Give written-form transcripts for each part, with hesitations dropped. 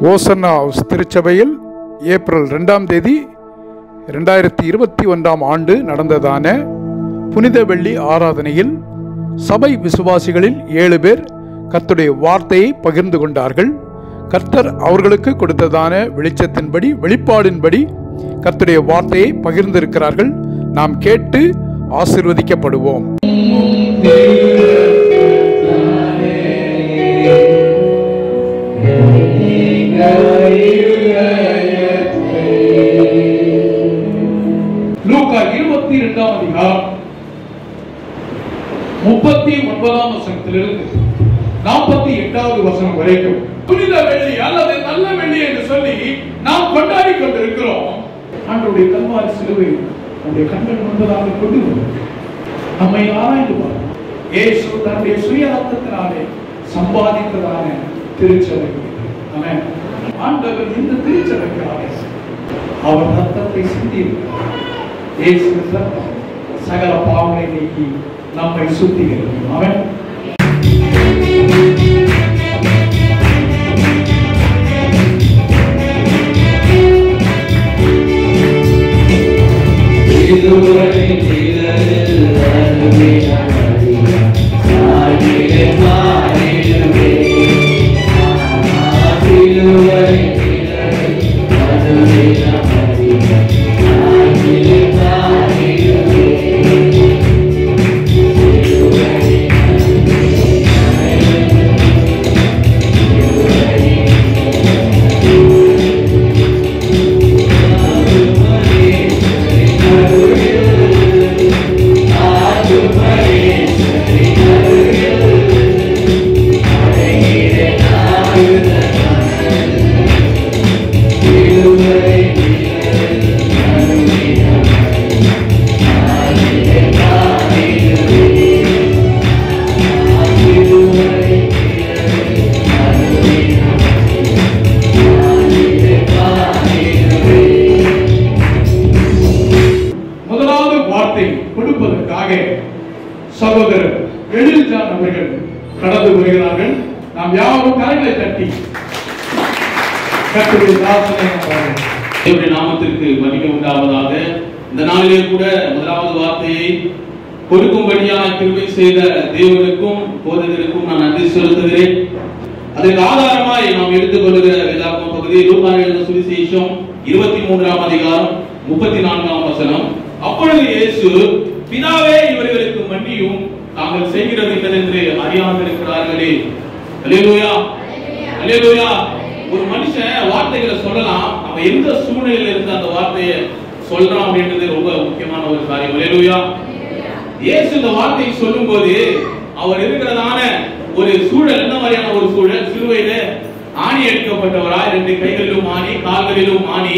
ஓசன்னா ஹவுஸ் திருச்சபையில் ஏப்ரல் 2ஆம் தேதி 2021ஆம் ஆண்டு நடந்ததான புனித வெள்ளி ஆராதனையில் சபை விசுவாசிகளில் 7 பேர் கர்த்தருடைய வார்த்தையை பகிர்ந்து கொண்டார்கள். கர்த்தர் அவர்களுக்கு கொடுத்ததான வெளிச்சத்தின்படி, வெளிப்பாடின்படி கர்த்தருடைய வார்த்தையை பகிர்ந்திருக்கிறார்கள். நாம் கேட்டு ஆசீர்வதிக்கப்படுவோம். லூக்கா 22ஆம் அதிகாரம் 39ஆம் வசனத்திலிருந்து 48வது வசனம் வரைக்கும் புனித வெள்ளி அல்லது நல்ல வெள்ளி என்று சொல்லி நாம் கொண்டாடி கொண்டிருக்கிறோம். ஆண்டவருடைய கல்வாரி சிலுவை நம்முடைய கண்கள் முன்பதாக கொண்டு வந்தது. நம்மை ஆராய்ந்து பார்ப்போம். இயேசு தன்னுடைய சுய ரத்தத்தினாலே சம்பாதித்ததான திருச்சபை. ஆமென். ஆண்டவர் இந்த திருச்சபைக்காக அவர் ரத்தத்தை சிந்தியிருக்கிறார். இயேசு ரத்தம் சகல பாவங்களை நீக்கி நம்மை சுத்திகரிக்கும். ஆமென். சகோதரர் எழில்ஜான் அவர்கள் கடந்து வருகிறார்கள். நாம் யாரும் கரங்களை தட்டி கர்த்தருடைய தேவனுடைய நாமத்திற்கு மகிமை உண்டாவதாக. இந்த நாளிலே கூட முதலாவது வார்த்தையை கொடுக்கும்படியாக கிருபை செய்த தேவனுக்கும் போதகருக்கும் நான் நன்றி செலுத்துகிறேன். அதற்கு ஆதாரமாய் நாம் எடுத்துக்கொள்கிற வேதாகம பகுதி லூக்கா எழுதின சுவிசேஷம் 23ஆம் அதிகாரம் 34ஆம் வசனம். அப்பொழுது இயேசு, பிதாவே இவர்களுக்கு மன்னியும், தாங்கள் செய்கிறது என்னதென்று அறியாமல் இருக்கிறார்களே. அல்லேலூயா, அல்லேலூயா. ஒரு மனுஷன் வார்த்தைகளை சொல்லலாம், அவன் எந்த சூழ்நிலையில இருந்து அந்த வார்த்தையை சொல்றான் அப்படின்றது ரொம்ப முக்கியமான ஒரு காரியம். அல்லேலூயா. இயேசு இந்த வார்த்தையை சொல்லும் போது அவர் இருக்கிறதான ஒரு சூழல் என்ன மாதிரியான ஒரு சூழல்? சிலுவையில ஆணி அடிக்கப்பட்டவராய், 2 கைகளிலும் ஆணி, கால்களிலும் ஆணி.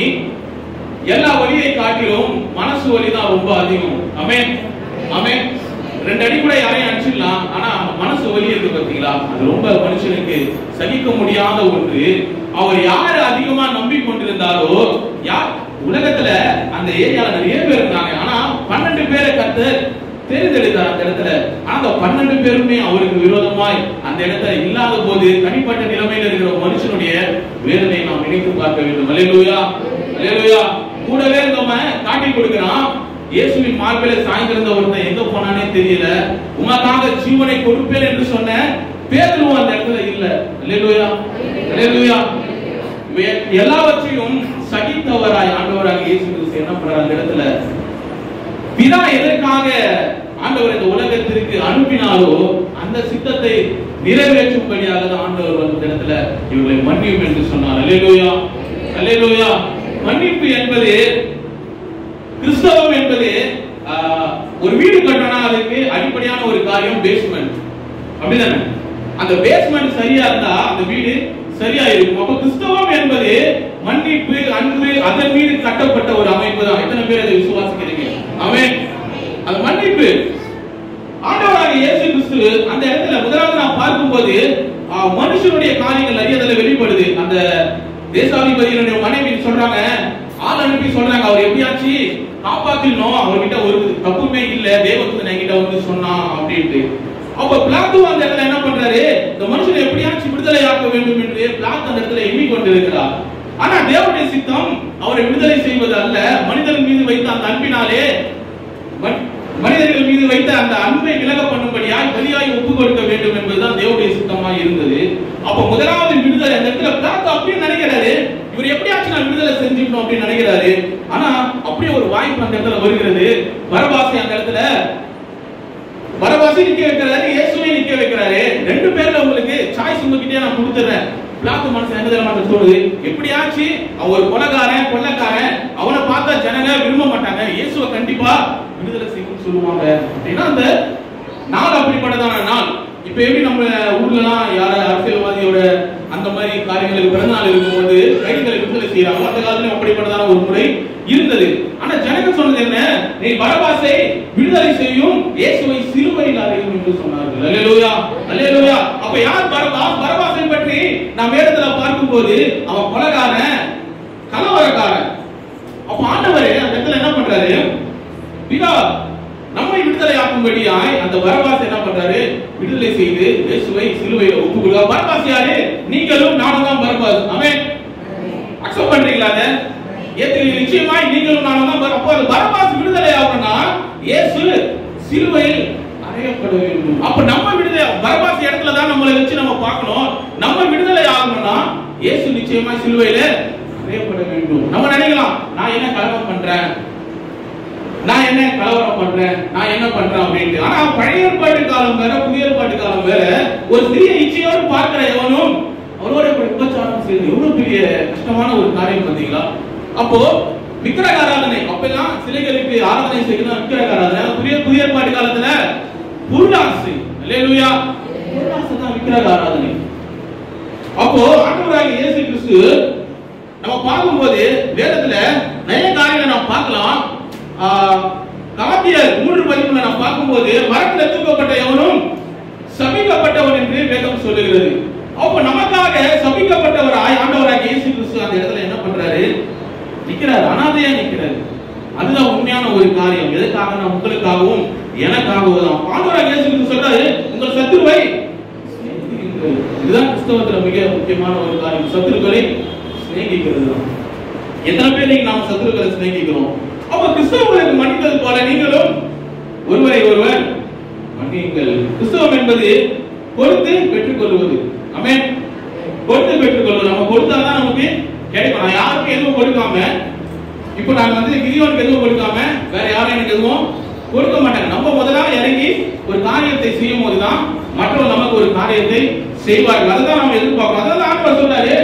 எல்லா வலியை காட்டிலும் மனசு வலி தான் ரொம்ப அதிகம். ஆமென், ஆமென். 2 அடி கூட யாரையும் அடிச்சிடலாம், ஆனா மனசு வலி இருக்கு பாத்தீங்களா, அது ரொம்ப மனுஷனுக்கு சகிக்க முடியாத ஒன்று. அவர் யாரு அதிகமா நம்பிக்கொண்டிருந்தாரோ, யார் உலகத்துல அந்த ஏரியால நிறைய பேர் இருந்தாங்க, ஆனா 12 பேரை கர்த்தர் தேர்ந்தெடுத்தார் அந்த இடத்துல. ஆனா அந்த 12 பேருமே அவருக்கு விரோதமாய் அந்த இடத்துல இல்லாத போது தனிப்பட்ட நிலைமையில இருக்கிற மனுஷனுடைய வேதனை நாம் நினைத்து பார்க்க வேண்டும். அல்லேலூயா, அல்லேலூயா. கூடவே நம்ம காட்டி கொடுக்கிறான். இயேசுவின் மார்பிலே சாய்ந்திருந்த ஒருத்தன் எங்க போனானே தெரியல. உமக்காக ஜீவனை கொடுப்பேன் என்று சொன்ன பேதுரு அந்த இடத்துல இல்ல. அல்லேலூயா, அல்லேலூயா. எல்லாவற்றையும் சகித்தவராய் ஆண்டவராக இயேசு கிறிஸ்து என்ன பண்றார் அந்த இடத்துல? பிதா எதற்காக ஆண்டவர் இந்த உலகத்திற்கு அனுப்பினாரோ அந்த சித்தத்தை நிறைவேற்றும்படியாக தான் ஆண்டவர் அந்த இடத்துல இவர்களை மன்னியும் என்று சொன்னார். அல்லேலூயா, அல்லேலூயா. மன்னிப்பு என்பது, கிறிஸ்தவம் என்பது, ஒரு வீடு கட்டணும்னா அதுக்கு அடிப்படையான ஒரு காரியம் பேஸ்மெண்ட். அப்படிதானே? அந்த பேஸ்மெண்ட் சரியா இருந்தா அந்த வீடு சரியா இருக்கும். அப்ப கிறிஸ்தவம் என்பது மன்னிப்பு, அன்பு, அதன் மீது கட்டப்பட்ட ஒரு அமைப்பு தான். எத்தனை பேர் அதை விசுவாசிக்கிறீங்க? ஆமென். அது மன்னிப்பு. ஆண்டவராகிய இயேசு கிறிஸ்து அந்த இடத்துல முதலாவது நாம் பார்க்கும்போது மனுஷனுடைய காரியங்கள் நிறைய அதில் வெளிப்படுது. அந்த தேசாதிபதியினுடைய மனைவி சொல்றாங்க, ஆள் அனுப்பி சொல்றாங்க, அவர் எப்படியாச்சு காப்பாத்தினோம், அவர்கிட்ட ஒரு தப்புமே இல்ல, தேவதூதன் என்கிட்ட வந்து சொன்னான் அப்படின்ட்டு. அப்ப பிளாத்து அந்த இடத்துல என்ன பண்றாரு, இந்த மனுஷனை எப்படியாச்சும் விடுதலை விடுதலையாக்க வேண்டும் என்று பிளாத் அந்த இடத்துல எண்ணிக்கொண்டிருக்கிறார். ஆனா தேவனுடைய சித்தம் அவரை விடுதலை செய்வது அல்ல, மனிதர்கள் மீது வைத்த அந்த அன்பினாலே மனிதர்கள் மீது வைத்த அந்த அன்பை விலக பண்ணும்படியாய் பலியாய் ஒப்பு கொடுக்க வேண்டும் என்பதுதான் தேவனுடைய சித்தமாய் இருந்தது. அப்ப முதலாவது விடுதலை அந்த இடத்துல பிளாத் அப்படியே நினைக்கிறாரு, இவர் எப்படியாச்சும் நான் விடுதலை செஞ்சுக்கணும் அப்படின்னு நினைக்கிறாரு. ஆனா அப்படியே ஒரு வாய்ப்பு அந்த இடத்துல வருகிறது. பரபாசை அந்த இடத்துல பரபாசை நிக்க வைக்கிறாரு, இயேசுவை நிக்க வைக்கிறாரு. ரெண்டு பேர்ல உங்களுக்கு சாய்ஸ் உங்ககிட்டயே நான் கொடுத்துறேன். பிளாத்து மனசு என்ன தெரியுமா தோணுது, எப்படியாச்சு அவன் ஒரு கொலைகாரன் கொள்ளைக்காரன், அவனை பார்த்தா ஜனங்க விரும்ப மாட்டாங்க, இயேசுவை கண்டிப்பா விடுதலை செய்யணும்னு சொல்லுவாங்க. அப்படின்னா அந்த நாள் அப்படிப்பட்டதான நாள். இப்ப எப்படி நம்ம ஊர்லலாம் யார அரசியல்வாதியோட அந்த மாதிரி காரியங்களுக்கு பிறந்த நாள் இருக்கும்போது கைதிகளை விடுதலை செய்யறாங்க, அந்த காலத்துல அப்படிப்பட்டதான ஒரு முறை இருந்தது. ஆனா ஜனங்க சொன்னது என்ன, நீ பரபாசை விடுதலை செய்யும், இயேசுவை சிலுவையில் அறையும் என்று சொன்னார்கள். அல்லேலூயா அல்லேலூயா. அப்ப யார் பரபாஸ்? பரபாசை பற்றி நாம் வேதத்துல பார்க்கும்போது அவன் கொலைகாரன், கலவரக்காரன். அப்ப ஆண்டவர் அந்த இடத்துல என்ன பண்றாரு, பிதா நம்மை விடுதலை ஆக்கும்படியாய் அந்த பரபாசை என்ன பண்றாரு, விடுதலை செய்து இயேசுவை சிலுவையில் ஒப்பு கொடுக்கிறார். பரபாஸ் யாரு? நீங்களும் நானும் தான் பரபாஸ். ஆமென். அக்செப்ட் பண்றீங்களா? ஏத்துக்கிறீங்க? நிச்சயமாய் நீங்களும் நானும் தான். அப்போ பரபாஸ் விடுதலை ஆகணும்னா இயேசு சிலுவையில் அறையப்பட வேண்டும். அப்ப நம்ம விடுதலை பரபாஸ் இடத்துல தான் நம்மளை வச்சு நம்ம பார்க்கணும். நம்ம விடுதலை ஆகணும்னா இயேசு நிச்சயமாய் சிலுவையில அறையப்பட வேண்டும். நம்ம நினைக்கலாம், நான் என்ன கலவரம் பண்றேன், நான் என்ன கலவரம் பண்றேன், நான் என்ன பண்றேன் அப்படின்ட்டு. ஆனா பழைய ஏற்பாட்டு காலம் வேற, புதிய ஏற்பாட்டு காலம் வேற. ஒரு சிறிய இச்சையோடு பார்க்கிற எவனும் அவரோட விபச்சாரம் செய்து எவ்வளவு பெரிய கஷ்டமான ஒரு காரியம் பார்த்தீங்களா? அப்போ விக்கிரக ஆராதனை, அப்பெல்லாம் சிலைகளுக்கு ஆராதனை செய்யணும் விக்கிரக ஆராதனை. புதிய ஏற்பாட்டு காலத்துல பொருளாசை, அல்லேலூயா, பொருளாசை தான் விக்கிரக ஆராதனை. அப்போ ஆண்டவராகிய இயேசு கிறிஸ்து நம்ம பார்க்கும்போது வேதத்துல நிறைய காரியங்களை நாம் பார்க்கலாம். கலாத்தியர் 3:13 நாம் பார்க்கும்போது மரத்தில் தூக்கப்பட்ட எவனும் சபிக்கப்பட்டவன் என்று வேதம் சொல்லுகிறது. அப்ப நமக்காக சபிக்கப்பட்டவராய் ஆண்டவராகிய இயேசு கிறிஸ்து அந்த இடத்துல என்ன பண்றாரு, நிக்கிறார், அனாதையா நிக்கிறார். அதுதான் உண்மையான ஒரு காரியம். எதுக்காக? நான் உங்களுக்காகவும் எனக்காகவும் தான். ஆண்டவராகிய இயேசு கிறிஸ்து சொல்றாரு, உங்கள் சத்துருவை சிநேகியுங்கள். இதுதான் கிறிஸ்தவத்துல மிக முக்கியமான ஒரு காரியம், சத்துருக்களை சிநேகிக்கிறது தான். எத்தனை பேர் நீங்க நாம சத்துருக்களை சிநேகிக்கிறோம்? அப்ப கிறிஸ்தவர்களுக்கு மன்னித்தது போல நீங்களும் ஒருவரை ஒருவர் மன்னியுங்கள். கிறிஸ்தவம் என்பது கொடுத்து பெற்றுக் கொள்வது. ஆமென். கொடுத்து பெற்றுக் கொள்வது. நம்ம கொடுத்தாதான் நமக்கு கிடைக்கும். நான் யாருக்கும் எதுவும் கொடுக்காம, இப்ப நான் கிதியோனுக்கு எதுவும் கொடுக்காம வேற யாரும் எனக்கு எதுவும் கொடுக்க மாட்டாங்க. நம்ம முதல்ல இறங்கி ஒரு காரியத்தை செய்யும் போதுதான் மற்றவங்க நமக்கு ஒரு காரியத்தை செய்வார்கள். அதுதான் நம்ம எதிர்பார்க்கிறோம். அதான் ஆண்டவர் சொல்றாரு,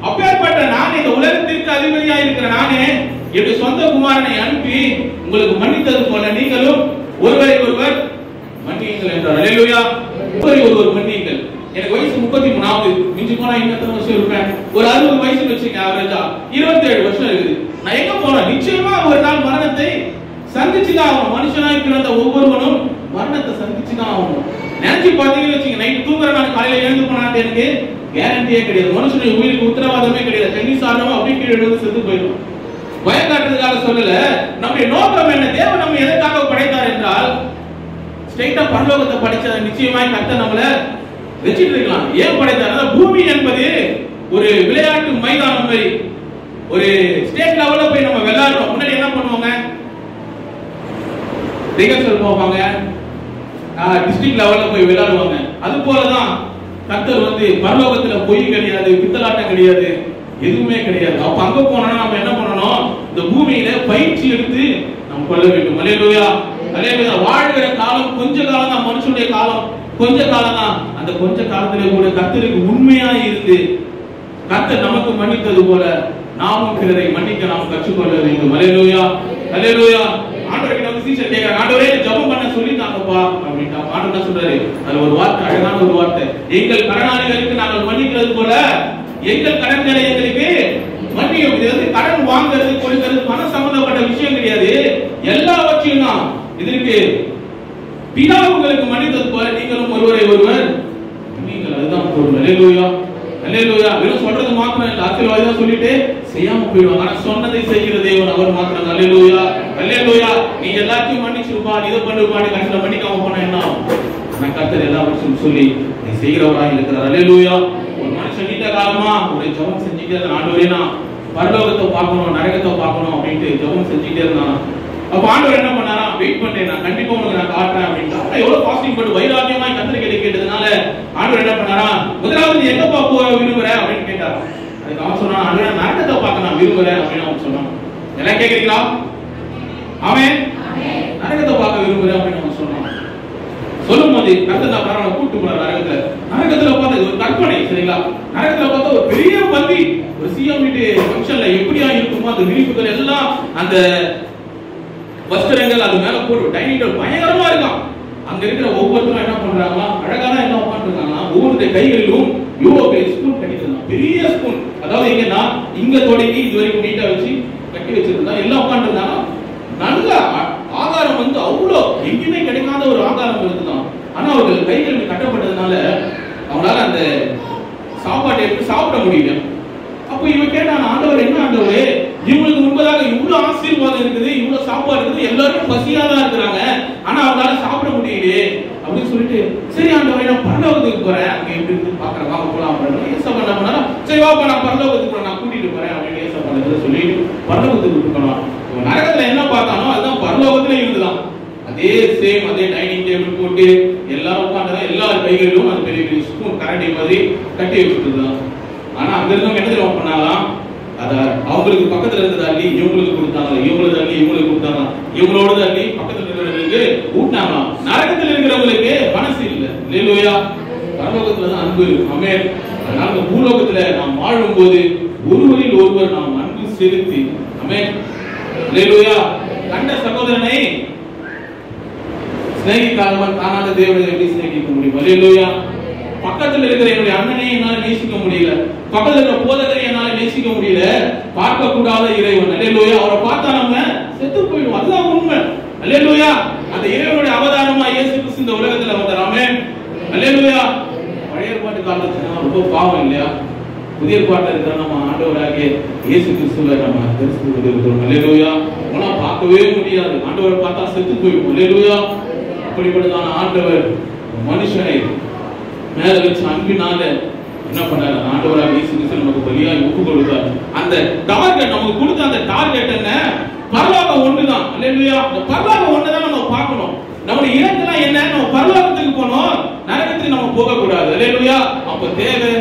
அப்பேற்பட்ட நான் இந்த உலகத்திற்கு அதிபதியா இருக்கிற நானே என்னுடைய சொந்த குமாரனை அனுப்பி உங்களுக்கு மன்னித்தது போல நீங்களும் ஒருவரை ஒருவர் மன்னியுங்கள் என்றார். அல்லேலூயா. ஒருவரை ஒருவர் மன்னியுங்கள். எனக்கு வயசு 33, மிஞ்சி போனா இன்னும் வருஷம் இருப்பேன். ஒரு 60 வயசு வச்சுங்க, ஆவரேஜா 27 வருஷம் இருக்குது. நான் எங்க போனேன்? நிச்சயமா ஒரு நாள் மரணத்தை சந்திச்சுதான் ஆகணும். மனுஷனாய் பிறந்த ஒவ்வொருவனும் மரணத்தை சந்திச்சுதான் ஆகணும். நினைச்சு பாத்தீங்கன்னு வச்சுங்க, நைட் தூங்குற நான் காலையில எழுந்து போனான்னு எனக்கு கேரண்டியே கிடையாது. மனுஷனுடைய உயிருக்கு உத்தரவாதமே கிடையாது. தண்ணி சாதமா அப்படி கீழே எழுந்து செத்து போயிடும். பயம் காட்டுறதுக்காக சொல்லல. நம்முடைய நோக்கம் என்ன? தேவன் நம்ம எதற்காக படைத்தார் என்றால், ஸ்ட்ரைட்டா பரலோகத்தை படைச்ச நிச்சயமாய் கர்த்தர் நம்மள வெச்சிட்டு இருக்கலாம். ஏன் படைத்தார்? பூமி என்பது ஒரு விளையாட்டு மைதானம் மாதிரி. ஒரு ஸ்டேட் லெவல்ல போய் நம்ம விளையாடுறோம். முன்னாடி என்ன பண்ணுவாங்க? ரிகர்சல் போவாங்க, டிஸ்ட்ரிக்ட் லெவல்ல போய் விளையாடுவாங்க. அது போலதான் கர்த்தர் பரலோகத்துல பொய் கிடையாது, பித்தலாட்டம் கிடையாது, எதுவுமே கிடையாது. அப்ப அங்க போனா நம்ம என்ன பண்ணணும்? இந்த பூமியில பயிற்சி எடுத்து நம்ம கொள்ள வேண்டும். அல்லேலூயா அல்லேலூயா. வாழ்கிற காலம் கொஞ்ச காலம் தான், மனுஷனுடைய காலம் கொஞ்ச காலம் தான். அந்த கொஞ்ச காலத்திலே கூட கர்த்தருக்கு உண்மையா இருந்து கர்த்தர் நமக்கு மன்னித்தது போல நாமும் பிறரை மன்னிக்க நாம் கற்றுக்கொள்ள வேண்டும். அல்லேலூயா அல்லேலூயா. ஆண்டவருக்கு நம்ம சீசர் கேக்குறாங்க, ஆண்டவரே ஜெபம் பண்ண சொல்லிட்டாங்கப்பா அப்படின்னா ஆண்டவர் என்ன சொல்றாரு? அது ஒரு வார்த்தை, அழகான ஒரு வார்த்தை. எங்கள் கடனாளிகளுக்கு நாங்கள் மன்னிக்கிறது போல எங்கள் கடன்களை எங்களுக்கு மன்னியும். இது கடன் வாங்குறது கொடுக்கிறது பண சம்பந்தப்பட்ட விஷயம் கிடையாது. எல்லாவற்றையும் தான் இதற்கு பிதா உங்களுக்கு மன்னித்தது போல நீங்களும் ஒருவரை ஒருவர் நீங்கள். அதுதான் பொருள். அல்லேலூயா அல்லேலூயா. வெறும் சொல்றது மாத்திரம் இல்ல, ஆசீர்வாதம் சொல்லிட்டு செய்யாம போயிடுவாங்க. ஆனா சொன்னதை செய்கிற தேவன் அவர் மாத்திரம். அல்லேலூயா அல்லேலூயா. நீ எல்லாத்தையும் மன்னிச்சிருப்பா, இதை பண்ணுப்பான்னு கடைசியில மன்னிக்காம போனா என்ன ஆகும்? நான் கர்த்தர் எல்லாவற்றையும் சொல்லி நீ செய்கிறவராக இருக்கிறார். அல்லேலூயா. காலமா ஒரு ஜெபம் செஞ்சுட்டே இருந்தான். ஆண்டவரே நான் பரலோகத்தை பார்க்கணும், நரகத்தை பார்க்கணும் அப்படின்ட்டு ஜெபம் செஞ்சுட்டே இருந்தான். அப்ப ஆண்டவர் என்ன பண்ணாரா, வெயிட் பண்ணேன், நான் கண்டிப்பா உனக்கு நான் காட்டுறேன் அப்படின்ட்டு. எவ்வளவு பாசிட்டிவ் பண்ணி வைராக்கியமாய் கர்த்தரை கேட்டதுனால ஆண்டவர் என்ன பண்ணாரா, முதலாவது எங்க போக விரும்புற அப்படின்னு கேட்டாரா. அதுக்கு அவன் சொன்னான், ஆண்டவரே நரகத்தை பார்க்க நான் விரும்புறேன் அப்படின்னு அவன் சொன்னான். எல்லாம் கேக்குறீங்களா? ஆமென். நரகத்தை பார்க்க விரும்புறேன் அப்படின்னு அவன் சொன்னான். சொல்லும் போது கர்த்தர் நான் பரவாயில்ல கூட்டு போறாரு நரகத்துல. நரகத்துல பார்த்தா ஒரு கற்பனை, சரிங்களா? நரகத்துல பார்த்தா ஒரு பெரிய பந்தி, ஒரு சிஎம் வீட்டு ஃபங்க்ஷன்ல எப்படியா இருக்குமோ அந்த விரிப்புகள் எல்லாம், அந்த வஸ்திரங்கள் அது மேல போட்டு டைனிங் டேபிள் பயங்கரமா இருக்கும். அங்க இருக்கிற ஒவ்வொருத்தரும் என்ன பண்றாங்களா, அழகான என்ன உட்காந்துருக்காங்களா, ஒவ்வொருடைய கைகளிலும் இவ்வளவு பெரிய ஸ்பூன் கட்டிட்டு, பெரிய ஸ்பூன், அதாவது எங்கன்னா இங்க தொடங்கி இது வரைக்கும் நீட்டா வச்சு கட்டி வச்சிருந்தா எல்லாம் உட்காந்துருந்தாங்க. நல்ல ஆகாரம் வந்து அவ்வளோ எங்கேயுமே கிடைக்காத ஒரு ஆகாரம் இருக்குதான். ஆனா அவர்கள் கைகள் கட்டப்பட்டதுனால அவங்களால அந்த சாப்பாட்டை எடுத்து சாப்பிட முடியல. அப்ப இவன் கேட்டான், ஆண்டவர் என்ன ஆண்டவரே, இவங்களுக்கு முன்பதாக இவ்வளவு ஆசீர்வாதம் இருக்குது, இவ்வளவு சாப்பாடு இருக்குது, எல்லாரும் பசியா தான் இருக்கிறாங்க, ஆனா அவங்களால சாப்பிட முடியலையே அப்படின்னு சொல்லிட்டு, சரி ஆண்டவரே நான் பரலோகத்துக்கு போறேன், அங்க எப்படி இருக்கு பாக்குறேன், வாங்க போலாம் அப்படின்னு ஏசப்பா என்ன பண்ணாரா, சரி வாப்பா நான் பரலோகத்துக்கு போறேன், நான் கூட்டிட்டு போறேன் அப்படின்னு ஏசப்பா சொல்லிட்டு பரலோகத்துக்கு கூட்டிட்டு போனான். நரகத்துல என்ன பார்த்தானோ அதுதான் பரலோகத்துல இருந்துதான். அதே சேம், அதே டைனிங் டேபிள் போட்டு எல்லாரும் உட்காந்துதான், எல்லாரும் கைகளிலும் அது பெரிய பெரிய ஸ்பூன் கரண்டி மாதிரி கட்டி வச்சுட்டுதான். ஆனா அங்க இருந்தவங்க என்ன தெரியுமா பண்ணாலாம், அத அவங்களுக்கு பக்கத்துல இருந்து தள்ளி இவங்களுக்கு கொடுத்தாங்க, இவங்களுக்கு தள்ளி இவங்களுக்கு கொடுத்தாங்க, இவங்களோட தள்ளி பக்கத்துல இருக்கிறவங்களுக்கு ஊட்டினாங்களாம். நரகத்துல இருக்கிறவங்களுக்கு மனசு இல்ல. அல்லேலூயா. பரலோகத்துலதான் அன்பு இருக்கு. ஆமென். அதனால பூலோகத்துல நாம் வாழும் போது ஒருவரில் ஒருவர் நாம் அன்பு செலுத்தி, ஆமென், அல்லேலூயா, கண்ட சகோதரனை சிநேகிக்காதவன் காணாத தேவனை எப்படி சிநேகிக்க முடியும்? அல்லேலூயா. பக்கத்துல இருக்கிற என்னுடைய அண்ணனை என்னால நேசிக்க முடியல, பக்கத்துல இருக்கிற போதகரை என்னால நேசிக்க முடியல, பார்க்க கூடாத இறைவன். அல்லேலூயா. அவரை பார்த்தா நம்ம செத்து போயிடுவோம், அதுதான் உண்மை. அல்லேலூயா. அந்த இறைவனுடைய அவதாரமா இயேசு கிறிஸ்து இந்த உலகத்துல வந்தார். ஆமென். அல்லேலூயா. பழைய ஏற்பாட்டு காலத்துல ரொம்ப பாவம் இல்லையா? புதிய ஏற்பாட்டுல இருக்கிற நம்ம ஆண்டவராகிய இயேசு கிறிஸ்துவை நம்ம தரிசித்து இருக்கிறோம். அல்லேலூயா. ஆனா பார்க்கவே முடியாது, ஆண்டவரை பார்த்தா செத்து போயிடும். அல்லேலூயா. அப்படிப்பட்டதான ஆண்டவர் மனுஷனை மேல வச்சு அன்பினால என்ன பண்ணாரு, ஆண்டவராக இயேசு கிறிஸ்து நமக்கு பலியா ஒப்பு கொடுத்தார். அந்த டார்கெட் நமக்கு கொடுத்த அந்த டார்கெட் என்ன? பரலோகம் ஒண்ணுதான். அல்லேலூயா. அந்த பரலோகம் ஒண்ணுதான் நம்ம பார்க்கணும். நம்முடைய இலக்குலாம் என்ன? நம்ம பரலோகத்துக்கு போகணும், நரகத்துக்கு நம்ம போக கூடாது. அல்லேலூயா. அப்ப தேவை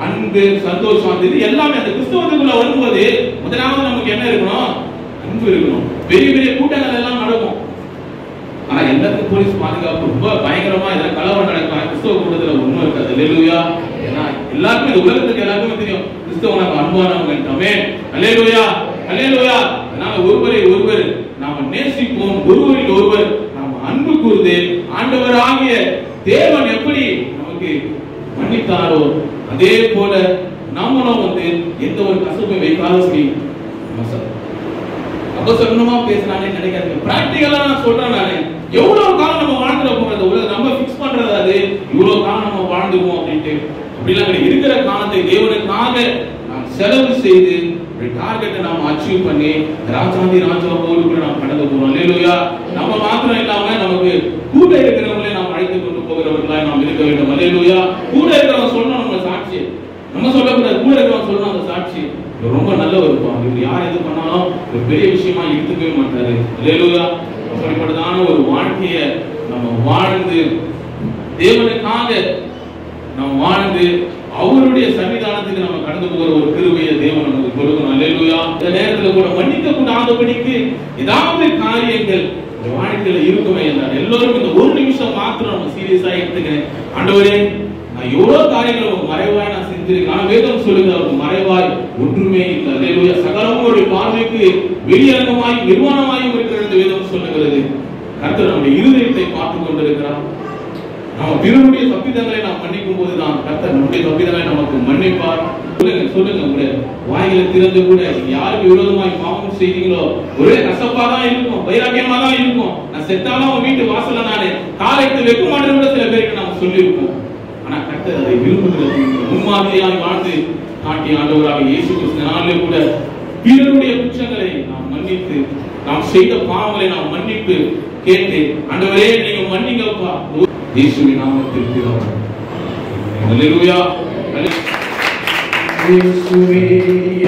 அன்பு, சந்தோஷம், இது எல்லாமே அந்த கிறிஸ்தவத்துக்குள்ள வரும்போது முதலாவது நமக்கு என்ன இருக்கணும்? அன்பு இருக்கணும். பெரிய பெரிய கூட்டங்கள் எல்லாம் நடக்கும், ஆனா எல்லாத்துக்கும் போலீஸ் பாதுகாப்பு ரொம்ப பயங்கரமா, இதெல்லாம் கலவரம் நடக்கும். கிறிஸ்தவ கூட்டத்துல ஒண்ணும் இருக்காது. அல்லேலூயா. ஏன்னா எல்லாருக்கும் இந்த உலகத்துக்கு எல்லாருக்குமே தெரியும் கிறிஸ்தவ நம்ம அன்பானவங்க. ஆமென். அல்லேலூயா. அல்லேலூயா. அதனால ஒருவரை ஒருவர் நாம நேசிப்போம், ஒருவரில் ஒருவர் நாம அன்பு கூர்ந்து, ஆண்டவராகிய தேவன் எப்படி நமக்கு மன்னித்தாரோ அதே போல நாமளும் வந்து எந்த ஒரு கசப்பை வைக்காதபடி அபசகுணமா பேசினானே நினைக்காதீங்க. பிராக்டிகலா நான் சொல்றேன், நானு எவ்வளவு காலம் நம்ம வாழ்ந்துட போறது உலகம் நம்ம பிக்ஸ் பண்றது, அது இவ்வளவு காலம் நம்ம வாழ்ந்துருவோம் அப்படின்ட்டு அப்படிலாம் இருக்கிற காலத்தை தேவனுக்காக நாம் செலவு செய்து டார்கெட்டை நாம் அச்சீவ் பண்ணி ராஜாதி ராஜாவோடு கூட நாம் கடந்து போறோம். அல்லேலூயா. நம்ம மாத்திரம் இல்லாம நமக்கு கூட இருக்கிறவங்களே நாம் அழைத்து கொண்டு போகிறவர்களாய் நாம் இருக்க வேண்டும். அல்லேலூயா. கூட இருக்கிறவங்க சொல்லணும் நம்ம சாட்சி, நம்ம சொல்லக்கூடாது, கூட இருக்கிறவங்க சொல்லணும் அந்த சாட்சி. ரொம்ப நல்ல இருப்பான், இவர் யார் எது பண்ணாலும் ஒரு பெரிய விஷயமா எடுத்துக்கவே மாட்டாரு. அல்லேலூயா. அப்படிப்பட்டதான ஒரு வாழ்க்கையை நம்ம வாழ்ந்து தேவனுக்காக நாம் வாழ்ந்து அவருடைய சன்னிதானத்துக்கு நம்ம கடந்து போகிற ஒரு கிருபையை தேவன் நமக்கு கொடுக்கணும். அல்லேலூயா. இந்த நேரத்துல கூட மன்னிக்க கூடாதபடிக்கு ஏதாவது காரியங்கள் வாழ்க்கையில இருக்குமே என்றால் எல்லோரும் இந்த ஒரு நிமிஷம் மாத்திரம் நம்ம சீரியஸா எடுத்துக்கிறேன். ஆண்டவரே, நான் எவ்வளவு காரியங்கள் மறைவாய் நான் செஞ்சிருக்கேன், ஆனா வேதம் சொல்லுங்க அவருக்கு மறைவாய் ஒன்றுமே இல்லை. அல்லேலூயா. சகலமும் ஒரு பார்வைக்கு வெளியரங்கமாய் நிர்வாணமாயும் இருக்கிறது வேதம் சொல்லுகிறது. கர்த்தர் நம்முடைய இருதயத்தை பார்த்து கொண்டிருக்கிறார். நம்ம பிறருடைய தப்பிதங்களை நாம் மன்னிக்கும் போதுதான் கர்த்தர் நம்முடைய தப்பிதங்களை நமக்கு மன்னிப்பார். சொல்லுங்க உங்க வாயில திறந்து கூட யாருக்கு விரோதமாய் பாவம் செய்தீங்களோ ஒரே கசப்பா தான் இருக்கும், வைராக்கியமா தான் இருக்கும். நான் செத்தாலும் அவன் வீட்டு வாசல்ல நானே காலை எடுத்து வைக்க மாட்டேன்னு கூட சில பேருக்கு நாம சொல்லியிருப்போம். ஆனா கர்த்தர் அதை விரும்புகிறது. முன்மாதிரியாய் வாழ்ந்து காட்டிய ஆண்டவராக இயேசு கிறிஸ்து நாளிலே கூட பிறருடைய குற்றங்களை நாம் மன்னித்து, நாம் செய்த பாவங்களை நாம் மன்னிப்பு கேட்டு, ஆண்டவரே நீங்க மன்னிங்கப்பா, இயேசுவின் நாமத்தில் பிதாவே. அல்லேலூயா. இயேசுவே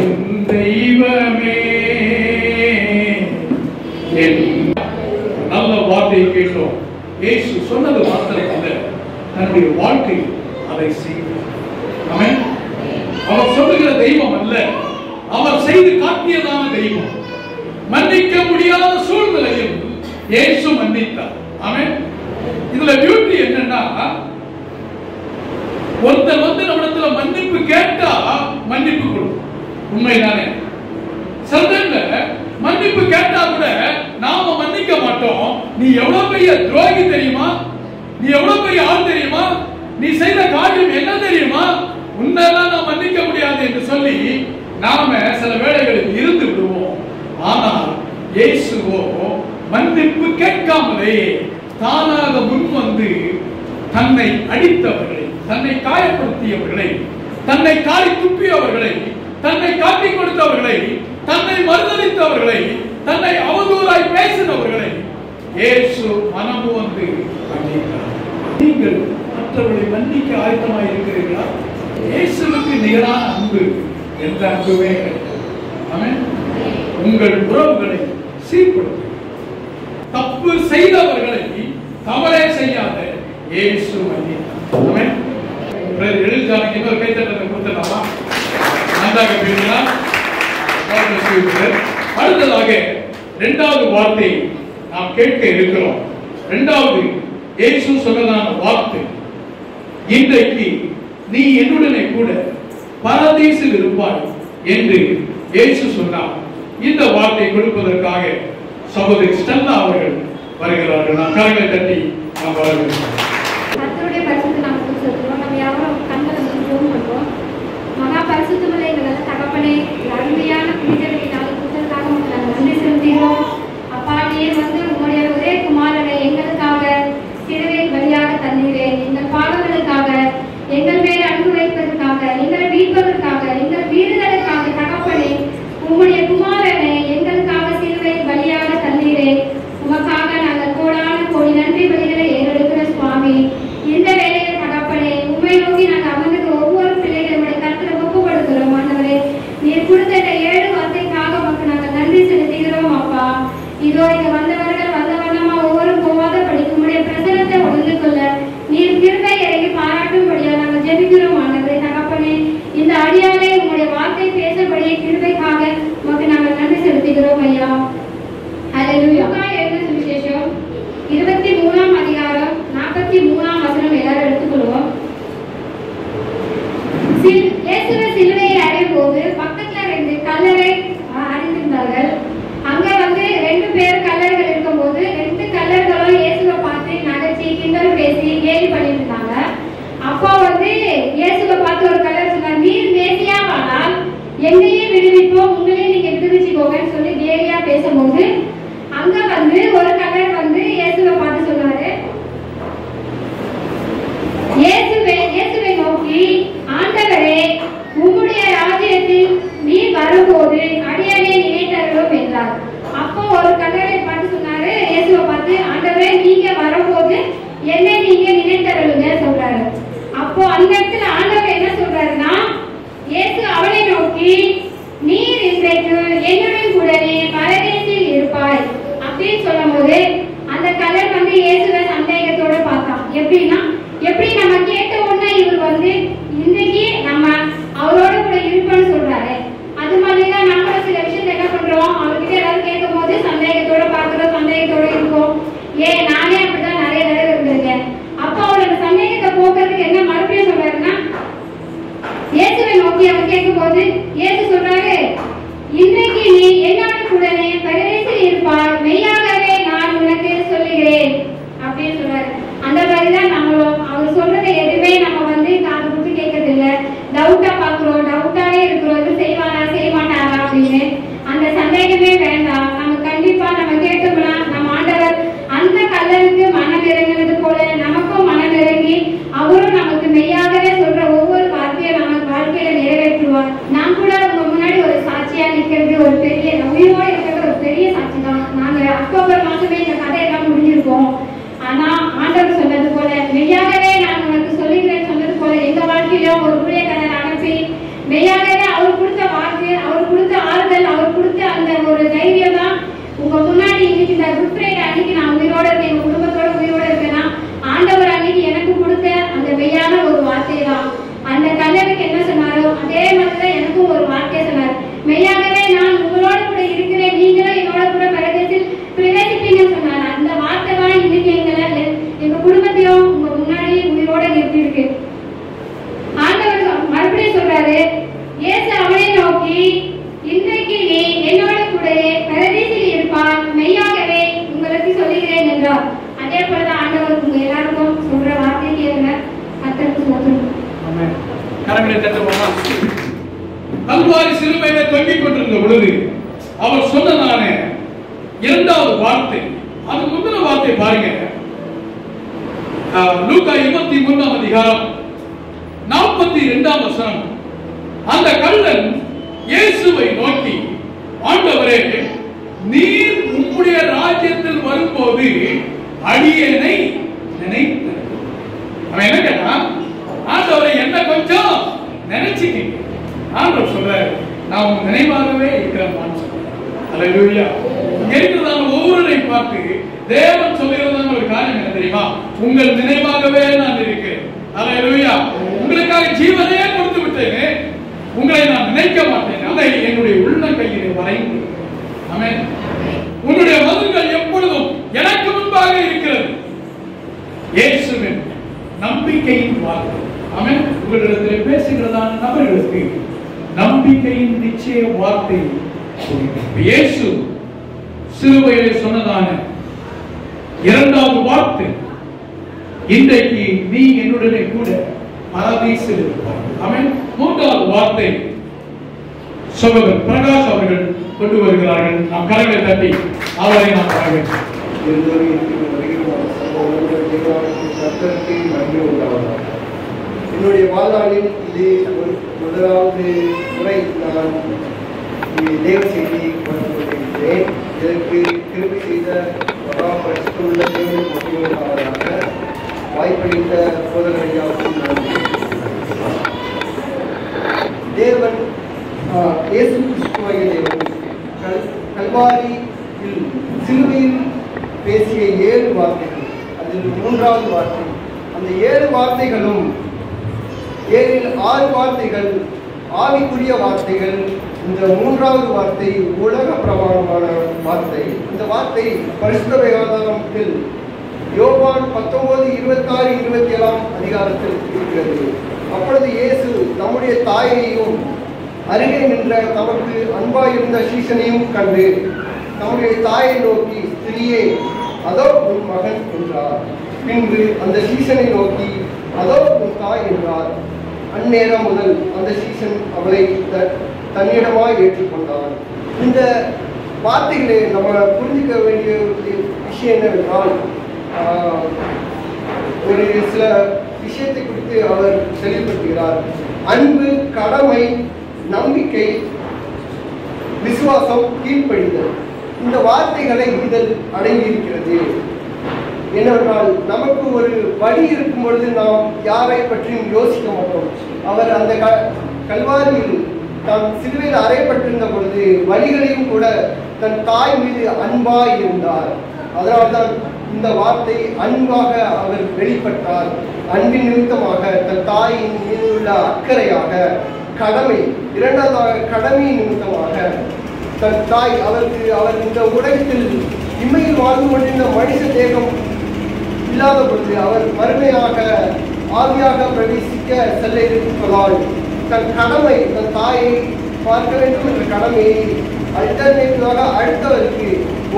என் தெய்வமே. நல்ல வார்த்தையை கேட்டோம். இயேசு சொன்னது மாத்திரம் அல்ல, தன்னுடைய வாழ்க்கையில் அதை செய்தார். ஆமென். அவர் சொல்லுகிற தெய்வம் அல்ல, அவர் செய்து காட்டியதான தெய்வம். மன்னிக்க முடியாத சூழ்நிலையில் இயேசு மன்னித்தார். ஆமென். இதுல பியூட்டி என்னன்னா, ஒருத்தர் வந்து நம்மிடத்துல மன்னிப்பு கேட்டா மன்னிப்பு கொடுக்கும். உண்மைதானே? சந்தேகம்ல மன்னிப்பு கேட்டா கூட நாம மன்னிக்க மாட்டோம். நீ எவ்வளவு பெரிய துரோகி தெரியுமா, நீ எவ்வளவு பெரிய ஆள் தெரியுமா, நீ செய்த காரியம் என்ன தெரியுமா, உன்னெல்லாம் நான் மன்னிக்க முடியாது என்று சொல்லி நாம சில வேளைகளில் இருந்து விடுவோம். ஆனால் இயேசுவோ மன்னிப்பு கேட்காமலே தானாக முன் வந்து தன்னை அடித்தவர்களை, தன்னை காயப்படுத்தியவர்களை, தன்னை காரி துப்பியவர்களை, தன்னை காட்டிக் கொடுத்தவர்களை, தன்னை மறுதலித்தவர்களை, தன்னை அவதூறாய் பேசினவர்களை இயேசு மனமு வந்து மன்னித்தார். நீங்கள் மற்றவர்களை மன்னிக்க ஆயத்தமாக இருக்கிறீர்களா? இயேசுவுக்கு நிகரான அன்பு எந்த அன்புமே கிடையாது. ஆமென். உங்கள் உறவுகளை சீர்படுத்த, தப்பு செய்தவர்களை தவறே செய்யாத இயேசு மன்னித்தார். ஆமென். எழுதிச்சாலைக்கு இன்னொரு கைத்தட்டத்தை கொடுத்தலாமா? நன்றாக பேசுகிறா. அடுத்ததாக இரண்டாவது வார்த்தை நாம் கேட்க இருக்கிறோம். இரண்டாவது இயேசு சொன்னதான வார்த்தை, இன்றைக்கு நீ என்னுடனே கூட பரதீசில் இருப்பாய் என்று இயேசு சொன்னார். இந்த வார்த்தை கொடுப்பதற்காக சகோதரி ஸ்டெல்லா அவர்கள் வருகிறார்கள். நான் கரங்களை தட்டி நாம் வரவேற்கிறோம். கர்த்தருடைய பரிசுத்த நாமத்துக்கு ஸ்தோத்திரம். நம்ம யாரும் கண்களை மூடி ஜெபம் பண்ணுவோம். மகா பரிசுத்தமுள்ள எங்கள் நல்ல தகப்பனே, அருமையான புனிதர்களை நாங்கள் கொடுத்ததற்காக உங்களுக்கு நாங்கள் நன்றி செலுத்துகிறோம். அப்பா, நீர் வந்து உங்களுடைய ஒரே குமாரனை எங்களுக்காக சிலுவையின் வழியாக தந்தீரே. எங்கள் பாவங்களுக்காக, எங்கள் மேல் அன்பு வைப்பதற்காக, எங்களை மீட்பதற்காக, எங்கள் வீடுகளுக்காக தகப்பனே, உங்களுடைய குமாரனை எங்களுக்காக சிலுவையின் வழியாக தந்தீரே. உமக்காக நாங்கள் கோடான கோடி நன்றி பலிகளை ஏறெடுக்கிற சுவாமி. இந்த வேலையை தகப்பனே, உண்மை நோக்கி நாங்கள் அமர்ந்து ஒவ்வொரு பிள்ளைகளுடைய கருத்துல ஒப்புப்படுத்துகிறோம். ஆண்டவரே, நீர் கொடுத்த இந்த 7 வார்த்தைக்காக உமக்கு நாங்கள் நன்றி செலுத்துகிறோம். அப்பா, இதோ இங்க வந்தவர்கள் வந்த வண்ணமா ஒவ்வொரு போவாத படிக்க உடைய பிரசனத்தை உணர்ந்து கொள்ள நீர் கிருபை இறங்கி பாராட்டும்படியா நாங்கள் ஜெபிக்கிறோம். ஆண்டவரே தகப்பனே, இந்த அடியாரை உங்களுடைய வார்த்தை பேசப்படிய கிருபைக்காக உமக்கு நாங்கள் நன்றி செலுத்துகிறோம் ஐயா. ஹல்லேலூயா. சுவிசேஷம் 23ஆம் அதிகாரம் 43ஆம் வசனம் எல்லாரும் எடுத்துக்கொள்வோம். இயேசுவை சிலுவையில் அறையும் போது பக்கத்துல 2 கல்லறை அறிந்திருந்தார்கள். அங்க வந்து 2 பேர் கல்லர்கள் இருக்கும் போது 2 கல்லர்களும் இயேசுவை பார்த்து நகைச்சி கிண்டல் பேசி கேலி பண்ணிட்டு இருந்தாங்க. அப்போ வந்து இயேசுவை பார்த்து ஒரு கல்லர் சொன்னார், நீர் மேசியாவானால் என்னையே விடுவிப்போம், உங்களையும் நீங்க விடுவிச்சுக்கோங்கன்னு சொல்லி கேலியா பேசும்போது அங்க வந்து ஒரு கல்லர் வந்து இயேசுவை பார்த்து சொன்னாரு, இயேசுவை நோக்கி, ஆண்டவரே, உம்முடைய ராஜ்யத்தில் நீ வரும்போது அடியேனை நினைத்தருளும் என்றார். அப்போ ஒரு கல்லரை பார்த்து சொன்னாரு, இயேசுவை பார்த்து, ஆண்டவரே, நீங்க வரும்போது என்னை நீங்க நினைத்தருளுங்க சொல்றாரு. அப்போ அந்த இடத்துல ஆண்டவர் என்ன சொல்றாருன்னா, இயேசு அவனை நோக்கி, நீர் இன்றைக்கு என்னுடன் கூடவே பரதேசில் இருப்பாய் அப்படின்னு சொல்லும் போது அந்த கல்லர் வந்து இயேசுவை சந்தேகத்தோட பார்த்தான். எப்படின்னா, எப்படி நம்ம கேட்ட உடனே இவர் வந்து இன்னைக்கு நம்ம அவரோட கூட இருப்பேன்னு சொல்றாரு. அது மாதிரிதான் நம்மளும் சில விஷயத்தை என்ன பண்றோம், அவர்கிட்ட ஏதாவது கேட்கும் போது சந்தேகத்தோட பார்க்கிறோம், சந்தேகத்தோட இருக்கும். நானே அப்படிதான் நிறைய தடவை இருந்திருக்கேன். அப்ப அவரோட சந்தேகத்தை போக்குறதுக்கு என்ன மறுபடியும் சொல்றாருன்னா, இயேசுவை நோக்கி அவர் கேட்கும் போது இயேசு சொல்றாரு, இன்றைக்கு நீ என்னோட கூடனே பரதேசில் இருப்பாய், மெய்யாகவே நான் உனக்கு சொல்லுகிறேன் அப்படின்னு சொல்றாரு. அந்த மாதிரிதான் நம்மளும் அவர் சொல்றதை எதுவுமே நம்ம வந்து காது கொடுத்து கேட்கறது இல்ல, டவுட்டா பாக்குறோம், டவுட்டாவே இருக்கிறோம், இது செய்வாரா செய்ய மாட்டாரா அப்படின்னு. அந்த சந்தேகமே வேண்டாம். நம்ம கண்டிப்பா நம்ம கேட்டோம்னா நம்ம ஆண்டவர் அந்த கல்லருக்கு மனம் இறங்கினது போல நமக்கும் மனம் இறங்கி அவரும் நமக்கு மெய்யாகவே சொல்ற ஒவ்வொரு வார்த்தையை நமக்கு வாழ்க்கையில நிறைவேற்றுவார். நான் கூட உங்க முன்னாடி ஒரு சாட்சியா நிக்கிறது ஒரு பெரிய உயிரோட இருக்கிறது ஒரு பெரிய சாட்சி தான். நாங்க அக்டோபர் மாசமே இந்த கதையெல்லாம் முடிஞ்சிருக்கோம். ஆனா ஆண்டவர் சொன்னது போல, மெய்யாகவே நான் உனக்கு சொல்லுகிறேன் சொன்னது போல எங்க வாழ்க்கையிலும் ஒரு ஊழியக்காரர் அனுப்பி மெய்யாக இந்த குட் ஃப்ரைடே அன்னைக்கு நான் உயிரோட இருக்கேன், எங்க குடும்பத்தோட உயிரோட இருக்கேன்னா ஆண்டவர் அன்னைக்கு எனக்கு கொடுத்த அந்த மெய்யான ஒரு வார்த்தை தான். அந்த கல்லனுக்கு என்ன சொன்னாரோ அதே மாதிரிதான் எனக்கும் ஒரு வார்த்தையை சொன்னார். மெய்யாகவே நான் உங்களோட கூட இருக்கிறேன், நீங்களும் என்னோட கூட பரதேசில் பிரவேசிப்பீங்கன்னு சொன்னார். அந்த வார்த்தை தான் இன்னைக்கு எங்க குடும்பத்தையும் உங்க முன்னாடி உயிரோட நிறுத்திருக்கு. ஆண்டவர் மறுபடியும் சொல்றாரு, இயேசு அவனை நோக்கி, இன்றைக்கு நீ என்னோட கூட பரதேசில் இருப்பான், மெய்யாகவே உங்களுக்கு சொல்லுகிறேன் என்றார். அதே போலதான் ஆண்டவர் உங்க எல்லாருக்கும் சொல்ற வார்த்தை கேளுங்க. கர்த்தருக்கு ஸ்தோத்திரம். ஆமென். கரங்களை தட்டுவோமா? கல்வாரி சிலுவையிலே தொங்கிக் கொண்டிருந்த பொழுது அவர் சொன்னதான இரண்டாவது வார்த்தை, அது முந்தின வார்த்தை பாருங்க. லூக்கா 23ஆம் அதிகாரம் 42ஆம் வசனம். அந்த கள்ளன் இயேசுவை நோக்கி, ஆண்டவரே, நீர் உம்முடைய ராஜ்யத்தில் வரும்போது அடியேனை நினைத்து. அவன் என்ன கேட்டான்? ஆண்டவரை என்ன கொஞ்சம் நினைச்சுக்கீங்க. ஆண்டவர் சொல்றாரு, நான் உங்க நினைவாகவே இருக்கிறேன். அல்லேலூயா. கேட்கிறதான ஒவ்வொருவரையும் பார்த்து தேவன் சொல்லுகிறதான ஒரு காரியம் என்ன தெரியுமா? உங்கள் நினைவாகவே நான் இருக்கிறேன். அல்லேலூயா. உங்களுக்காக ஜீவனையே கொடுத்து விட்டேன், உங்களை நான் நினைக்க மாட்டேன், அதை என்னுடைய உள்ள கையிலே வரைந்து. ஆமென். உன்னுடைய மதுகள் எப்பொழுதும் எனக்கு முன்பாக இருக்கிறது. இயேசுவின் நம்பிக்கையின் வார்த்தை. ஆமென். உங்களிடத்தில் பேசுகிறதான நபர்களுக்கு நம்பிக்கையின் நிச்சய வார்த்தை. இயேசு சிலுவையிலே சொன்னதான இரண்டாவது வார்த்தை, இன்றைக்கு நீ என்னுடனே கூட பரதீசில் இருப்பாய். ஆமென். மூன்றாவது வார்த்தை சகோதரர் பிரகாஷ் அவர்கள் கொண்டு வருகிறார்கள். நாம் கரங்களை தட்டி அவரை நாம் வரவேற்கிறோம். என்னுடைய வாழ்நாளில் இது முதலாவது முறை நான் தேவ செய்தி கொண்டிருக்கிறேன். இதற்கு திருப்பி செய்த மகாபரிசுள்ள தேவனுக்கு முக்கியமானதாக வாய்ப்பளித்த சோதனையாகவும் நன்றி. தேவன் இயேசு கிறிஸ்துவாகிய தேவன் கல்வாரியில் சிலுவையில் பேசிய 7 வார்த்தைகள், அதில் 3வது வார்த்தை. அந்த 7 வார்த்தைகளும் 7ல் 6 வார்த்தைகள் ஆவிக்குரிய வார்த்தைகள். இந்த 3வது வார்த்தை உலக பிரமாணமான வார்த்தை. இந்த வார்த்தை பரிசுத்த வேதாகமத்தில் யோவான் 19:26-27 அதிகாரத்தில் இருக்கிறது. அப்பொழுது இயேசு நம்முடைய தாயையும் அருகே நின்ற தமக்கு அன்பாயிருந்த சீசனையும் கண்டு நம்முடைய தாயை நோக்கி, ஸ்திரியே, அதோ உன் மகன் என்றார். பின்பு அந்த சீசனை நோக்கி, அதோ உன் தாய் என்றார். அந்நேரம் முதல் அந்த சீசன் அவளை தன்னிடமாய் ஏற்றுக்கொண்டான். இந்த வார்த்தைகளை நம்ம புரிஞ்சுக்க வேண்டிய விஷயம் என்னவென்றால், ஒரு சில விஷயத்தை குறித்து அவர் தெளிவுபடுத்துகிறார். அன்பு, கடமை, நம்பிக்கை, விசுவாசம், கீழ்ப்படிதல். இந்த வார்த்தைகளை இதில் அடங்கியிருக்கிறது. என்னவென்றால், நமக்கு ஒரு வழி இருக்கும் பொழுது நாம் யாரை பற்றியும் யோசிக்க மாட்டோம். அவர் அந்த கல்வாரியில் தான் சிலுவையில் அறையப்பட்டிருந்த பொழுது வழிகளையும் கூட தன் தாய் மீது அன்பாய் இருந்தார். அதனால்தான் இந்த வார்த்தை அன்பாக அவர் வெளிப்பட்டார். அன்பின் நிமித்தமாக தன் தாயின் மீது உள்ள அக்கறையாக, கடமை, இரண்டாவதாக கடமையின் நிமித்தமாக தன் தாய் அவர் இந்த உலகத்தில் இம்மையில் வாழ்ந்து கொண்டிருந்த மனித தேகம் இல்லாத பொழுது அவர் மறுமையாக ஆவியாக பிரவேசிக்க செல்ல இருப்பதால் தன் கடமை, தன் தாயை பார்க்க வேண்டும் என்ற கடமையை அல்டர்னேட்டிவாக அடுத்தவருக்கு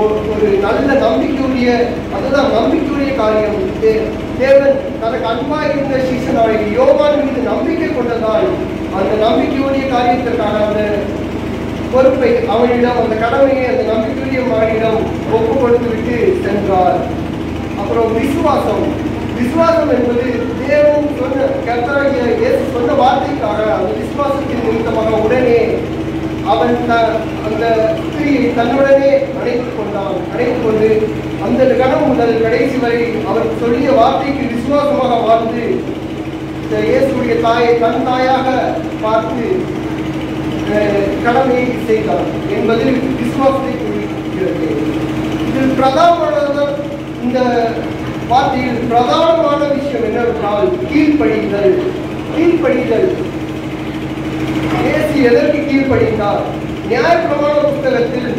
ஒரு நல்ல நம்பிக்கையுடைய, அதுதான் நம்பிக்கையுடைய காரியம். தேவன் தனக்கு அன்பாக இருந்த சீசனாக யோவான் மீது நம்பிக்கை கொண்டதால் அந்த நம்பிக்கையுடைய காரியத்திற்கான அந்த பொறுப்பை அவனிடம், அந்த கடமையை அந்த நம்பிக்கையுடைய மகனிடம் ஒப்பு கொடுத்து விட்டு சென்றார். அப்புறம் விசுவாசம் என்பது தேவன் சொன்ன கர்த்தராகிய இயேசு சொன்ன வார்த்தைக்காக அந்த விசுவாசத்தின் நிமித்தமாக உடனே அவன் அந்த ஸ்திரியை தன்னுடனே அணைத்துக் கொண்டு அந்த கணம் முதல் கடைசி வரை அவர் சொல்லிய வார்த்தைக்கு விசுவாசமாக வாழ்ந்து இயேசுடைய தாயை தன் தாயாக பார்த்து கடமையை செய்தார் என்பது விசுவாசத்தை குறிக்கிறது. இதில் இந்த வார்த்தையில் பிரதானமான விஷயம் என்னவென்றால் கீழ்ப்படிதல். கீழ்ப்படிதல். இயேசு எதற்கு கீழ்ப்படிந்தார்? நியாயப்பிரமாண புத்தகத்தில்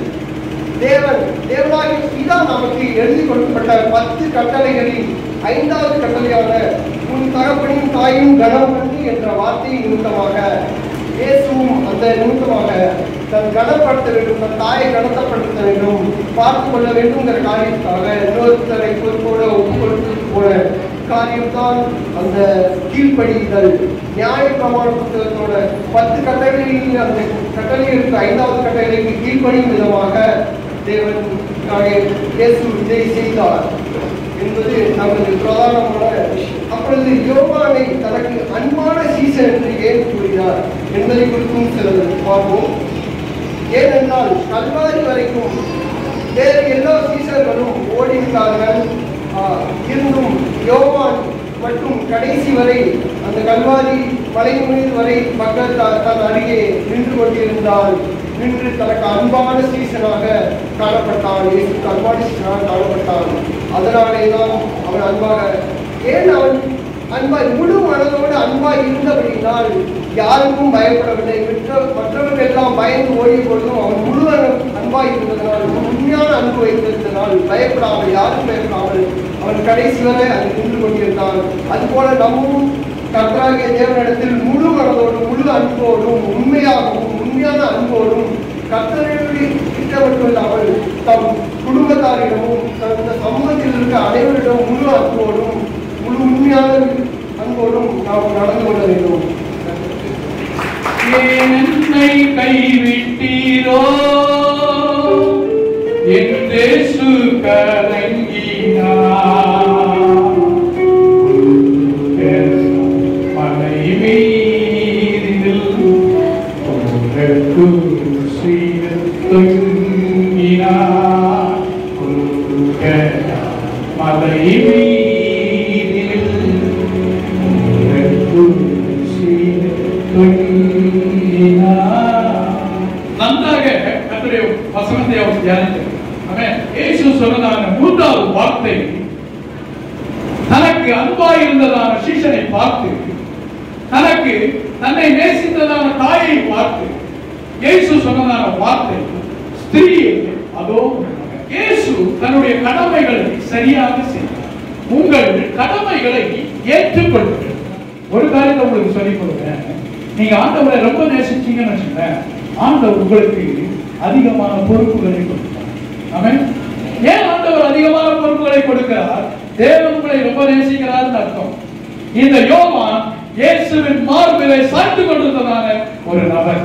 தேவனாகிய பிதா நமக்கு எழுதி கொடுக்கப்பட்ட 10 கட்டளைகளில் 5வது கட்டளையான உன் தகப்பனின் தாயும் கனம் பண்ணு என்ற வார்த்தையின் நிமித்தமாக இயேசுவும் அந்த நிமித்தமாக தன் கனப்படுத்த வேண்டும், தன் தாயை கனப்படுத்த வேண்டும், பார்த்து கொள்ள வேண்டும்ங்கிற காரியத்துக்காக இன்னொருத்தரை பொறுப்போட ஒப்பு கொடுத்தது போல காரியம்தான் அந்த கீழ்ப்படிதல். நியாயப்பிரமாண புத்தகத்தோட 10 கட்டளைகளில் அந்த கட்டளைகளுக்கு 5வது கட்டளைக்கு கீழ்ப்படியும் விதமாக தேவனுக்காக இயேசு இதை செய்தார் என்பது நமது பிரதானமான விஷயம். அப்பொழுது யோவானை தனக்கு அன்பான சீசன் என்று ஏன் கூறினார் என்பதை குறித்தும் சிலர் பார்ப்போம். ஏனென்றால் கல்வாரி வரைக்கும் வேறு எல்லா சீசர்களும் ஓடிவிட்டார்கள். இருந்தும் யோவான் மற்றும் கடைசி வரை அந்த கல்வாரி மலை மீது வரை மக்கள் தன் அருகே நின்று கொண்டிருந்தால் நின்று தனக்கு அன்பான சீசனாக காணப்பட்டான். இயேசுக்கு அன்பான சீசனாக காணப்பட்டான். அதனாலே தான் அவன் அன்பாக, ஏன் அவன் அன்பாய் முழு மனதோடு அன்பாய் இருந்தபடினால் யாருக்கும் பயப்படவில்லை. மற்றவர்கள் எல்லாம் பயந்து ஓடிய பொழுதும் அவன் முழு அன்பாய் இருந்ததனால், உண்மையான அன்பு வைத்திருந்தனால் பயப்படாமல், யாரும் பயப்படாமல் அவன் கடைசி வரை அது நின்று கொண்டிருந்தான். அதுபோல நம்மும் கர்த்தராகிய தேவனிடத்தில் முழு மனதோடும் முழு அன்போடும் உண்மையாகவும் உண்மையான அன்போடும் கர்த்தருடைய மட்டும் இல்லாமல் தம் குடும்பத்தாரிடமும் தந்த சமூகத்தில் இருக்க அனைவரிடம் முழு அன்போடும் முழு உண்மையான அன்போடும் நாம் நடந்து கொள்ள வேண்டும். என்னை கைவிட்டீரோ என்றேசு கலங்கினார். மலை மீதில் தொங்கினார். மலை மீதில் நன்றாக கர்த்தருடைய வசனத்தை அவர் தியானித்தார். இயேசு சொன்னதான 3வது வார்த்தை தனக்கு அன்பாய் இருந்ததான சீஷனை பார்த்து, தனக்கு தன்னை நேசித்ததான தாயை பார்த்து இயேசு சொன்னதான வார்த்தை ஸ்திரீயே அதோ. இயேசு தன்னுடைய கடமைகளை சரியாக செய்தார். உங்கள் கடமைகளை ஏற்றுக்கொள்ளுங்கள். ஒரு காரியத்தை உங்களுக்கு சொல்லிக் கொடுங்க. நீங்க ஆண்டவரை ரொம்ப நேசிச்சீங்கன்னு வச்சுக்கோங்க, ஆண்டவர் உங்களுக்கு அதிகமான பொறுப்புகளை கொடுக்கிறார். ஆமென். ஏன் ஆண்டவர் அதிகமான பொறுப்புகளை கொடுக்கிறார்? தேவன் உங்களை ரொம்ப நேசிக்கிறார்னு அர்த்தம். இந்த யோவான் இயேசுவின் மார்பிலை சாய்த்து கொண்டிருந்ததான ஒரு நபர்.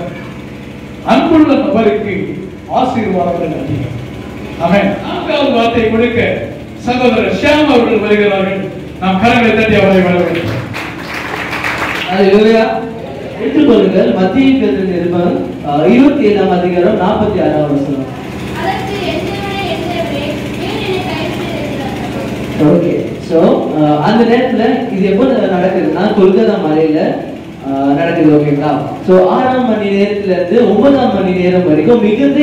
அன்புள்ள நபருக்கு ஆசீர்வாதங்கள் அதிகம். ஆமென். 4வது வார்த்தை கொடுக்க சகோதரர் ஷியாம் அவர்கள் வருகிறார்கள். நாம் கரங்களை தட்டி அவரை வரவேற்கிறோம். அல்லேலூயா. எடுத்துக்கொள்ளுங்கள் மத்தேயு எழுதின நிருபம் 27ஆம் அதிகாரம் 46ஆம் வசனம். ஓகே, சோ அந்த நேரத்துல இது எப்போ நடக்குதுன்னா கொல்கத்தா மலையில நடக்குது. ஓகேங்களா? சோ 6ஆம் மணி நேரத்துல இருந்து 9ஆம் மணி நேரம் வரைக்கும் மிகுந்த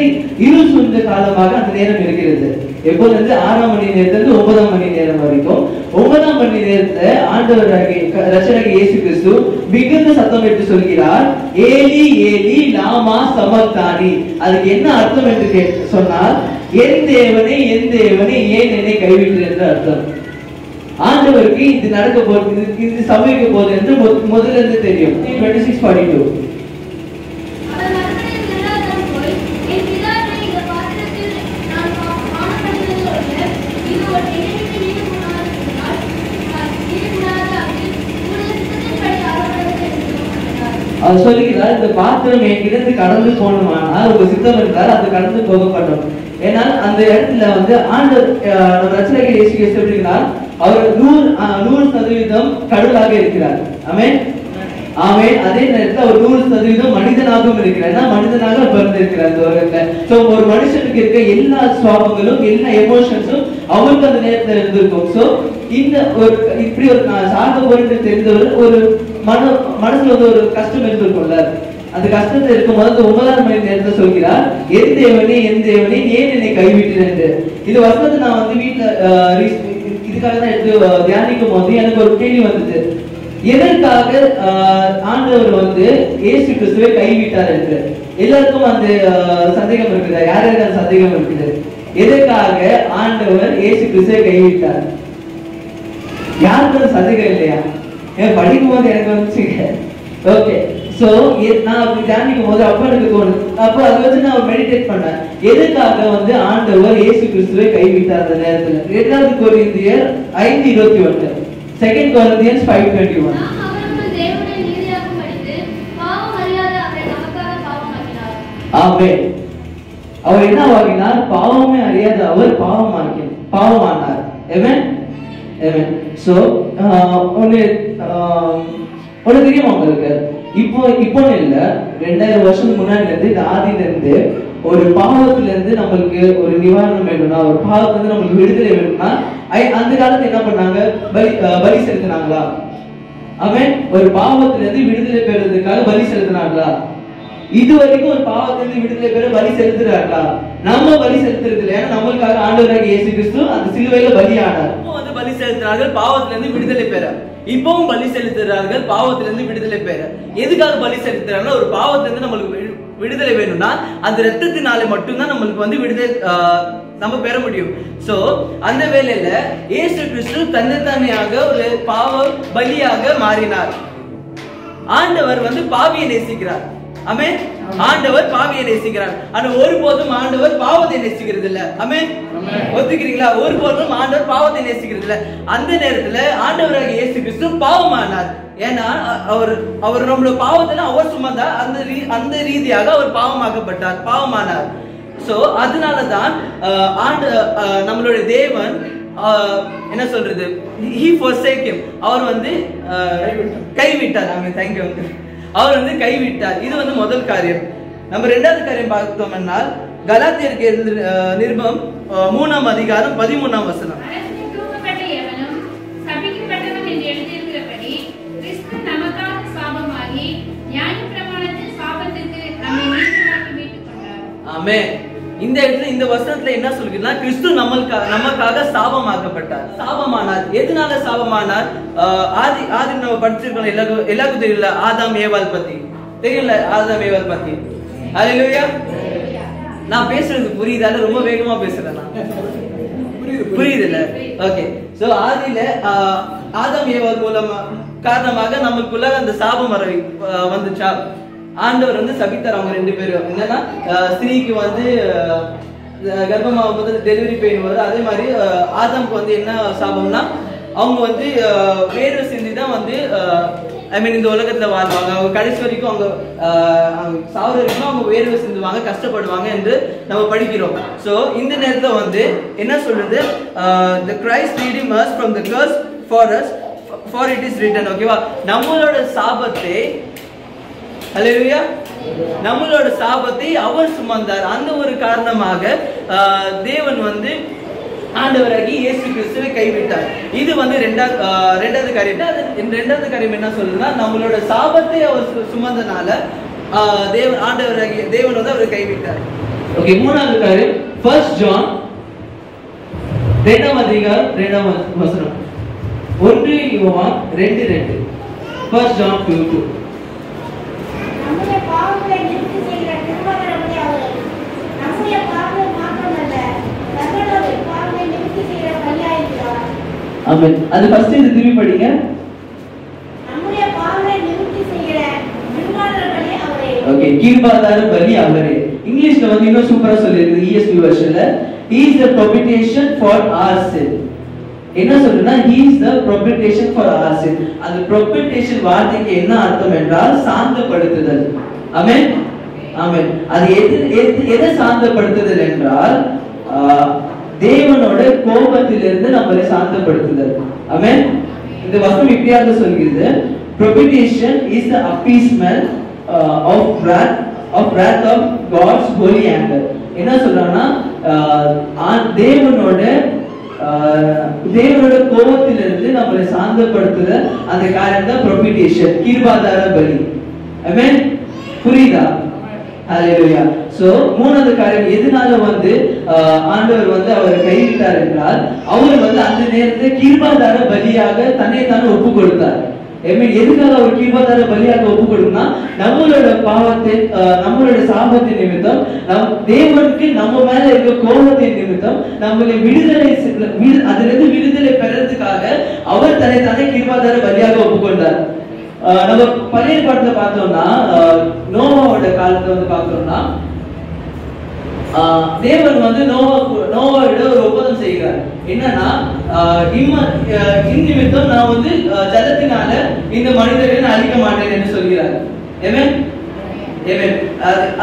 இருள் சூழ்ந்த காலமாக அந்த நேரம் இருக்கிறது. எப்போது இருந்து 6ஆம் மணி நேரத்துல இருந்து 9ஆம் மணி நேரம் வரைக்கும். 9ஆம் மணி நேரத்துல ஆண்டவராகிய இரட்சகராகிய இயேசு கிறிஸ்து மிகுந்த சத்தம் எடுத்து சொல்கிறார், ஏலி ஏலி லாமா சபக்தானி. அதுக்கு என்ன அர்த்தம் என்று சொன்னால், என் தேவனே ஏன் என்னை கைவிட்டீர் என்று அர்த்தம். ஆண்டவருக்கு இது நடக்க போகுது, இது சம்பவிக்க போகுது என்று முதல்ல இருந்து தெரியும். 26:42. அவர் சொல்லுகிறார், இந்த பாத்திரம் என்கிட்ட கடந்து போகணுமானால் உங்க சித்தம் என்றால் அது கடந்து போகப்படும். ஏன்னா அந்த இடத்துல வந்து ஆண்டவர் இரட்சகராகிய இயேசு கிறிஸ்து சொல்லுகிறார், அவர் 100% கடவுளாக இருக்கிறார். ஆமென். ஆமென். அதே நேரத்தில் அவர் 100% மனிதனாகவும் இருக்கிறார். மனிதனாக பிறந்திருக்கிறார் இந்த உலகத்துல. சோ ஒரு மனுஷனுக்கு இருக்க எல்லா சுவாபங்களும் எல்லா எமோஷன்ஸும் அவருக்கு அந்த நேரத்துல இருந்திருக்கும். சோ இந்த ஒரு இப்படி ஒரு நான் சாக போறேன்னு தெரிந்தவர் ஒரு மனசுல வந்து ஒரு கஷ்டம் இருந்திருக்கும்ல. அந்த கஷ்டத்துல இருக்கும்போது அந்த 9ஆம் மணி நேரத்துல சொல்கிறார், என் தேவனே ஏன் என்னை கைவிட்டீர் என்று. இது வசனத்தை நான் வந்து வீட்டுல இதுக்காக தான் எடுத்து தியானிக்கும் போது எனக்கு ஒரு கேள்வி வந்தது, எதற்காக ஆண்டவர் வந்து இயேசு கிறிஸ்துவை கைவிட்டார் என்று. எல்லாருக்கும் அந்த சந்தேகம் இருக்குது. யாருக்கு அந்த சந்தேகம் இருக்குது? எதற்காக ஆண்டவர் இயேசு கிறிஸ்துவை கைவிட்டார்? யாருக்கு அந்த சந்தேகம் இல்லையா? படிக்கும் போது எனக்கு வந்துச்சுங்க. ஓகே, சோ நான் அப்படி தியானிக்கும் போது அப்ப எனக்கு தோணுது. அப்போ அதை வச்சு நான் மெடிடேட் பண்ணேன், எதுக்காக வந்து ஆண்டவர் இயேசு கிறிஸ்துவை கைவிட்டார் அந்த நேரத்துல. 2 கொரிந்தியர் 5:21, 2 Corinthians 5:21. ஆமென். அவர் என்ன ஆகினார்? பாவமே அறியாத அவர் பாவமானார். ஆமென். ஆமென். சோ ஒன்னு தெரியுமா உங்களுக்கு? இப்போ இல்ல, 2000 வருஷம் முன்னாடி இருந்து இந்த ஆதியில இருந்து ஒரு பாவத்துல இருந்து நம்மளுக்கு ஒரு நிவாரணம் வேணும்னா, ஒரு பாவத்துல இருந்து நம்மளுக்கு விடுதலை வேணும்னா, அந்த காலத்துல என்ன பண்ணாங்க? பலி செலுத்தினாங்களா? ஆமென். ஒரு பாவத்துல இருந்து விடுதலை பெறுவதற்காக பலி செலுத்தினாங்களா? இது வரைக்கும் ஒரு பாவத்திலிருந்து விடுதலை பெற பலி செலுத்துறாங்களா? நம்ம பலி செலுத்துறது இல்லை. ஏன்னா நம்மளுக்காக ஆண்டவராகிய இயேசு கிறிஸ்து அந்த சிலுவையில பலியானார். இப்போ வந்து பலி செலுத்துறார்கள் பாவத்திலிருந்து விடுதலை பெற. இப்பவும் பலி செலுத்துறார்கள் பாவத்திலிருந்து விடுதலை பெற. எதுக்காக பலி செலுத்துறாங்கன்னா, ஒரு பாவத்திலிருந்து நம்மளுக்கு விடுதலை வேணும்னா அந்த ரத்தத்தினால மட்டும்தான் நம்மளுக்கு வந்து விடுதலை நம்ம பெற முடியும். சோ அந்த வேளையில இயேசு கிறிஸ்து தன்னைத்தானையாக ஒரு பாவ பலியாக மாறினார். ஆண்டவர் வந்து பாவியை நேசிக்கிறார். ஆமென். ஆண்டவர் பாவியை நேசிக்கிறார். ஆனா ஒருபோதும் ஆண்டவர் பாவத்தை நேசிக்கிறது இல்ல. ஆமென். ஒத்துக்கிறீங்களா? ஒருபோதும் ஆண்டவர் பாவத்தை நேசிக்கிறது இல்ல. அந்த நேரத்துல ஆண்டவராகிய இயேசு கிறிஸ்து பாவமானார். ஏன்னா அவர் நம்மளோட பாவத்துல அவர் சுமந்தா அந்த ரீதியாக அவர் பாவமானார். சோ அதனாலதான் நம்மளுடைய தேவன் என்ன சொல்றது, he forsake him, அவர் வந்து கைவிட்டார். Thank you. அவர் வந்து கைவிட்டார். இது வந்து முதல் காரியம். நம்ம 2வது காரியம் பார்த்தோம்னா கலாத்தியருக்கு நிருபம் 3ஆம் அதிகாரம் 13ஆம் வசனம். ஆமென். இந்த இடத்துல இந்த வசனத்துல என்ன சொல்லுதுன்னா, கிறிஸ்து நமக்காக சாபமாக்கப்பட்டார், சாபமானார். எதனால சாபமானார்? ஆதி நம்ம படிச்சிருக்கோம், எல்லாருக்கும் தெரியல ஆதாம் ஏவாள் பத்தி தெரியல. ஆதாம் ஏவாள் பத்தி ஹல்லேலூயா. நான் பேசுறது புரியுதால ரொம்ப வேகமா பேசுறேன். புரியுதுல்ல? ஓகே. சோ ஆதியில ஆதாம் ஏவாள் மூலமா காரணமாக நமக்குள்ள அந்த சாபம் வந்துச்சா? ஆண்டவர் வந்து சபித்தார் அவங்க 2 பேரும். என்னன்னா, ஸ்திரீக்கு வந்து கர்ப்பமாகும் போது டெலிவரி பெயின் வருது. அதே மாதிரி ஆதாமுக்கு வந்து என்ன சாபம்னா, அவங்க வந்து வேர்வை சிந்தி தான் வந்து இந்த உலகத்துல வாழ்வாங்க. அவங்க கடைசி வரைக்கும் அவங்க சாவர வரைக்கும் அவங்க வேர்வை சிந்துவாங்க, கஷ்டப்படுவாங்க என்று நம்ம படிக்கிறோம். சோ இந்த நேரத்துல வந்து என்ன சொல்றது, the Christ redeemed us from the curse for us, for it is written. ஓகேவா? நம்மளோட சாபத்தை, ஹல்லேலூயா, நம்மளோட சாபத்தை அவர் சுமந்தார். அந்த ஒரு காரணமாக தேவன் வந்து ஆண்டவராகி இயேசு கிறிஸ்துவை கைவிட்டார். இது வந்து ரெண்டாவது காரியம். 2வது காரியம் என்ன சொல்லுன்னா, நம்மளோட சாபத்தை அவர் சுமந்தனால ஆண்டவராகி தேவன் வந்து அவரை கைவிட்டார். ஓகே. 3வது காரியம் 1 John 2ஆம் அதிகாரம் 2ஆம் வசனம். 1 யோவான் 2:2. 1 John 2:2. ஆமென். அது ஃபர்ஸ்ட் இது திருப்பி படிங்க. நம்முடைய பாவங்களை நிவர்த்தி செய்கிற கிருபாதார பலி அவரே. ஓகே, கிருபாதார பலி அவரே. இங்கிலீஷ்ல வந்து இன்னும் சூப்பரா சொல்லிருக்கு ESV வெர்ஷன்ல, he is the propitiation for our sin. என்ன சொல்றேன்னா, he is the propitiation for our sin. அந்த propitiation வார்த்தைக்கு என்ன அர்த்தம் என்றால் சாந்தப்படுத்துதல். ஆமென். ஆமென். அது எதை சாந்தப்படுத்துதல் என்றால், தேவனோட கோபத்திலிருந்து நம்மளை சாந்தப்படுத்துதல். ஆமென். இந்த வசனம் இப்படியாக சொல்கிறது, propitiation is the appeasement of wrath of God's holy anger. என்ன சொல்றாங்கன்னா, தேவனோட கோபத்திலிருந்து நம்மளை சாந்தப்படுத்துதல், அந்த காரியம் தான் propitiation, கிருபாதார பலி. ஆமென். புரியுதா? ஹalleluya. சோ மூணாவது காரியம் எதனால வந்து ஆண்டவர் வந்து அவரை கைவிட்டார் என்றால் அவர் வந்து அந்த நேரத்தில் கிருபாதார பலியாக தன்னை தானே ஒப்பு கொடுத்தார். எதுக்காக அவர் கிருபாதார பலியாக ஒப்பு கொடுக்கணும்னா நம்மளோட பாவத்தை நம்மளோட சாபத்தின் நிமித்தம் தேவனுக்கு நம்ம மேல இருக்க கோபத்தின் நிமித்தம் நம்மளை அதிலிருந்து விடுதலை பெறதுக்காக அவர் தன்னை தானே கிருபாதார பலியாக ஒப்புக்கொண்டார். நம்ம பழைய பாட்டுல பார்த்தோம்னா நோவாவோட காலத்துல வந்து பார்த்தோம்னா தேவன் வந்து நோவாவிட ஒரு ஒப்பந்தம் செய்கிறார். என்னன்னா இந்நிமித்தம் நான் வந்து ஜலத்தினால இந்த மனிதரை அழிக்க மாட்டேன் என்று சொல்கிறார்.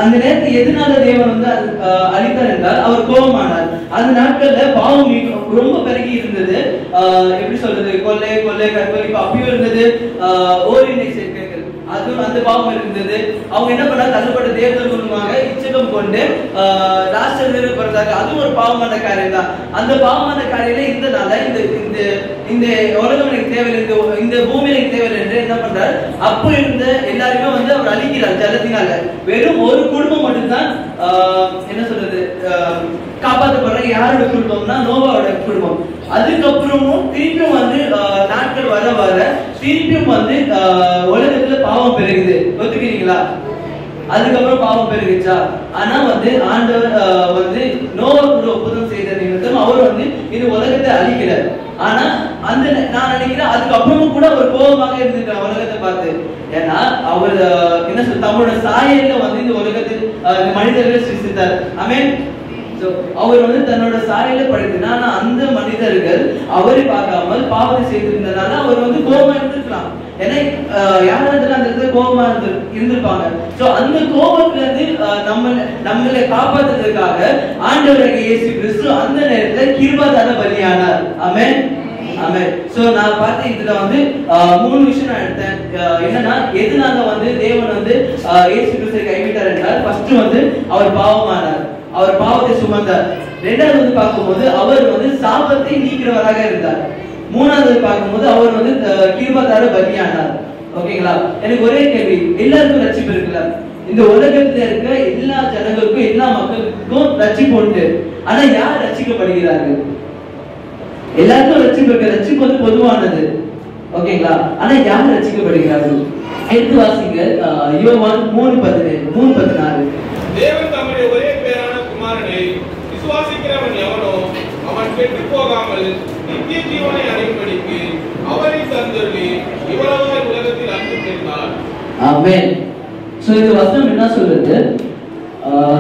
அந்த நேரத்தில் எதனால தேவன் வந்து அழித்தார் என்றால் அவர் கோபமானார். அந்த நாட்கள்ல பாவம் ரொம்ப பெருகி இருந்தது. எப்படி சொல்றது, கொள்ளை கற்பழிப்பு அப்பயும் இருந்தது. ஓரினை சேர்க்கைகள் அதுவும் அந்த பாவம் இருந்தது. அவங்க என்ன பண்ணா தள்ளப்பட்ட தேவதூதன் மூலமாக இச்சகம் கொண்டு ராஷ்டிரம் பிறந்தாங்க. அதுவும் ஒரு பாவமான காரியம் தான். அந்த பாவமான காரியமே இருந்தனால இந்த உலகம் எனக்கு தேவையில்லை, இந்த பூமி எனக்கு தேவையில்லை என்று என்ன பண்றார், அப்போ இருந்த எல்லாருமே வந்து அவர் அழிக்கிறார் ஜலத்தினால. வெறும் ஒரு குடும்பம் மட்டும்தான் என்ன சொல்றது காப்பாற்றப்படுற. யாரோட குடும்பம்னா நோவாவோட குடும்பம். அதுக்கப்புறமும் திருப்பியும் வந்து நாட்கள் வர வர திருப்பியும் வந்து உலகத்துல பாவம் பெருகுது. ஒத்துக்கிறீங்களா? அதுக்கப்புறம் பாவம் பெருகுச்சா? ஆனா வந்து ஆண்டவர் வந்து நோவா கூட ஒப்பந்தம் செய்த நிமித்தம் அவர் வந்து இந்த உலகத்தை அழிக்கிறார். ஆனா அந்த நான் நினைக்கிறேன் அதுக்கப்புறமும் கூட அவர் கோபமாக இருந்திருக்கார் உலகத்தை பார்த்து. ஏன்னா அவர் என்ன சொல்ற தம்மோட சாயல்ல வந்து இந்த உலகத்தில் மனிதர்களை சிருஷ்டித்தார். ஆமென். அவர் வந்து தன்னோட சாயலை படைத்தினா அந்த மனிதர்கள் அவரை பார்க்காமல் பாவத்தை செய்திருந்தனால அவர் வந்து கோபமா இருந்திருக்கலாம். ஏன்னா யாராவது அந்த இடத்துல கோபமா இருந்திருப்பாங்க. சோ அந்த கோபத்துல இருந்து நம்மளை காப்பாற்றுறதுக்காக ஆண்டவராகிய இயேசு கிறிஸ்து அந்த நேரத்துல கிருபாதார பலியானார். ஆமென். ஆமென். சோ நான் பார்த்த இதுல வந்து 3 விஷயம் நான் எடுத்தேன். என்னன்னா எதனால வந்து தேவன் வந்து இயேசு கிறிஸ்துவை கைவிட்டார் என்றால் ஃபர்ஸ்ட் வந்து அவர் பாவமானார், அவர் பாவத்தை சுமந்தார். ரெண்டாவது வந்து பார்க்கும்போது அவர் வந்து சாபத்தை நீக்கிறவராக இருந்தார். மூணாவது பார்க்கும்போது அவர் வந்து கிருபாதார பலியானார். ஓகேங்களா? எனக்கு ஒரே கேள்வி, எல்லாருக்கும் ரட்சிப்பு இருக்குல்ல? இந்த உலகத்துல இருக்க எல்லா ஜனங்களுக்கும் எல்லா மக்களுக்கும் ரட்சிப்பு உண்டு. ஆனா யார் ரட்சிக்கப்படுகிறார்கள்? எல்லாருக்கும் ரட்சிப்பு இருக்கு. ரட்சிப்பு வந்து பொதுவானது. ஓகேங்களா? ஆனா யார் ரட்சிக்கப்படுகிறார்கள்? எடுத்து வாசிங்க. யோவான் 3:14. தேவன் தம்முடைய ஒரே பேரான குமாரனை விசுவாசிக்கிறவன் எவனோ அவன் கெட்டு போகாமல் நித்திய ஜீவனை அடையும்படிக்கு அவரை தந்தருளி இவ்வளவாய் உலகத்தில் அன்பு செய்தார். ஆமென். சோ இந்த வசனம் என்ன சொல்றது?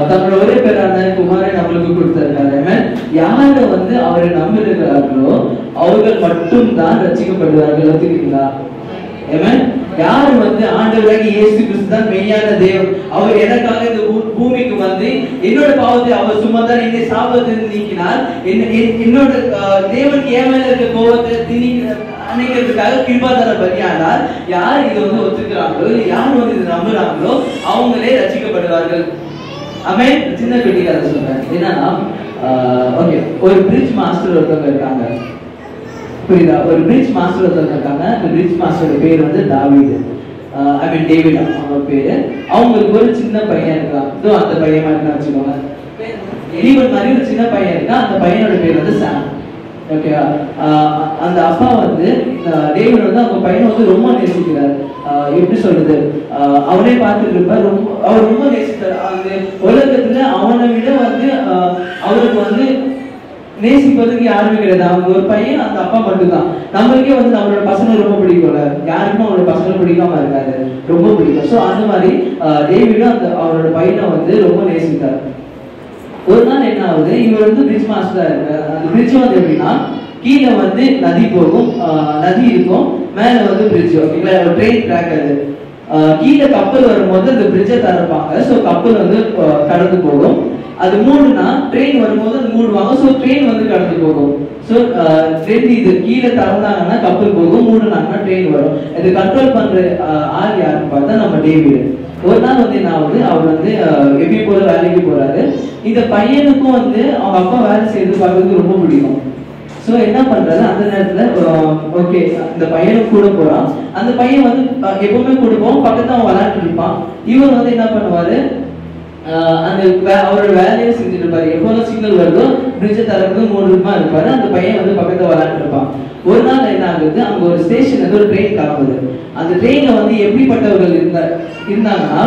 தன்னோட ஒரே பேரான குமாரை நம்மளுக்கு கொடுத்திருக்காரு. யாரை வந்து அவரை நம்பியிருக்கிறார்களோ அவர்கள் மட்டும் தான் ரட்சிக்கப்படுவார்கள். ஒத்துக்கிறீங்களா? யாரு வந்து ஆண்டவராகிய இயேசு கிறிஸ்து தான் மெய்யான தேவன். அவர் எனக்காக இந்த பூமிக்கு வந்து என்னோட பாவத்தை அவர் சுமந்தார், என்னை சாபத்தை நீக்கினார். என்னோட தேவனுக்கு ஏன் மேல இருக்க கோபத்தை அணைக்கிறதுக்காக கிருபாதார பலியானார். யார் இதை வந்து ஒத்துக்கிறாங்களோ, யார் வந்து இதை நம்புறாங்களோ அவங்களே ரட்சிக்கப்படுவார்கள். ஆமென். சின்ன குட்டிக்காக சொல்றேன். என்னன்னா ஓகே, ஒரு பிரிட்ஜ் மாஸ்டர் ஒருத்தவங்க இருக்காங்க. புரியுதா? ஒரு பிரிட்ஜ் மாஸ்டர் ஒருத்தவங்க இருக்காங்க. அந்த பிரிட்ஜ் மாஸ்டரோட பேர் வந்து டேவிட். அவங்க பேரு. அவங்களுக்கு ஒரு சின்ன பையன் இருக்கான். அந்த பையன் மாதிரி வச்சுக்கோங்க. எலிவன் மாதிரி ஒரு சின்ன பையன் இருக்கான். அந்த பையனோட பேர் வந்து சாம். ஓகேவா? அந்த அப்பா வந்து டேவிட் வந்து அவங்க பையனை வந்து ரொம்ப நேசிக்கிறார். எப்படி சொல்றது, அவனே பார்த்துட்டு இருப்பார். அவர் ரொம்ப நேசித்தார். அந்த உலகத்துல அவனை விட வந்து அவருக்கு வந்து நேசிப்பதுக்கு யாருமே கிடையாது. அவங்க ஒரு பையன், அந்த அப்பா மட்டும்தான். நம்மளுக்கே வந்து நம்மளோட பசங்க ரொம்ப பிடிக்கும்ல, யாருக்கும் அவரோட பசங்க பிடிக்காம இருக்காது, ரொம்ப பிடிக்கும். ஸோ அந்த மாதிரி டேவிடும் அவரோட பையனை வந்து ரொம்ப நேசித்தார். ஒரு நாள் என்ன ஆகுது, இவர் வந்து பிரிட்ஜ் மாஸ்டரா இருக்காரு. அந்த பிரிட்ஜ் வந்து எப்படின்னா கீழே வந்து நதி போகும், நதி இருக்கும், மேல வந்து பிரிட்ஜ். ஓகேங்களா? Train track. அது கீழே கப்பல் வரும்போது அந்த பிரிட்ஜை திறப்பாங்க. ஸோ கப்பல் வந்து கடந்து போகும். அது மூடுனா ட்ரெயின் வரும்போது அது மூடுவாங்க. ஸோ ட்ரெயின் வந்து கடந்து போகும். ஸோ ரெண்டு இது கீழே திறந்தாங்கன்னா கப்பல் போகும், மூடுனாங்கன்னா ட்ரெயின் வரும். இது கண்ட்ரோல் பண்ற ஆள் யாருன்னு பார்த்தா நம்ம டேவிட். ஒரு நாள் வந்து என்ன ஆகுது, அவர் வந்து எப்படி போற வேலைக்கு போறாரு. இந்த பையனுக்கும் வந்து அவங்க அப்பா வேலை செய்யறது பார்க்கறதுக்கு ரொம்ப பிடிக்கும். ஸோ ஸோ என்ன பண்றாரு அந்த நேரத்துல ஓகே இந்த பையனும் கூட போறான். அந்த பையன் வந்து எப்பவுமே கூட போவோம், பக்கத்துல அவன் விளையாண்டு இருப்பான். இவர் வந்து என்ன பண்ணுவாரு, அந்த அவரோட வேலையை செஞ்சுட்டு இருப்பாரு. எப்போதும் சிக்னல் வருதோ பிரிட்ஜை திறந்து மூடுமா இருப்பாரு. அந்த பையன் வந்து பக்கத்துல விளையாண்டு இருப்பான். ஒரு நாள் என்ன ஆகுது, அங்க ஒரு ஸ்டேஷன் வந்து ஒரு ட்ரெயின் கிளம்புது. அந்த ட்ரெயின்ல வந்து எப்படிப்பட்டவர்கள் இருந்தாங்கன்னா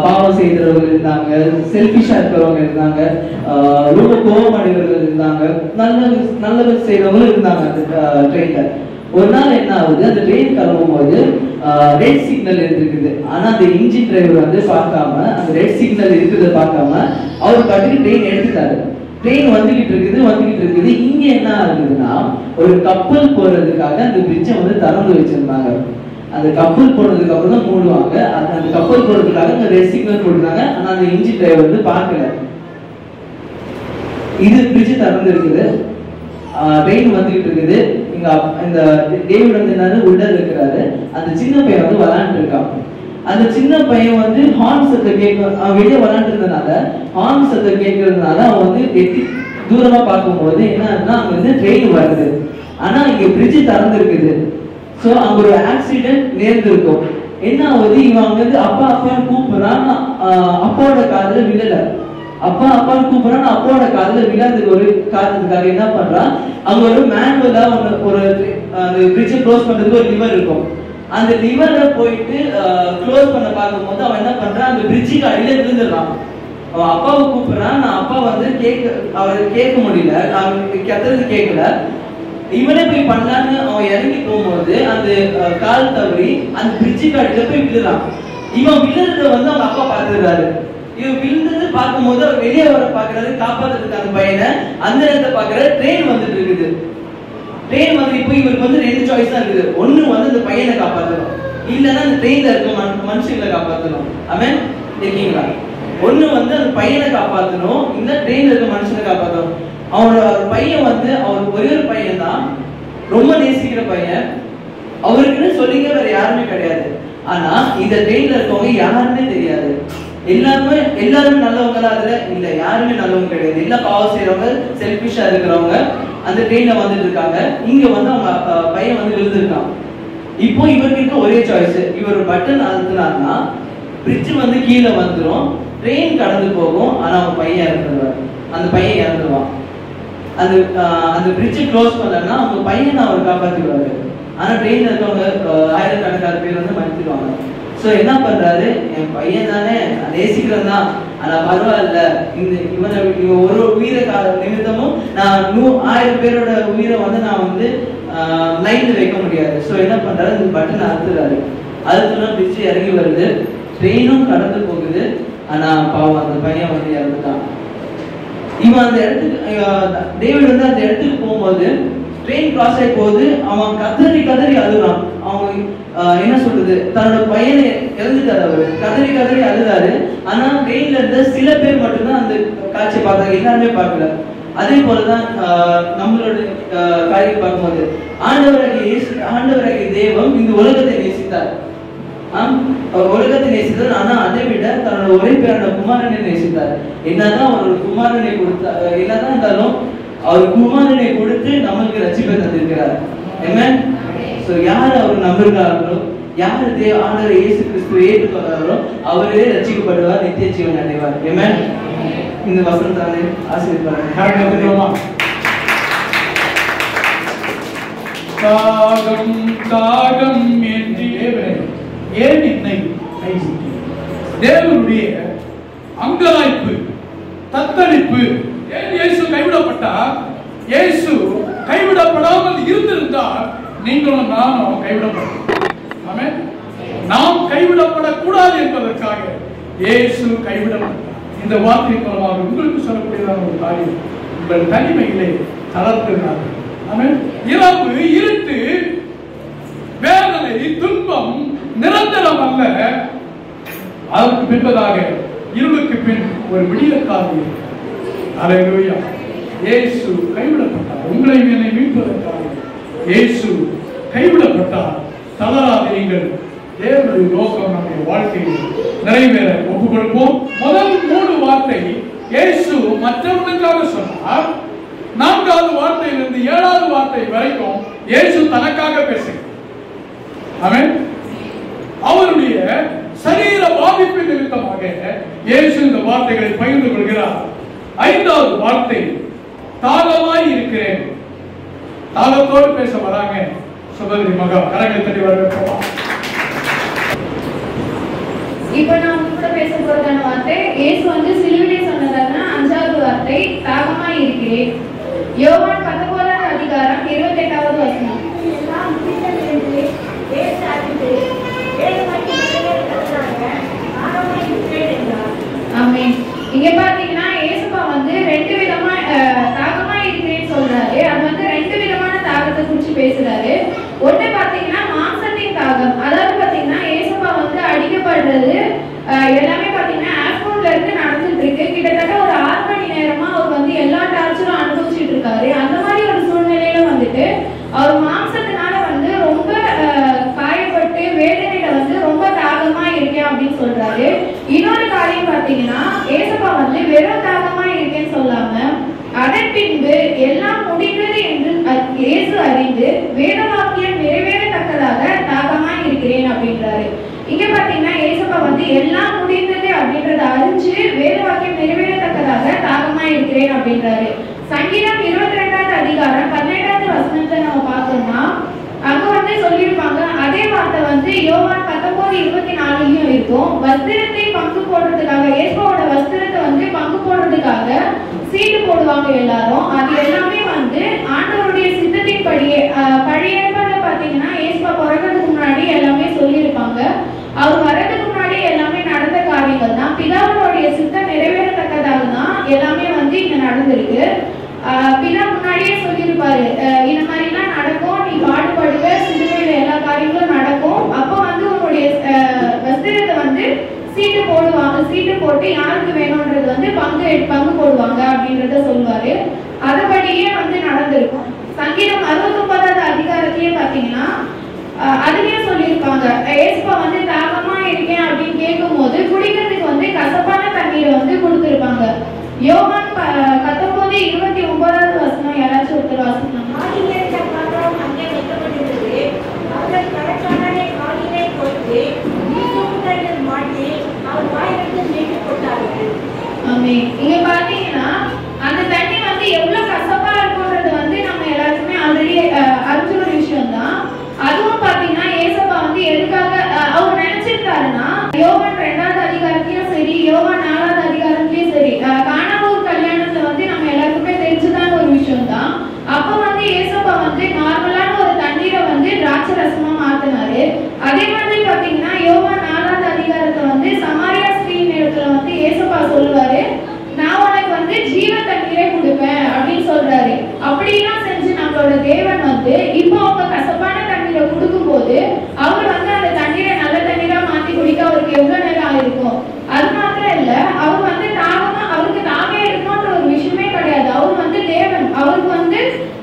பாவம் செய்கிறவர்கள் இருந்தாங்க, செல்ஃபிஷா இருக்கிறவங்க இருந்தாங்க, ரொம்ப கோபமடைவர்கள் இருந்தாங்க, நல்லது செய்யறவங்களும் இருந்தாங்க அந்த ட்ரெயின்ல. ஒரு நாள் என்ன ஆகுது, அந்த ட்ரெயின் கிளம்பும் போது ரெட் சிக்னல் இருக்குது. ஆனா அந்த இன்ஜின் டிரைவர் வந்து பார்க்காம, அந்த ரெட் சிக்னல் இருக்கிறத பார்க்காம அவர் பாட்டுக்கு ட்ரெயின் எடுத்துட்டாரு. ட்ரெயின் வந்துகிட்டு இருக்குது. இங்க என்ன ஆகுதுன்னா, ஒரு கப்பல் போறதுக்காக அந்த பிரிட்ஜை வந்து திறந்து வச்சிருந்தாங்க. அந்த கப்பல் போனதுக்கு அப்புறம் தான் மூடுவாங்க. அந்த கப்பல் போறதுக்காக அந்த ரெட் சிக்னல் போட்டுருந்தாங்க. ஆனா அந்த இன்ஜின் டிரைவர் வந்து பார்க்கல. இது பிரிட்ஜ் திறந்து இருக்குது, ட்ரெயின் வந்துகிட்டு இருக்குது. இங்க இந்த டேவிட் வந்து என்ன உள்ள இருக்கிறாரு. அந்த சின்ன பையன் வந்து விளையாண்டு இருக்கான். அந்த சின்ன பையன் வந்து ஹார்ன் சத்தம் வெளியே விளையாண்டு இருந்ததுனால ஹார்ன் சத்தம் கேட்கறதுனால அவன் வந்து எட்டி தூரமா பார்க்கும்போது என்னன்னா அங்க வந்து ட்ரெயின் வருது. ஆனா இங்க பிரிட்ஜ் திறந்து இருக்குது. சோ அங்க ஒரு ஆக்சிடென்ட் நேர்ந்திருக்கும். என்ன ஆகுது, இவன் வந்து அப்பா அப்பான்னு கூப்பிடுறான். அப்பாவோட காதுல விழல. அப்பான்னு கூப்பிடுறான். அப்பாவோட காதுல விழாதுக்கு ஒரு காரணத்துக்காக என்ன பண்றான், அங்க ஒரு மேனுவலா ஒரு அந்த பிரிட்ஜை க்ளோஸ் பண்றதுக்கு ஒரு லிவர் இருக்கும். அந்த லிவரை போயிட்டு க்ளோஸ் பண்ண பார்க்கும்போது அவன் என்ன பண்றான், அந்த பிரிட்ஜுக்கு அடியில விழுந்துடுறான். அவன் அப்பாவை கூப்பிடுறான். நான் அப்பா வந்து அவரை கேட்க முடியல, அவனுக்கு கத்துறது கேட்கல. இவனே போய் பண்ணலான்னு அவன் இறங்கி போகும்போது அந்த கால் தவறி அந்த பிரிட்ஜுக்கு அடியில போய் விழுறான். இவன் விழுறத வந்து அவங்க அப்பா பார்த்துடுறாரு. இவன் விழுந்தது பார்க்கும்போது அவர் வெளியே வர பாக்குறாரு, காப்பாத்துறதுக்கு அந்த பையனை. அந்த நேரத்தை பாக்குறாரு, ட்ரெயின் வந்துட்டு இருக்குது. ட்ரெயின் வந்து இப்போ இவருக்கு வந்து 2 சாய்ஸ் தான் இருக்குது. ஒண்ணு வந்து அந்த பையனை காப்பாற்றணும், இல்லைன்னா அந்த ட்ரெயின்ல இருக்க மனுஷங்களை காப்பாற்றணும். அவன் இருக்கீங்களா? ஒண்ணு வந்து அந்த பையனை காப்பாற்றணும், இல்ல ட்ரெயின்ல இருக்க மனுஷனை காப்பாற்றணும். அவனோட பையன் வந்து அவர் ஒரே ஒரு பையன் தான், ரொம்ப நேசிக்கிற பையன். அவருக்குன்னு சொல்லிக்க வேற யாருமே கிடையாது. ஆனா இந்த ட்ரெயின்ல இருக்கவங்க யாருமே தெரியாது. எல்லாரும் நல்லவங்களா அதுல இல்ல, யாருமே நல்லவங்க கிடையாது. எல்லாம் பாவம் செய்யறவங்க, செல்ஃபிஷா இருக்கிறவங்க அந்த ட்ரெயின்ல வந்துட்டு இருக்காங்க. இங்க வந்து அவங்க பையன் வந்து விழுந்திருக்கான். இப்போ இவருக்கு இருக்க ஒரே சாய்ஸ், இவர் பட்டன் அழுத்தினார்னா பிரிட்ஜ் வந்து கீழே வந்துடும், ட்ரெயின் கடந்து போகும். ஆனா அவன் பையன் இறந்துருவார், அந்த பையன் இறந்துருவான். அந்த பிரிட்ஜ் க்ளோஸ் பண்ணலன்னா அவங்க பையனை அவர் காப்பாற்றிடுவாரு. ஆனா ட்ரெயின்ல இருக்கவங்க ஆயிரக்கணக்கான பேர் வந்து மன்னிச்சிடுவாங்க. சோ என்ன பண்றாரு, என் பையன் தானே, நேசிக்கிறேன் தான், ஆனா பரவாயில்ல, இவன் ஒரு உயிரை நிமித்தமும் நான் 1000 பேரோட உயிரை வந்து நான் வந்து லைன்ல வைக்க முடியாது. சோ என்ன பண்றாரு, இந்த பட்டன் அழுத்துறாரு. அழுத்துனா பிரிட்ஜ் இறங்கி வருது, ட்ரெயினும் கடந்து போகுது. ஆனா பாவம் அந்த பையன் வந்து இறந்துட்டான். இவன் அந்த இடத்துக்கு டேவிட் வந்து அந்த இடத்துக்கு போகும்போது ட்ரெயின் கிராஸ் ஆகி போகுது. அவன் கதறி அழுறான். அவங்க என்ன சொல்றது, தன்னோட பையனை இறந்துட்டாரு. அவரு கதறி அழுதாரு. ஆனா ட்ரெயின்ல இருந்த சில பேர் மட்டும்தான் அந்த காட்சியை பார்த்தாங்க, எல்லாருமே பார்க்கல. அதே போலதான் நம்மளோட காரியம் பார்க்கும்போது ஆண்டவராகிய தேவன் இந்த உலகத்தை நேசித்தார். உலகத்தை நேசித்தார். ஆனா அதை விட தன்னோட ஒரே பேரான குமாரனை நேசித்தார். என்னதான் அவரோட குமாரனை கொடுத்தார், என்னதான் இருந்தாலும் அவர் குமாரனை கொடுத்து நம்மளுக்கு ரட்சிப்பை தந்திருக்கிறார். ஆமென். சோ யார் அவர் நம்புகிறார்களோ, யார் ஆண்டவர் இயேசு கிறிஸ்துவை ஏற்றுக்கொள்கிறார்களோ அவரே ரட்சிக்கப்படுவார், நித்திய ஜீவன் அடைவார். ஆமென். இந்த வசனத்தாலே ஆசீர்வாதம். தாகம் என்று ஏன் என்னை கைவிட்டு, தேவனுடைய அங்கலாய்ப்பு, தத்தளிப்பு. ஏன் இயேசு கைவிடப்பட்டார்? இயேசு கைவிடப்படாமல் இருந்திருந்தால் நீங்களும் நானும் கைவிடப்பட்டோம். ஆமென். நாம் கைவிடப்படக்கூடாது என்பதற்காக இயேசு கைவிடப்பட்டார். இந்த வார்த்தை மூலமாக உங்களுக்கு சொல்லக்கூடியதான ஒரு காரியம், உங்கள் தனிமையிலே தளர்த்துகிறார்கள். ஆமென். இரவு, இருட்டு, வேதனை, துன்பம் நிரந்தரம் அல்ல. அதற்கு பின்பதாக இருளுக்கு பின் ஒரு விடியற்காலம். அல்லேலூயா. இயேசு கைவிடப்பட்டார். உங்களை என்னை மீட்பதற்காக இயேசு கைவிடப்பட்டார். தளராதீர்கள். தேவனுடைய நோக்கம் நம்முடைய வாழ்க்கையில் நிறைவேற ஒப்புக் கொடுப்போம். முதல் 3 வார்த்தை இயேசு மற்றவர்களுக்காக சொன்னார், 4வது வார்த்தையிலிருந்து 7வது வார்த்தை வரைக்கும் இயேசு தனக்காக பேசுகிறார். ஆமென். அவருடைய சரீர பாதிப்பின் நிமித்தமாக இயேசு இந்த வார்த்தைகளை பகிர்ந்து கொள்கிறார். 5வது வார்த்தை, தாகமாய் இருக்கிறேன். தாகத்தோடு பேச வராங்க சகோதரி மகா. கரங்களை தட்டி வரவேற்போமா. இப்ப நான் உங்களோட பேச போறதான வார்த்தை இயேசு வந்து சிலுவையிலே சொன்னதான 5வது வார்த்தை, தாகமாய் இருக்கிறேன். யோவான் 19வது அதிகாரம் 28வது வசனம். ஆமென். இங்க பாத்தீங்கன்னா இயேசுப்பா வந்து 2 விதமா தாகமா இருக்கிறேன்னு சொல்றாரு. அது வந்து 2 விதமான தாகத்தை குறிச்சு பேசுறாரு. ஒண்ணு பாத்தீங்கன்னா மாம்சத்தின் தாகம். அதாவது பாத்தீங்கன்னா இயேசுப்பா வந்து அடிக்கப்படுறது எல்லாமே பாத்தீங்கன்னா ஆஃபோன்ல இருந்து நடந்துட்டு இருக்கு. கிட்டத்தட்ட ஒரு 6 மணி நேரமா அவர் வந்து எல்லா டார்ச்சரும் அனுபவிச்சுட்டு இருக்காரு. அந்த மாதிரி ஒரு சூழ்நிலையில வந்துட்டு அவர் மாம்சத்தினால வந்து ரொம்ப காயப்பட்டு வேதனையில வந்து ரொம்ப தாகமா இருக்கேன் அப்படின்னு சொல்றாரு. இன்னொரு காரியம் பாத்தீங்கன்னா ஏசப்பா வந்து வெறும் தாகமா இருக்கேன்னு சொல்லாம அதன் பின்பு எல்லாம் முடிந்தது என்று இயேசு அறிந்து வேத வாக்கியம் நிறைவேறத்தக்கதாக தாகமா இருக்கிறேன் அப்படின்றாரு. இங்க பாத்தீங்கன்னா ஏசப்பா வந்து எல்லாம் முடிந்தது அப்படின்றத அறிஞ்சு வேத வாக்கியம் நிறைவேறத்தக்கதாக தாகமா இருக்கிறேன் அப்படின்றாரு. சங்கீதம் 22வது அதிகாரம் 18வது வசனத்தை நம்ம பார்த்தோம்னா அங்க வந்து சொல்லியிருப்பாங்க. அதே வார்த்தை வந்து யோவான் 19:24 இருக்கும். வஸ்திரத்தை பங்கு போடுறதுக்காக இயேசுவோட வஸ்திரத்தை வந்து பங்கு போடுறதுக்காக சீட்டு போடுவாங்க எல்லாரும். அது எல்லாமே வந்து ஆண்டவருடைய சித்தத்தின் படியே பழைய ஏற்பாடுல பாத்தீங்கன்னா இயேசுவா பிறக்கிறதுக்கு முன்னாடி எல்லாமே சொல்லியிருப்பாங்க. அவர் வர்றதுக்கு முன்னாடி எல்லாமே நடந்த காரியங்கள் தான். பிதாவுடைய சித்தம் நிறைவேறத்தக்கதாக தான் எல்லாமே வந்து இங்க நடந்திருக்கு. பிதா முன்னாடியே சொல்லியிருப்பாரு, இந்த மாதிரி எல்லாம் நடக்கும், நீ பாடுபடுவ, சிலுவையில எல்லா காரியங்களும் நடக்கும். அப்போ வந்து உன்னுடைய வஸ்திரத்தை வந்து சீட்டு போடுவாங்க. சீட்டு போட்டு யாருக்கு வேணும்ன்றது வந்து பங்கு போடுவாங்க அப்படின்றத சொல்லுவாரு. அதுபடியே வந்து நடந்திருக்கும். சங்கீதம் 69வது அதிகாரத்திலேயே பாத்தீங்கன்னா அதுலயே சொல்லியிருப்பாங்க. ஏசுப்பா வந்து தாகமா இருக்கேன் அப்படின்னு கேட்கும் போது குடிக்கிறதுக்கு வந்து கசப்பான தண்ணீரை வந்து கொடுத்திருப்பாங்க. யோவான் 19:29வது வசனம் யாராச்சும் ஒருத்தர் வாசிக்கலாம். இங்க பாத்தீங்கன்னா அந்த தண்ணி வந்து எவ்வளவு கசப்பா இருக்கும்ன்றது வந்து நம்ம எல்லாருக்குமே ஆல்ரெடி அறிஞ்ச ஒரு விஷயம் தான். அதுவும் பாத்தீங்கன்னா ஏசப்பா வந்து எதுக்காக அவர் நினைச்சிருக்காருன்னா யோவான் 2வது அதிகாரத்திலயும் சரி யோவான் 4வது அதிகாரத்திலயும் சரி கானாவூர் கல்யாணத்துல வந்து நம்ம எல்லாருக்குமே தெரிஞ்சுதான் ஒரு விஷயம் தான். அப்ப வந்து ஏசப்பா வந்து நார்மலான ஒரு தண்ணீரை வந்து திராட்சை ரசமா மாத்தினாரு. அதே மாதிரி பாத்தீங்கன்னா யோவான் 4வது அதிகாரத்தை வந்து சமாரியா ஸ்திரீ நேரத்துல வந்து ஏசப்பா சொல்லுவாரு, நான் உனக்கு வந்து ஜீவ தண்ணீரை கொடுப்பேன் அப்படின்னு சொல்றாரு. அப்படிலாம் செஞ்சு நம்மளோட தேவன் வந்து இப்போ அவங்க கசப்பான தண்ணீரை கொடுக்கும் போது அவர் வந்து அந்த தண்ணீரை நல்ல தண்ணீரா மாத்தி குடிக்க அவருக்கு எவ்வளவு நேரம் ஆயிருக்கும். அது மாத்திரம் இல்ல, அவர் வந்து அவருக்கு தாகம் எடுக்கணும்ன்ற ஒரு விஷயமே கிடையாது. அவர் வந்து தேவன். அவருக்கு வந்து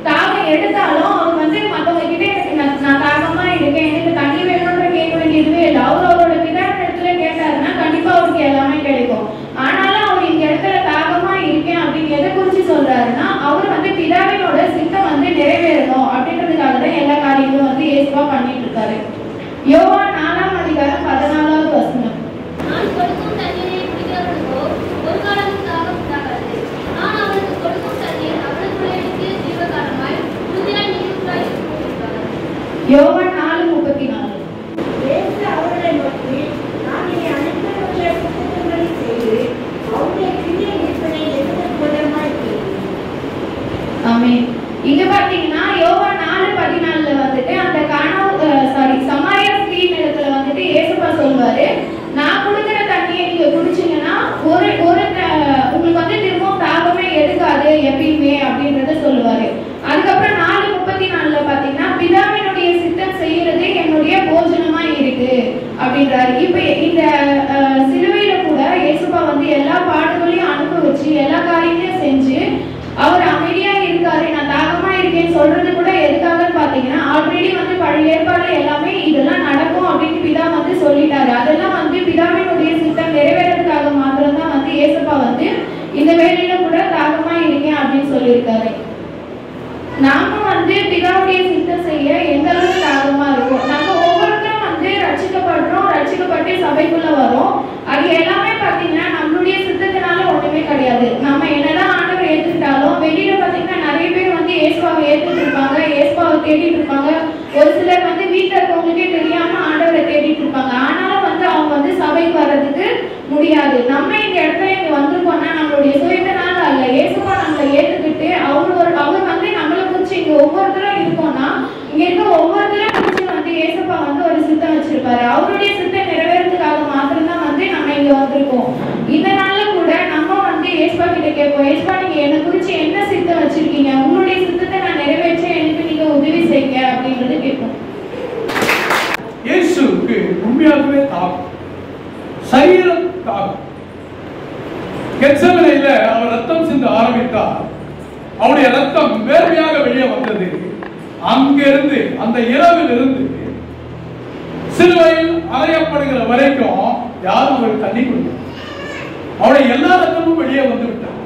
தாகம் எடுத்தாலும் அவர் வந்து மத்தவங்க கிட்ட எனக்கு நான் தாகமா இருக்கேன், எனக்கு தண்ணி வேணும்ன்ற கேட்க வேண்டியதுவே இல்லை. அவரோட பிதான இடத்துல கேட்டாருன்னா கண்டிப்பா அவருக்கு எல்லாமே கிடைக்கும். ஆனாலும் அவர் இந்த இடத்துல தாகமா இருக்கேன் அப்படின்னு எதை குறிச்சு சொல்றாருன்னா அவர் வந்து பிதாவினோட சித்தம் வந்து நிறைவேறணும் அப்படின்றதுக்காக தான் எல்லா காரியங்களும் வந்து இயேசுவா பண்ணிட்டு இருக்காரு. யோவான் 4ஆம் அதிகாரம் 14வது வசனம். நான் கொடுக்கும் தண்ணீரை குடிக்கிறவனுக்கோ ஒரு காலமும் தாகம் உண்டாகாது. நான் அவனுக்கு கொடுக்கும் தண்ணீர் அவனுக்குள்ளே நித்திய ஜீவகாலமாய் புதிய நீரூற்றாய் இருக்கும். யோவான் 4:34. இயேசு அவர்களை நோக்கி, நான் இதை அனுப்பியவற்றை புத்தகங்களை செய்து அவருடைய கிரியை நிற்பதை எதிர்த்து கொள்ளமாய் இருக்கிறேன். ஆமென். இங்க பாத்தீங்கன்னா யோவான் 4:14 வந்துட்டு அந்த சமாரியா ஸ்திரீ நிலத்துல வந்துட்டு ஏசப்பா சொல்வாரு, நான் கொடுக்கிற தண்ணியை நீங்க குடிச்சீங்கன்னா உங்களுக்கு வந்து திரும்பவும் தாகமே எடுக்காது எப்பயுமே அப்படின்றத சொல்லுவாரு. அதுக்கப்புறம் 4:34 பாத்தீங்கன்னா பிதாவினுடைய சித்தம் செய்யறது என்னுடைய போஜனமா இருக்கு அப்படின்றாரு. இப்ப இந்த சிலுவையில கூட ஏசப்பா வந்து எல்லா பாடுகளையும் அனுபவிச்சு எல்லா காரியங்களையும் செஞ்சு அவர் அமைதியா இருக்காரு, நான் தாகமா இருக்கேன்னு சொல்றது கூட எதுக்காகன்னு பாத்தீங்கன்னா ஆல்ரெடி வந்து பழைய ஏற்பாடுல எல்லாமே இதெல்லாம் நடக்கும் அப்படின்னு பிதா வந்து சொல்லிட்டாரு. அதெல்லாம் வந்து பிதாவினுடைய சித்தம் நிறைவேறதுக்காக மாத்திரம் தான் வந்து ஏசப்பா வந்து இந்த வேலையில கூட தாகமா இருக்கேன் அப்படின்னு சொல்லியிருக்காரு. நாம வந்து பிதாவுடைய சித்தம் செய்ய எந்த அளவுக்கு ஆர்வமா இருக்கும். நம்ம ஒவ்வொருத்தரும் வந்து ரட்சிக்கப்பட்டு சபைக்குள்ள வரோம். அது எல்லாமே பாத்தீங்கன்னா நம்மளுடைய சித்தத்தினால ஒண்ணுமே கிடையாது. நம்ம என்னதான் ஆண்டவர் ஏத்துக்கிட்டாலும் வெளியில பாத்தீங்கன்னா நிறைய பேர் வந்து இயேசுவை ஏத்துட்டு இருப்பாங்க, இயேசுவை தேடிட்டு இருப்பாங்க. ஒரு சிலர் வந்து வீட்டுல இருக்கவங்களுக்கே தெரியாம ஆண்டவரை தேடிட்டு இருப்பாங்க. ஆனாலும் வந்து அவங்க வந்து சபைக்கு வர்றதுக்கு முடியாது. நம்ம இந்த இடத்துல இங்க வந்திருக்கோம்னா நம்மளுடைய சுயத்தினால அல்ல, இயேசுவா நம்மளை ஏத்துக்கிட்டு அவர் வந்து நம்மளை குறிச்சு இங்க ஒவ்வொருத்தரும் இருக்கோம்னா இங்க இருக்க ஒவ்வொருத்தரும் குறிச்சு வந்து இயேசுப்பா வந்து ஒரு சித்தம் வச்சிருப்பாரு. அவருடைய சித்தம் நிறைவேறதுக்காக மாத்திரம்தான் வந்து நம்ம இங்க வந்திருக்கோம். இந்த நாள்ல கூட நம்ம வந்து இயேசுப்பா கிட்ட கேட்போம், இயேசுப்பா நீங்க என்னை குறிச்சு என்ன சித்தம் வச்சிருக்கீங்க, உங்களுடைய சித்தத்தை நான் நிறைவேற்ற எனக்கு நீங்க உதவி செய்யுங்க அப்படின்றது கேட்போம். இயேசுவுக்கு உண்மையாகவே தாகம், சரீரம் தாகம். கெத்செமனேயில அவர் ரத்தம் சிந்த ஆரம்பித்தார். அவருடைய ரத்தம் வேர்வையாக வெளியே வந்தது. அங்கிருந்து அந்த இரவில் இருந்து சிலுவையில் அறையப்படுகிற வரைக்கும் யாரும் அவருக்கு தண்ணி கொடுக்கல. அவருடைய எல்லா ரத்தமும் வெளியே வந்து விட்டார்.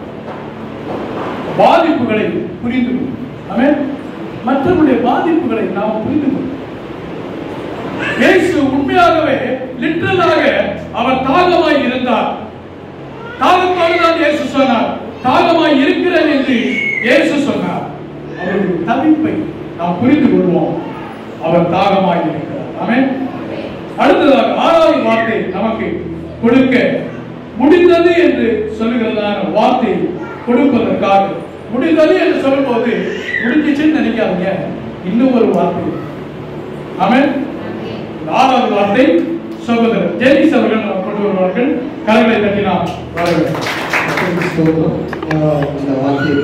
பாதிப்புகளை புரிந்து கொள்ளும், மற்றவருடைய பாதிப்புகளை நாம் புரிந்து கொள்ளும். இயேசு உண்மையாகவே லிட்டரலாக அவர் தாகமாய் இருந்தார். தாகத்தோடு தான் இயேசு சொன்னார், தாகமாய் இருக்கிறேன் என்று இயேசு சொன்னார். அவருடைய தவிப்பை நாம் புரிந்து கொள்வோம். அவர் தாகமாய் இருக்கிறார். ஆமென். அடுத்ததாக 6வது வார்த்தை நமக்கு கொடுக்க முடிந்தது என்று சொல்லுகிறதான வார்த்தை கொடுப்பதற்காக, முடிந்தது என்று சொல்லும்போது முடிஞ்சிச்சுன்னு நினைக்காதீங்க, இன்னும் ஒரு வார்த்தை. ஆமென். 6வது வார்த்தை சகோதரர் ஜெனிஸ் அவர்கள் கொண்டு வருவார்கள். கரங்களை தட்டினால் வரவேற்கிறேன். இந்த வார்த்தையை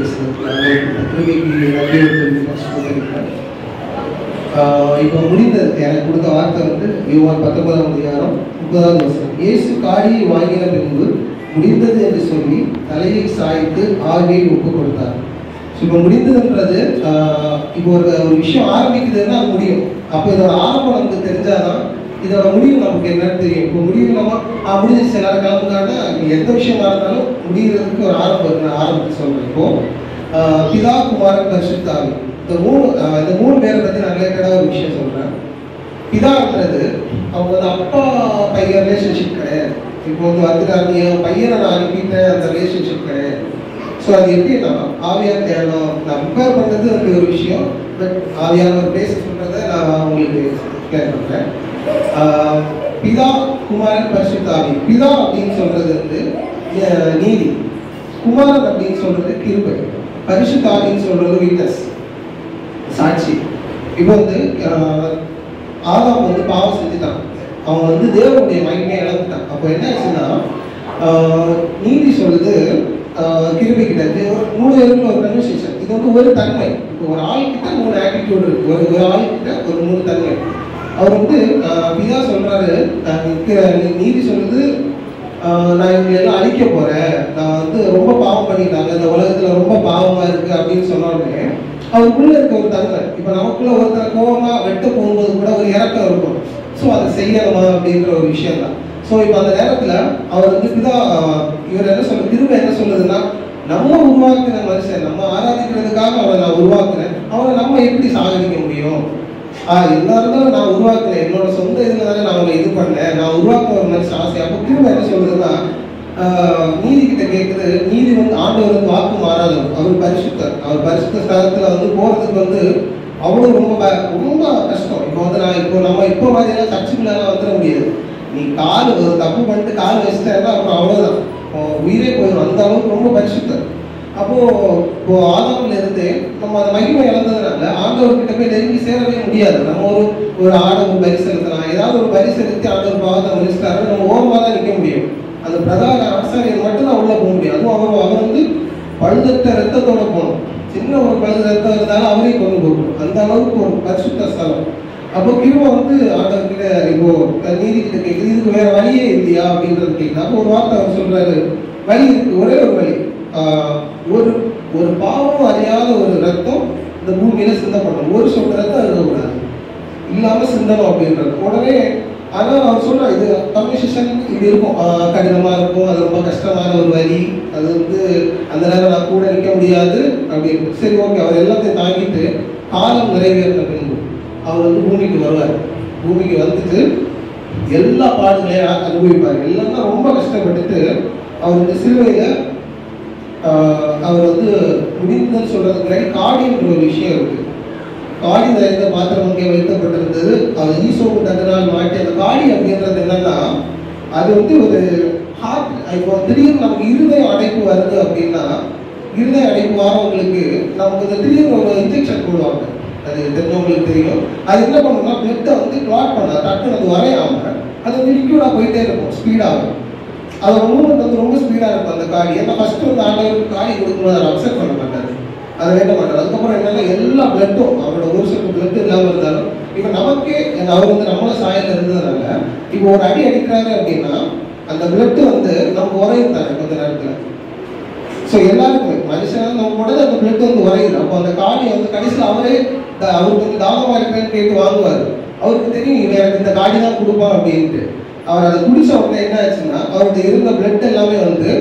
இப்போ முடிந்தது எனக்கு கொடுத்த வார்த்தை வந்து யோவான் 19ஆம் அதிகாரம் 30வது வசனம். இயேசு காடியை வாங்கின பின்பு முடிந்தது என்று சொல்லி தலையை சாய்த்து ஆவியை ஒப்பு கொடுத்தார். இப்போ முடிந்ததுன்றது இப்போ ஒரு விஷயம் ஆரம்பிக்குதுன்னா அது முடியும். அப்போ இதோட ஆரம்பம் நமக்கு தெரிஞ்சாதான் இதோட முடிவு நமக்கு என்னன்னு தெரியும். இப்போ முடிவு நம்ம முடிஞ்சிச்சு எல்லாரும் கிளம்புனாங்கன்னா எந்த விஷயமா இருந்தாலும் முடிகிறதுக்கு ஒரு ஆரம்பம் ஆரம்பித்து சொல்றேன். இப்போ பிதா குமாரன் பரிசுத்த ஆவி இந்த மூணு பேரை பற்றி நான் ரிலேட்டடாக ஒரு விஷயம் சொல்றேன். பிதான்றது அவங்க வந்து அப்பா பையன் ரிலேஷன்ஷிப் கிடையாது. இப்போ வந்து வந்துட்டாங்க என் பையனை நான் அனுப்பிட்டேன், அந்த ரிலேஷன்ஷிப் கிடையாது. ஸோ அது எப்படின்னா ஆவியார் தேடணும் நான் ப்ரிப்பேர் பண்ணுறது அப்படி ஒரு விஷயம். பட் ஆவியானவர் பேச சொல்றதை நான் உங்களுக்கு கிளியர் பண்ணுறேன். பிதா குமாரன் பரிசுத்த ஆவி. பிதா அப்படின்னு சொல்றது வந்து நீதி, குமாரன் அப்படின்னு சொல்றது கிருபை, பரிசுத்த ஆவின்னு சொல்றது விட்னஸ், சாட்சி. இப்போ வந்து ஆதாம் வந்து பாவம் செஞ்சுட்டான், அவன் வந்து தேவனுடைய மகிமையை இழந்துட்டான். அப்போ என்ன ஆச்சுன்னா நீதி சொல்றது கிருபை கிட்ட 3 பேருக்கு ஒரு கன்வர்சேஷன். இது வந்து ஒரு தன்மை. இப்போ ஒரு ஆள்கிட்ட 3 ஆட்டிடியூட் இருக்கு. ஒரு ஆள்கிட்ட ஒரு 3 தன்மை. அவர் வந்து பிதா சொல்றாரு, நீதி சொல்றது நான் இவங்க எல்லாம் அழிக்க போறேன், நான் வந்து ரொம்ப பாவம் பண்ணிட்டாங்க, இந்த உலகத்துல ரொம்ப பாவமா இருக்கு அப்படின்னு சொன்னோடனே அவருக்குள்ள இருக்க ஒரு தன்மை. இப்ப நமக்குள்ள ஒருத்தர் கோபமா வெட்ட போகும்போது கூட ஒரு இறக்கம் இருக்கும். ஸோ அதை செய்யணுமா அப்படின்ற ஒரு விஷயம் தான். ஸோ இப்போ அந்த நேரத்துல அவர் வந்து பிதா இவர் என்ன சொல்ல திரும்ப என்ன சொல்லுதுன்னா, நம்ம உருவாக்குற மனுஷன், நம்ம ஆராதிக்கிறதுக்காக அவரை நான் உருவாக்குறேன், அவரை நம்ம எப்படி சாகடிக்க முடியும்? எல்லாரும் நான் உருவாக்குறேன், என்னோட சொந்த இதுல தானே நான் அவங்களை இது பண்ணேன், நான் உருவாக்குற ஒரு மனுஷன் ஆசை. அப்போ திரும்ப என்ன சொல்றதுன்னா நீதி கிட்ட கேட்குது. நீதி வந்து ஆண்டவர் வந்து வாக்கு மாறாதவர், அவர் பரிசுத்தர். அவர் பரிசுத்த ஸ்தலத்துல வந்து போறதுக்கு வந்து அவ்வளோ ரொம்ப கஷ்டம். இப்போ வந்து நம்ம இப்போ மாதிரியெல்லாம் சர்ச்சுக்குள்ளெல்லாம் வந்துட முடியாது. நீ கால் ஒரு தப்பு பண்ணிட்டு கால் வச்சுட்டேன்னா அப்புறம் அவ்வளோதான், உயிரே போயிடும். அந்த அளவுக்கு ரொம்ப பரிசுத்தர். அப்போ இப்போ ஆதாம்ல இருந்து நம்ம அந்த மகிமை இழந்ததுனால ஆண்டவர்கிட்ட போய் நெருங்கி சேரவே முடியாது. நம்ம ஒரு ஒரு பரி செலுத்தலாம், ஏதாவது ஒரு பரி செலுத்தி ஆண்டவர் பாவத்தை மதிச்சிட்டாரு, நம்ம ஓரமாக தான் நிற்க முடியும். அந்த பிரதான ஆசாரியர் மட்டும் தான் உள்ள போக முடியும். அதுவும் அவர் வந்து பழுதற்ற ரத்தத்தோட போகணும். சின்ன ஒரு பழுது ரத்தம் இருந்தாலும் அவரையும் கொண்டு போகணும். அந்த அளவுக்கு ஒரு பரிசுத்த ஸ்தலம். அப்போ கிருபை வந்து ஆண்டவர்கிட்ட இப்போ நீதி கிட்ட கேட்குது, இதுக்கு வேற வழியே இல்லையா அப்படின்றது கேட்குது. அப்போ ஒரு வார்த்தை அவர் சொல்றாரு, வழி இருக்கு, ஒரே ஒரு வழி. ஒரு பாவம் அறியாத ஒரு ரத்தம் இந்த பூமியில சிந்தப்படணும், ஒரு சொட்டு ரத்தம் இருக்கக்கூடாது, இல்லாம சிந்தனம் அப்படின்றது. உடனே ஆனால் அவர் சொல்கிறார் இது கம்யூனிகேஷன் இப்படி இருக்கும், கடினமாக இருக்கும், அது ரொம்ப கஷ்டமான ஒரு வழி, அது வந்து அந்த நேரம் நான் கூட நிற்க முடியாது அப்படின்னு. சரி ஓகே, அவர் எல்லாத்தையும் தாங்கிட்டு காலம் நிறைவேறின பின்பு அவர் வந்து பூமிக்கு வருவார். பூமிக்கு வந்துட்டு எல்லா பாடுகளையும் அனுபவிப்பார். எல்லாம் தான் ரொம்ப கஷ்டப்பட்டுட்டு அவர் வந்து சிலுவையில் அவர் வந்து முடிந்ததுன்னு சொல்கிறதுக்கு முன்னாடி காடின்ற ஒரு விஷயம் இருக்குது. காடி நிறைந்த பாத்திரம் அங்கே வைக்கப்பட்டிருந்தது. அது ஈசோப்பு தண்டனால் மாட்டி அந்த காடி அப்படின்றது என்னன்னா, அது வந்து ஒரு ஹார்ட், இப்போ திடீர்னு நமக்கு இருதய அடைப்பு வருது அப்படின்னா, இருதய அடைப்பு வரவங்களுக்கு நமக்கு இந்த திடீர்னு ஒரு இன்ஜெக்ஷன் போடுவாங்க, அது தெரிஞ்சவங்களுக்கு தெரியும். அது என்ன பண்ணுன்னா பிளட்டை வந்து கிளாட் பண்ண டக்குன்னு அது வரையாம அது வந்து லிக்யூடாக போயிட்டே இருக்கும், ஸ்பீடாகும். அதோட மூவ்மெண்ட் வந்து ரொம்ப ஸ்பீடாக இருக்கும் அந்த காடி. ஏன்னா ஃபர்ஸ்ட் வந்து ஆண்டவருக்கு காடி கொடுக்கும்போது அதை அக்செப்ட் பண்ண மாட்டாரு, அதை வேண்ட மாட்டார். அதுக்கப்புறம் என்னன்னா எல்லா பிளட்டும் அவரோட ஒரு சில பிளட் இல்லாமல் இருந்தாலும், இப்போ நமக்கே அவர் வந்து நம்மள சாயல் இருந்ததுனால இப்போ ஒரு அடி அடிக்கிறாரு அப்படின்னா அந்த பிளட் வந்து நமக்கு உரையும் தானே கொஞ்ச நேரத்தில். ஸோ எல்லாருக்குமே மனுஷன் நம்ம கூட அந்த பிளட் வந்து உரையுது. அப்போ அந்த காடி வந்து கடைசியில் அவரே அவருக்கு வந்து தாகமாக இருக்கிறேன்னு கேட்டு வாங்குவார். அவருக்கு தெரியும் இவன் எனக்கு இந்த காடி தான் கொடுப்பான் அப்படின்ட்டு. அவர் அதை குடிச்ச உடனே என்ன ஆச்சுன்னா அவருக்கு இருந்த பிளட் எல்லாமே வந்து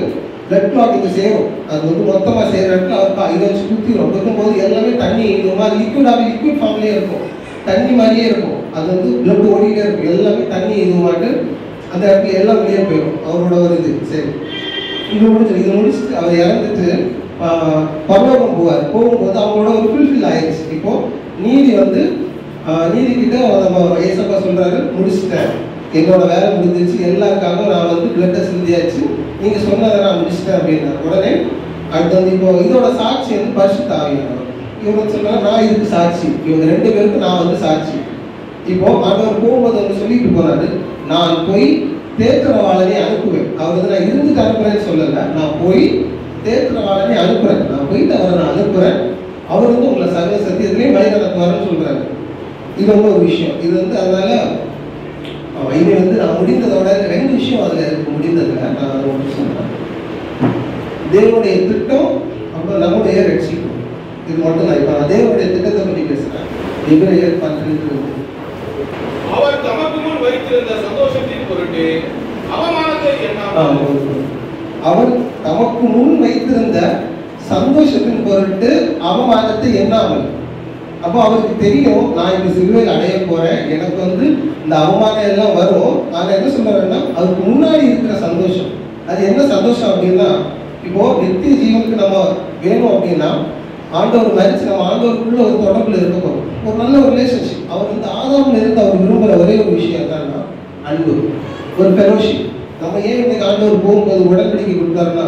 பிளட் கிளாட்டிங்க சேரும். அது வந்து மொத்தமாக செய்கிற இடத்துல அவர் இதை வச்சு குத்திடும். குத்தும்போது எல்லாமே தண்ணி இந்த மாதிரி லிக்விட் ஃபார்ம்லேயே இருக்கும், தண்ணி மாதிரியே இருக்கும். அது வந்து பிளட் ஓடிட்டே இருக்கும், எல்லாமே தண்ணி இதுவாட்டு அந்த இடத்துல எல்லாம் வெளியே போயிடும் அவரோட ஒரு இது. சரி, இது முடிச்சுட்டு அவர் இறந்துட்டு பரலோகம் போவார். போகும்போது அவங்களோட ஒரு ஃபுல்ஃபில் ஆயிடுச்சு. இப்போ நீதி வந்து நீதிக்கிட்ட நம்ம ஏசப்பா சொல்றாரு, முடிச்சுட்டேன், என்னோட வேலை முடிஞ்சிச்சு, எல்லாருக்காகவும் நான் வந்து பிளட்டை சிந்தியாச்சு, நீங்க சொன்னதை நான் முடிச்சிட்டேன் அப்படின்னா உடனே அடுத்து வந்து இப்போ இதோட சாட்சி வந்து பரிசுத்த ஆவியானவர். இவங்க சொல்றாங்க நான் இதுக்கு சாட்சி, இவங்க ரெண்டு பேருக்கு நான் வந்து சாட்சி. இப்போ ஆண்டவர் போகும்போது வந்து சொல்லிட்டு போறாரு, நான் போய் தேர்தலவாளனை அனுப்புவேன். அவர் வந்து நான் இருந்துட்டு அனுப்புறேன்னு சொல்லல, நான் போய் தேர்தலவாளனை அனுப்புறேன், நான் போயிட்டு அவரை நான் அனுப்புறேன், அவர் வந்து உங்களை சர்வ சத்தியத்திலேயே வழி நடத்துவாருன்னு சொல்றாரு. இது வந்து ஒரு விஷயம். இது வந்து அதனால இது வந்து நான் முடிந்ததோட ரெண்டு விஷயம் அதில் எனக்கு முடிந்ததில்லை. நான் ஒன்று சொல்றேன், தேவனுடைய திட்டம் அப்புறம் நம்முடைய ரட்சிப்பு. இது மட்டும் தான். இப்போ நான் தேவனுடைய திட்டத்தை பற்றி பேசுறேன். எபிரேயர் 12 அவர் தமக்கு முன் வைத்திருந்த சந்தோஷத்தின் பொருட்டு அவமானத்தை எண்ணாமல் அவர் தமக்கு முன் வைத்திருந்த சந்தோஷத்தின் பொருட்டு அவமானத்தை எண்ணாமல். அப்போ அவருக்கு தெரியும் நான் இந்த சிலுவையில் அடைய போறேன், எனக்கு வந்து இந்த அவமானம் எல்லாம் வரும். ஆனால் என்ன சொல்றாருன்னா அதுக்கு முன்னாடி இருக்கிற சந்தோஷம். அது என்ன சந்தோஷம் அப்படின்னா, இப்போ நித்திய ஜீவனுக்கு நம்ம வேணும் அப்படின்னா ஆண்டவர் மரிச்சு நம்ம ஆண்டவருக்குள்ள ஒரு தொடர்புல இருக்க போறோம், ஒரு நல்ல ஒரு ரிலேஷன்ஷிப். அவர் வந்து ஆதாம்ல இருந்து அவர் விரும்புகிற ஒரே ஒரு விஷயம் என்னன்னா அன்பு, ஒரு ஃபெலோஷிப். நம்ம ஏன் இன்னைக்கு ஆண்டவர் போகும்போது உடன்படிக்கை கொடுத்தாருன்னா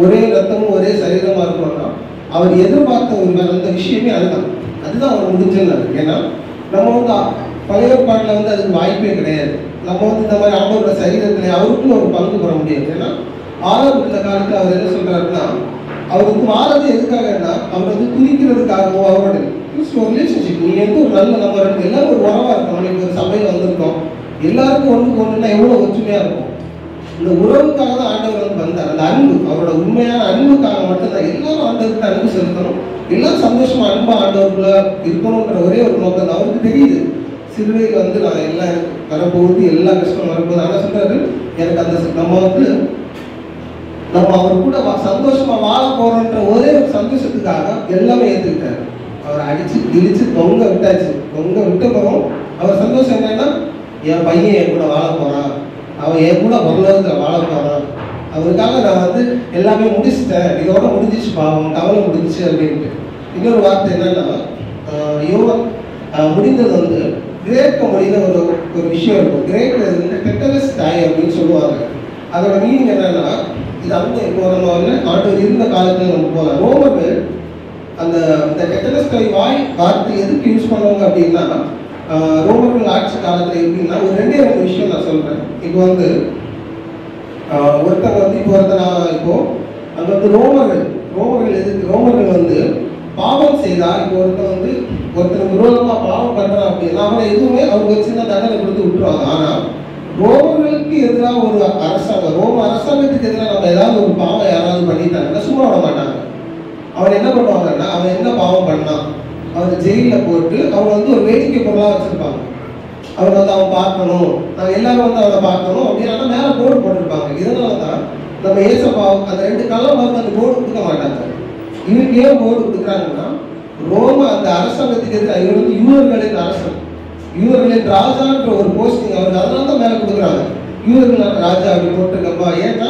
ஒரே ரத்தமும் ஒரே சரீரமா இருக்கணும்னா அவர் எதிர்பார்த்த ஒரு அந்த விஷயமே அதுதான். அதுதான் அவர் முடிஞ்சிருந்தாரு. ஏன்னா நம்ம வந்து பழைய பாட்டில் வந்து அதுக்கு வாய்ப்பே கிடையாது. நம்ம வந்து இந்த மாதிரி ஆண்டவரோட சரீரத்துல அவருக்குள்ள ஒரு பங்கு பெற முடியாது. ஏன்னா ஆரம்பித்த காலத்தில் அவர் என்ன சொல்றாருன்னா அவர் வந்து மாறது எதுக்காகன்னா அவர் வந்து துதிக்கிறதுக்காகவோ அவரோட ரிலேஷன்ஷிப். நீ வந்து ஒரு நல்ல நம்ம எல்லாரும் ஒரு உறவா இருக்கோம். நம்ம ஒரு சபையில் வந்திருக்கோம், எல்லாருக்கும் ஒன்றுக்கு ஒன்றுனா எவ்வளோ ஒற்றுமையா இருக்கும். இந்த உறவுக்காக தான் ஆண்டவர் வந்து வந்தார். அந்த அன்பு, அவரோட உண்மையான அன்புக்காக மட்டும்தான். எல்லாரும் ஆண்டவருக்கு அன்பு செலுத்தணும், எல்லாம் சந்தோஷமா அன்பா ஆண்டவருக்குள்ள இருக்கணும்ன்ற ஒரே ஒரு நோக்கம் தான். அவருக்கு தெரியுது சிலுவையில் வந்து நான் எல்லாம் வரப்போகுது, எல்லா கஷ்டம் வரப்போகுது. ஆனால் சொல்றாரு எனக்கு அந்த நம்ம வந்து நம்ம அவர் கூட சந்தோஷமா வாழ போறோன்ற ஒரே ஒரு சந்தோஷத்துக்காக எல்லாமே ஏற்றுக்கிட்டாரு. அவர் அடிச்சு கிழிச்சு தொங்க விட்டாச்சு. தொங்க விட்ட போறோம் அவர் சந்தோஷம் என்னன்னா என் பையன் என் கூட வாழ போறான், அவன் என் கூட உலகத்தில் வாழ போறான், அவருக்காக நான் வந்து எல்லாமே முடிச்சுட்டேன், இதோட முடிஞ்சிச்சு பாவம், கவலை முடிஞ்சிச்சு அப்படின்ட்டு. இன்னொரு வார்த்தை என்னன்னா யோவன் முடிந்தது வந்து கிரேக்க மொழியில ஒரு விஷயம் இருக்கும். கிரேக்க வந்து டெட்டலஸ்டாய் அப்படின்னு சொல்லுவாங்க. அதோட மீனிங் என்னன்னா இது அந்த இப்போ நம்ம வந்து ஆண்டவர் இருந்த காலத்துல நம்ம போகலாம். ரோமர்கள் அந்த டெட்டலஸ்டாய் வார்த்தை எதுக்கு யூஸ் பண்ணுவாங்க அப்படின்னா ரோமர்கள் ஆட்சி காலத்துல எப்படின்னா ஒரு ரெண்டே விஷயம் நான் சொல்றேன். இப்போ வந்து ஒருத்தர் வந்து இப்போ அங்க வந்து ரோமர்கள் எதுக்கு, ரோமர்கள் வந்து பாவம் செய்தா இப்போ ஒருத்தர் விரோதமா பாவம் பண்றான் அப்படின்னா அவனை எதுவுமே அவங்க வச்சு தான் தண்டனை கொடுத்து விட்டுருவாங்க. ஆனா ரோமர்களுக்கு எதிராக ஒரு அரசாங்கம், ரோம அரசாங்கத்துக்கு எதிராக நம்ம ஏதாவது ஒரு பாவம் யாராவது பண்ணிட்டாங்கன்னா சும்மா விட மாட்டாங்க. அவன் என்ன பண்ணுவாங்கன்னா அவன் என்ன பாவம் பண்ணான் அவனை ஜெயிலில் போட்டு அவனை வந்து ஒரு வேடிக்கை பொருளாக வச்சிருப்பாங்க. அவனை வந்து அவன் பார்க்கணும், நாங்கள் எல்லாரும் வந்து அவனை பார்க்கணும் அப்படின்னா மேலே போர்டு போட்டிருப்பாங்க. இதனால தான் நம்ம ஏசப்பா அந்த 2 கல்லம் வந்து அந்த போர்டு கொடுக்க மாட்டாங்க. இவருக்கு ஏன் போர்டு கொடுக்குறாங்கன்னா, ரோம அந்த அரசாங்கத்துக்கு எதிராக இவர் வந்து யூதர்களின் அரசன், யூதர்களின் ராஜான்ற ஒரு போஸ்டிங் அவருக்கு, அதனால தான் மேலே கொடுக்குறாங்க. யூதர்கள் ராஜா அப்படி போட்டிருக்கப்பா. ஏன்னா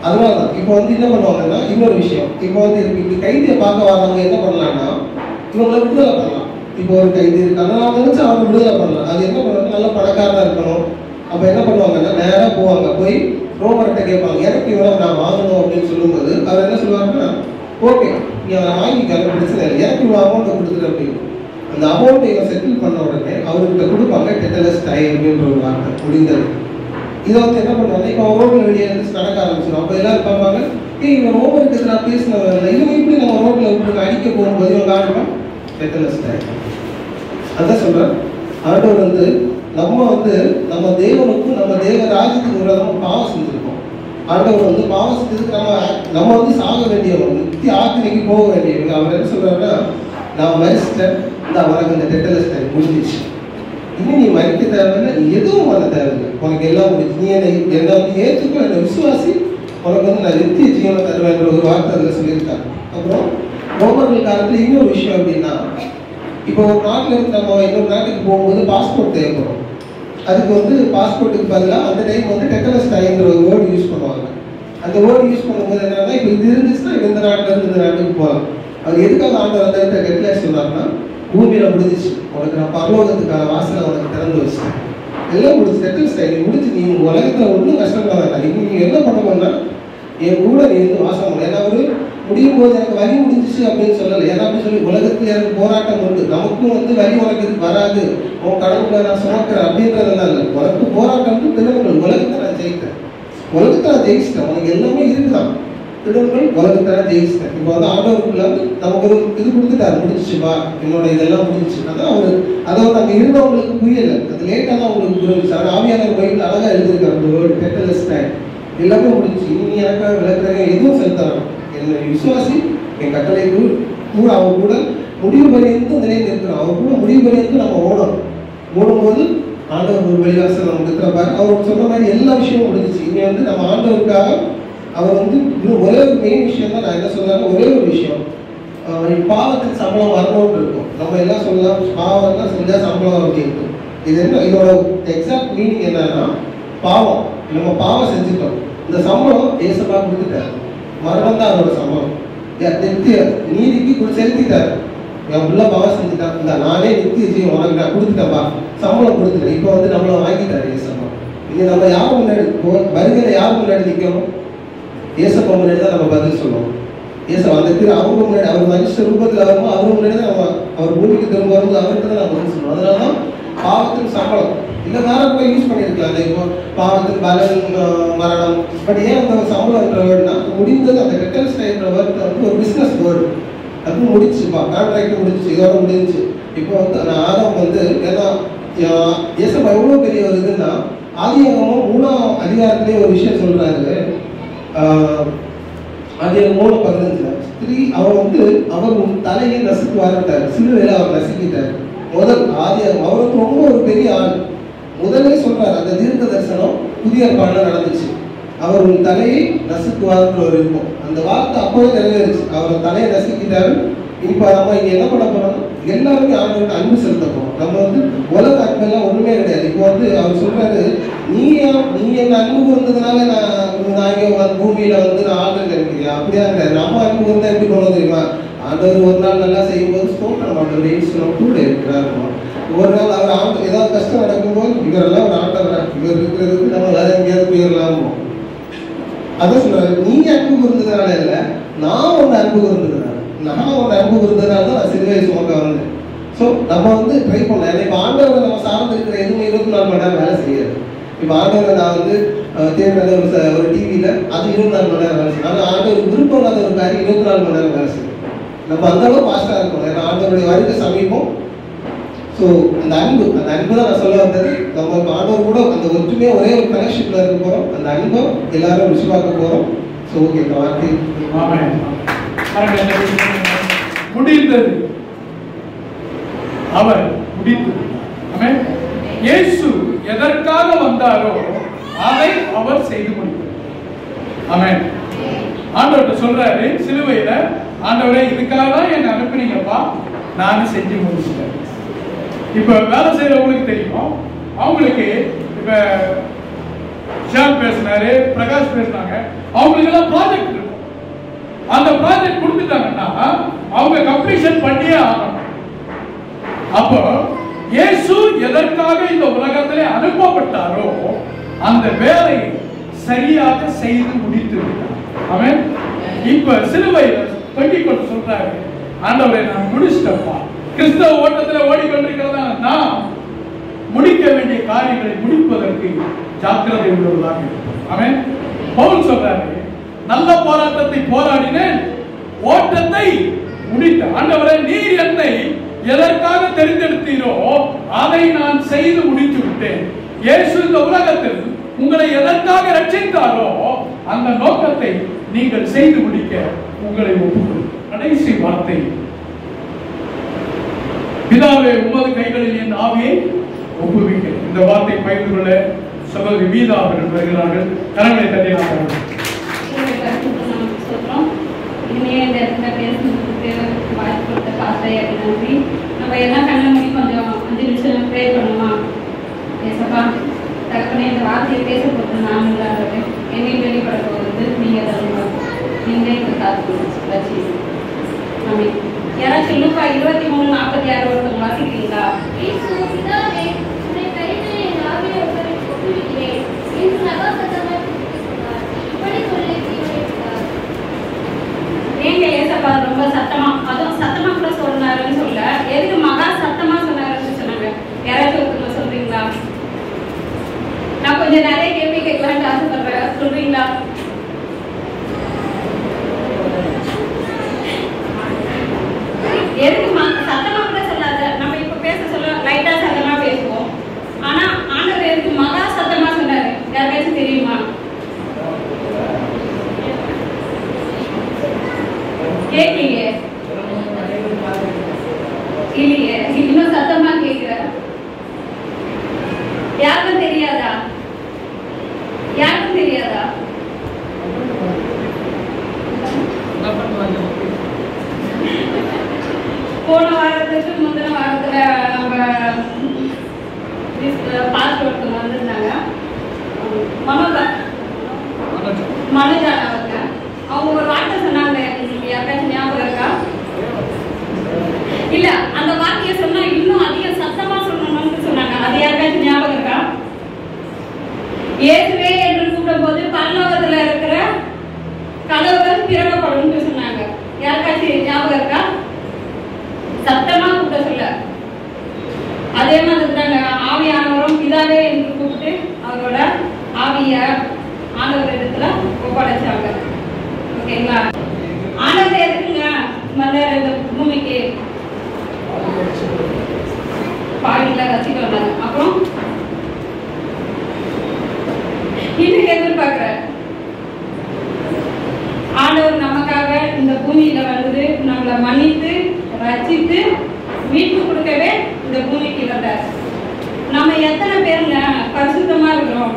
அதனால தான் இப்போ வந்து என்ன பண்ணுவாங்கன்னா, இன்னொரு விஷயம், இப்போ வந்து இப்படி கைதியை பார்க்க வரவங்க என்ன பண்ணலாம்னா, இவங்களை விடுதலை பண்ணலாம். இப்போ ஒரு கைதி இருக்காங்க, நான் நினைச்சு அவங்க விடுதலை பண்ணலாம். அது என்ன பண்ணுவாங்க, நல்ல பணக்காரனா இருக்கணும். அப்போ என்ன பண்ணுவாங்கன்னா, நேராக போவாங்க, போய் ரோமர்கிட்ட கேட்பாங்க, எனக்கு இவ்வளோ நான் வாங்கணும் அப்படின்னு சொல்லும்போது அவர் என்ன சொல்லுவாங்கன்னா, ஓகே நீ அவரை வாங்கிக்காங்க, பிரச்சனை இல்லை, எனக்கு இவ்வளோ அமௌண்ட்டை கொடுத்துரு அப்படின்னு. அந்த அமௌண்ட்டை இவன் செட்டில் பண்ண உடனே அவர்கிட்ட கொடுப்பாங்க டெட்டலஸ்டை அப்படின்ற ஒரு வார்த்தை, முடிந்தது. இதை வந்து என்ன பண்ணுவாங்க, இப்போ ரோட்டில் வெளியே இருந்து நடக்க ஆரம்பிச்சிடும். அப்போ எல்லாரும் பார்ப்பாங்க, இவன் ரோமருக்கு எதிராக பேசினவர்கள் இவங்க இப்படி நம்ம ரோட்டில் விட்டு அடிக்க போகும்போது இவன் காரணம் டெட்டலஸ்டை. அதான் சொல்கிறேன், ஆண்டவர் வந்து நம்ம தேவனுக்கும் நம்ம தேவ ராஜ்யத்துக்கு விரோதமாக பாவம் செஞ்சுருக்கோம். ஆண்டவர் வந்து பாவம் செஞ்சதுக்கு நம்ம வந்து சாக வேண்டியவங்க, நித்திய ஆக்கினைக்கு போக வேண்டியவங்க. அவர் என்ன சொல்றாருன்னா, நான் மரிச்சிட்டேன், இந்த அவருக்கு இந்த டெட்டலஸ்டை முடிஞ்சிச்சு, இன்னும் நீ மறிக்க தேவையில்லை, நீ எதுவும் பண்ண தேவையில்லை, உனக்கு எல்லாம் முடிச்சு, நீ என்னை வந்து ஏற்றுக்கோ, என்னை விசுவாசி, உனக்கு வந்து நான் நித்திய ஜீவனை தருவேன்ற ஒரு வார்த்தை அதில் சொல்லியிருக்காங்க. அப்புறம் ரோமர்கள் காலத்தில் இன்னொரு விஷயம் அப்படின்னா, இப்போ ஒரு நாட்டில் இருந்து நம்ம இன்னொரு நாட்டுக்கு போகும்போது பாஸ்போர்ட் தேவைப்படும். அதுக்கு வந்து பாஸ்போர்ட்டுக்கு பதிலாக அந்த டைம் வந்து டெட்டலஸ்டைன்ற ஒரு வேர்டு யூஸ் பண்ணுவாங்க. அந்த வேர்டு யூஸ் பண்ணும்போது என்னன்னா, இப்போ இது இருந்துச்சுன்னா இந்த நாட்டில் இருந்து இந்த நாட்டுக்கு போகலாம். அது எதுக்காக ஆண்டவர் அந்த டெட்டலைஸ் சொன்னார்னா, பூமியில் முடிஞ்சிச்சு, உனக்கு நான் பரலோகத்துக்கான வாசலை உனக்கு திறந்து வச்சேன், எல்லாம் முடிச்சு டெட்டலஸ்டை முடிச்சு, நீ உலகத்தில் ஒன்றும் கஷ்டப்பட வேண்டாம், நீ என்ன பண்ணணும்னா என் கூட நீ வந்து வாசம் பண்ண. ஏன்னா ஒரு முடியும் போது எனக்கு வலி முடிஞ்சிச்சு அப்படின்னு சொல்லலை. ஏன்னா அப்படி சொல்லி உலகத்தில் எனக்கு போராட்டம் உண்டு, நமக்கும் வந்து வலி உனக்கு வராது, உன் கடவுளை நான் சுமக்கிறேன் அப்படின்றதெல்லாம் இல்லை. உனக்கு போராட்டம் திடங்கள், உலகத்தை நான் ஜெயித்தேன், உலகத்தை நான் ஜெயிச்சிட்டேன், உனக்கு எல்லாமே இருக்குதான், திடங்கள் உலகத்தை நான் ஜெயிச்சிட்டேன். இப்போ வந்து ஆண்டவருக்குள்ள வந்து நமக்கு ஒரு இது கொடுத்துட்டாரு, முடிச்சுப்பா என்னோட இதெல்லாம் முடிஞ்சிச்சு. அதான் அவர் அதை வந்து அங்கே இருந்தவங்களுக்கு புரியலை, அது லேட்டாக தான் அவங்களுக்கு புரிஞ்சிச்சு. ஆனால் ஆவியானவர் பைபிள் அழகாக எழுதியிருக்காரு, அந்த வேர்டு டெட்டலஸ்டை எல்லாமே முடிஞ்சு, இனி எனக்காக விளக்குறாங்க, எதுவும் செலுத்தணும், என்னை விசுவாசி, என் கட்டளைக்கு கூட அவர் கூட முடிவு பரியந்து நிலையில் இருக்கிறோம், அவர் கூட முடிவு பரியந்து நம்ம ஓடும்போது ஆண்டவர் ஒரு வழிவாசல் நமக்கு இருக்கிறப்பாரு. அவர் சொன்ன மாதிரி எல்லா விஷயமும் முடிஞ்சிச்சு. இனி வந்து நம்ம ஆண்டவருக்காக அவர் வந்து இன்னும் ஒரே ஒரு மெயின் விஷயம் தான் நான் என்ன சொல்றேன், ஒரே ஒரு விஷயம், பாவத்துக்கு சம்பளம் வரணும்னு இருக்கும். நம்ம எல்லாம் சொல்லலாம் பாவம் தான் செஞ்சா சம்பளம் அப்படின்ட்டு. இது என்ன, இதோட எக்ஸாக்ட் மீனிங் என்னன்னா, பாவம், நம்ம பாவம் செஞ்சுட்டோம், இந்த சம்பளம் ஏசப்பா கொடுத்துட்டாரு, மரணம் தான் அதோட சம்பளம். நித்திய நீதிக்கு செலுத்திட்டாரு, என் உள்ள பாவம் செஞ்சுட்டான், இந்த நானே நித்திய ஜீவன் உனக்கு நான் கொடுத்துட்டேன்ப்பா, சம்பளம் கொடுத்துட்டேன். இப்போ வந்து நம்மளை வாங்கிட்டாரு ஏசப்பா. இங்கே நம்ம யார் முன்னாடி வருகையில யார் முன்னாடி நிற்கணும், ஏசப்பா முன்னாடி தான் நம்ம பதில் சொல்லணும். ஏசப்பா அந்த அவங்க முன்னாடி, அவர் மனுஷ ரூபத்தில் வரும்போது அவர் முன்னாடி தான் நம்ம, அவர் பூமிக்கு திரும்ப வரும்போது அவர்கிட்ட தான் நம்ம பதில் சொல்லணும். அதனால தான் பாவத்துக்கு சம்பளம் இல்லை வேற கூட யூஸ் பண்ணியிருக்கலாம். இப்போ பாவத்துக்கு பலன், மரணம், பட் ஏன் அந்த சம்பளம்ன்ற வேர்டுனா முடிந்தது, அந்த டெட்டலஸ்டைன்ற வேர்டு வந்து ஒரு பிஸ்னஸ் வேர்டு, அது முடிச்சுப்பா, கான்ட்ராக்ட் முடிச்சு, இதோட முடிஞ்சு. இப்போ வந்து அந்த ஆதாம் வந்து ஏன்னா ஏசப்பா எவ்வளோ பெரிய ஒரு இதுன்னா, ஆதியாகமம் 3ஆம் அதிகாரத்திலே ஒரு விஷயம் சொல்றாரு. ஆதியாகமம் 3:15 ஸ்திரீ அவன் வந்து அவர் தலையை நசுக்குவார்ட்டார், சிலுவையில் அவர் நசுக்கிட்டார். முதல் ஆதியாகமம் அவர் வந்து ரொம்ப ஒரு பெரிய ஆள், முதலே சொல்றாரு, அந்த தீர்க்க தரிசனம் புதிய ஏற்பாடுல நடந்துச்சு. அவர் ஒரு தலையை நசுக்குவார்ன்ற ஒரு இருக்கும், அந்த வார்த்தை அப்போவே நிறைவேறுச்சு. அவர் தலையை நசுக்கிட்டாரு. இப்போ நம்ம இங்க என்ன பண்ண போறோம், எல்லாருமே ஆண்டவருக்கு அன்பு செலுத்த போறோம். நம்ம வந்து உலக அன்பெல்லாம் ஒண்ணுமே கிடையாது. இப்போ வந்து அவர் சொல்றாரு, நீ என்ன அன்பு வந்ததுனால நான் இங்க பூமியில வந்து நான் ஆண்டு நினைக்கிறேன், அப்படியா கிடையாது. நம்ம அன்பு வந்தா எப்படி போனோம் தெரியுமா, ஆண்டவர் ஒரு நாள் நல்லா செய்யும் போது ஸ்தோத்திரம் ஆண்டவர் கூட இருக்கிறார். ஒரு நாள் அவர் ஏதாவது கஷ்டம் நடக்கும்போது இவரெல்லாம் ஒரு ஆண்டவர், இவர் இருக்கிறதுக்கு நம்ம வேற எங்கேயாவது போயிடலாமோ. அதான் சொல்றாரு, நீங்க அன்பு கூர்ந்ததுனால இல்லை, நான் ஒன்று அன்பு கூர்ந்ததுனால, நான் ஒன்று அன்பு கூர்ந்ததுனால தான் நான் சிறுவை சுமக்க வந்தேன். ஸோ நம்ம வந்து ட்ரை பண்ணலாம். இப்போ ஆண்டவரை நம்ம சார்ந்து இருக்கிற எதுவுமே 24 மணி நேரம் வேலை செய்யாது. இப்போ ஆண்டவரை நான் வந்து தேர்ந்த ஒரு டிவியில் அது 24 மணி நேரம் வேலை செய்யும். ஆனால் ஆண்டவர் விருப்பம் இல்லாத ஒரு காரியம் 24 மணி நேரம் வேலை செய்யும். நம்ம அந்த அளவு ஃபாஸ்ட்டாக இருக்கணும். ஏன்னா ஆண்டவருடைய வருகை சமீபம். ஸோ அந்த அன்பு தான் நான் சொல்ல வந்தது. நம்ம ஆண்டவர் கூட அந்த ஒற்றுமையாக ஒரே ஒரு கனெக்ஷனில் இருக்க போகிறோம். அந்த அன்பை எல்லாரும் ருசி பார்க்க போகிறோம். ஸோ ஓகே, இந்த வார்த்தை முடிந்தது, அவர் முடித்தது. ஆமென். இயேசு எதற்காக வந்தாரோ அதை அவர் செய்து முடித்தார். ஆமென். ஆண்டவர் சொல்றாரு சிலுவையில, ஆண்டவரே இதுக்காக தான் என்ன அனுப்புனீங்கப்பா, நானும் செஞ்சு முடிச்சிட்டேன். இப்ப வேலை செய்யறவங்களுக்கு தெரியும், அவங்களுக்கு இப்ப ஷாம் பேசினாரு, பிரகாஷ் பேசினாங்க, அவங்களுக்கு எல்லாம் ப்ராஜெக்ட் இருக்கும். அந்த ப்ராஜெக்ட் கொடுத்துட்டாங்கன்னா அவங்க கம்ப்ளீஷன் பண்ணியே ஆகணும். அப்போ இயேசு எதற்காக இந்த உலகத்திலே அனுப்பப்பட்டாரோ அந்த வேலையை சரியாக செய்து முடித்து விட்டார். ஆமென். இப்ப சிலுவையில தொங்கிக்கொண்டு சொல்றாரு, ஆண்டவரே நான் முடிச்சிட்டப்பா. கிறிஸ்தவ ஓட்டத்தில் ஓடிக்கொண்டிருக்கிறதா நான் முடிக்க வேண்டிய காரியங்களை முடிப்பதற்கு ஜாக்கிரதை உள்ளவர்களாக இருக்கும். ஆமென். பவுல் சொல்றாரு, நல்ல போராட்டத்தை போராடினேன், ஓட்டத்தை முடித்த. ஆண்டவரே நீர் என்னை எதற்காக தெரிந்தெடுத்தீரோ அதை நான் செய்து முடித்து விட்டேன். இயேசு இந்த உலகத்தில் உங்களை எதற்காக ரட்சித்தாரோ அந்த நோக்கத்தை நீங்கள் செய்து முடிக்க உங்களை ஒப்புக்கொடு. கடைசி வார்த்தை, பிதாவே உமது கைகளில் என் ஆவியை ஒப்புவிக்கிறேன். இந்த வார்த்தை பகிர்ந்து கொள்ள சகோதரி வீதா அவர்கள் வருகிறார்கள். கரங்களை தட்டினார்கள். நம்ம எல்லாம் கண்ணை மூடி கொஞ்சம் 5 நிமிஷம் ப்ரே பண்ணுமா? ஏசப்பா தகப்பனே, இந்த வார்த்தையை பேச போது நான் இல்லாதது என்னையும் வெளிப்பட போகிறது நீங்கள் தான். நீங்களே இந்த காத்து வச்சு ஆமென். யாராச்சும் லூக்கா 23:46 ஒருத்தவங்க வாசிக்கிறீங்களா? ஏங்க ஏசப்பா ரொம்ப சத்தமா, அதுவும் சத்தமா கூட சொன்னாருன்னு சொல்ல, எதுக்கு மகா சத்தமா சொன்னாருன்னு சொன்னாங்க? யாராச்சும் ஒருத்தவங்க சொல்றீங்களா? நான் கொஞ்சம் நிறைய கேள்வி கேட்கலான்னு ஆசைப்படுறேன், சொல்றீங்களா? எதுக்கு சத்தமா கூட சொல்லாத, நம்ம இப்ப பேச சொல்ல லைட்டா சத்தமா பேசுவோம். ஆனா ஆண்டவர் எதுக்கு மகா சத்தமா சொன்னாரு? யாருக்காச்சும் தெரியுமா? கேட்கீங்க இல்லையே, இன்னும் சத்தமா கேட்கிற. யாருக்கும் தெரியாதா? யாருக்கும் தெரியாதா? போன வாரத்துக்கு முந்தின வாரத்துல நம்ம பாஸ்டர் ஒருத்தவங்க வந்திருந்தாங்க, மனோஜா அவங்க. அவங்க ஒரு வார்த்தை சொன்னாங்க, யாருக்காச்சும் ஞாபகம் இருக்கா? இல்ல, அந்த வார்த்தையை சொன்னா இன்னும் அதிக சத்தமா சொல்லணும்னு சொன்னாங்க. அது யாருக்காச்சும் ஞாபகம் இருக்கா? இயேசுவே என்று கூப்பிடும் போது பரலோகத்துல இருக்கிற கதவுகள் திறக்கப்படும் சொன்னாங்க. யாருக்காச்சும் ஞாபகம் இருக்கா? சத்தமா கூப்பிட சொல்ல. அதே மாதிரி தாங்க ஆவியானவரும் பிதாவே என்று கூப்பிட்டு அவரோட ஆவிய ஆண்டவர் இடத்துல ஒப்படைச்சாங்க. ஓகேங்களா? ஆண்டவர் எதுக்குங்க வந்தாரு இந்த பூமிக்கு? பாடில ரசிக்க வந்தாங்க. அப்புறம் இன்னும் எதிர்பார்க்கிற ஆண்டவர் நமக்காக இந்த பூமியில வந்து நம்மளை மன்னித்து ரசித்து மீட்பு கொடுக்கவே இந்த பூமிக்கு வந்தார். நம்ம எத்தனை பேருங்க பரிசுத்தமா இருக்கிறோம்?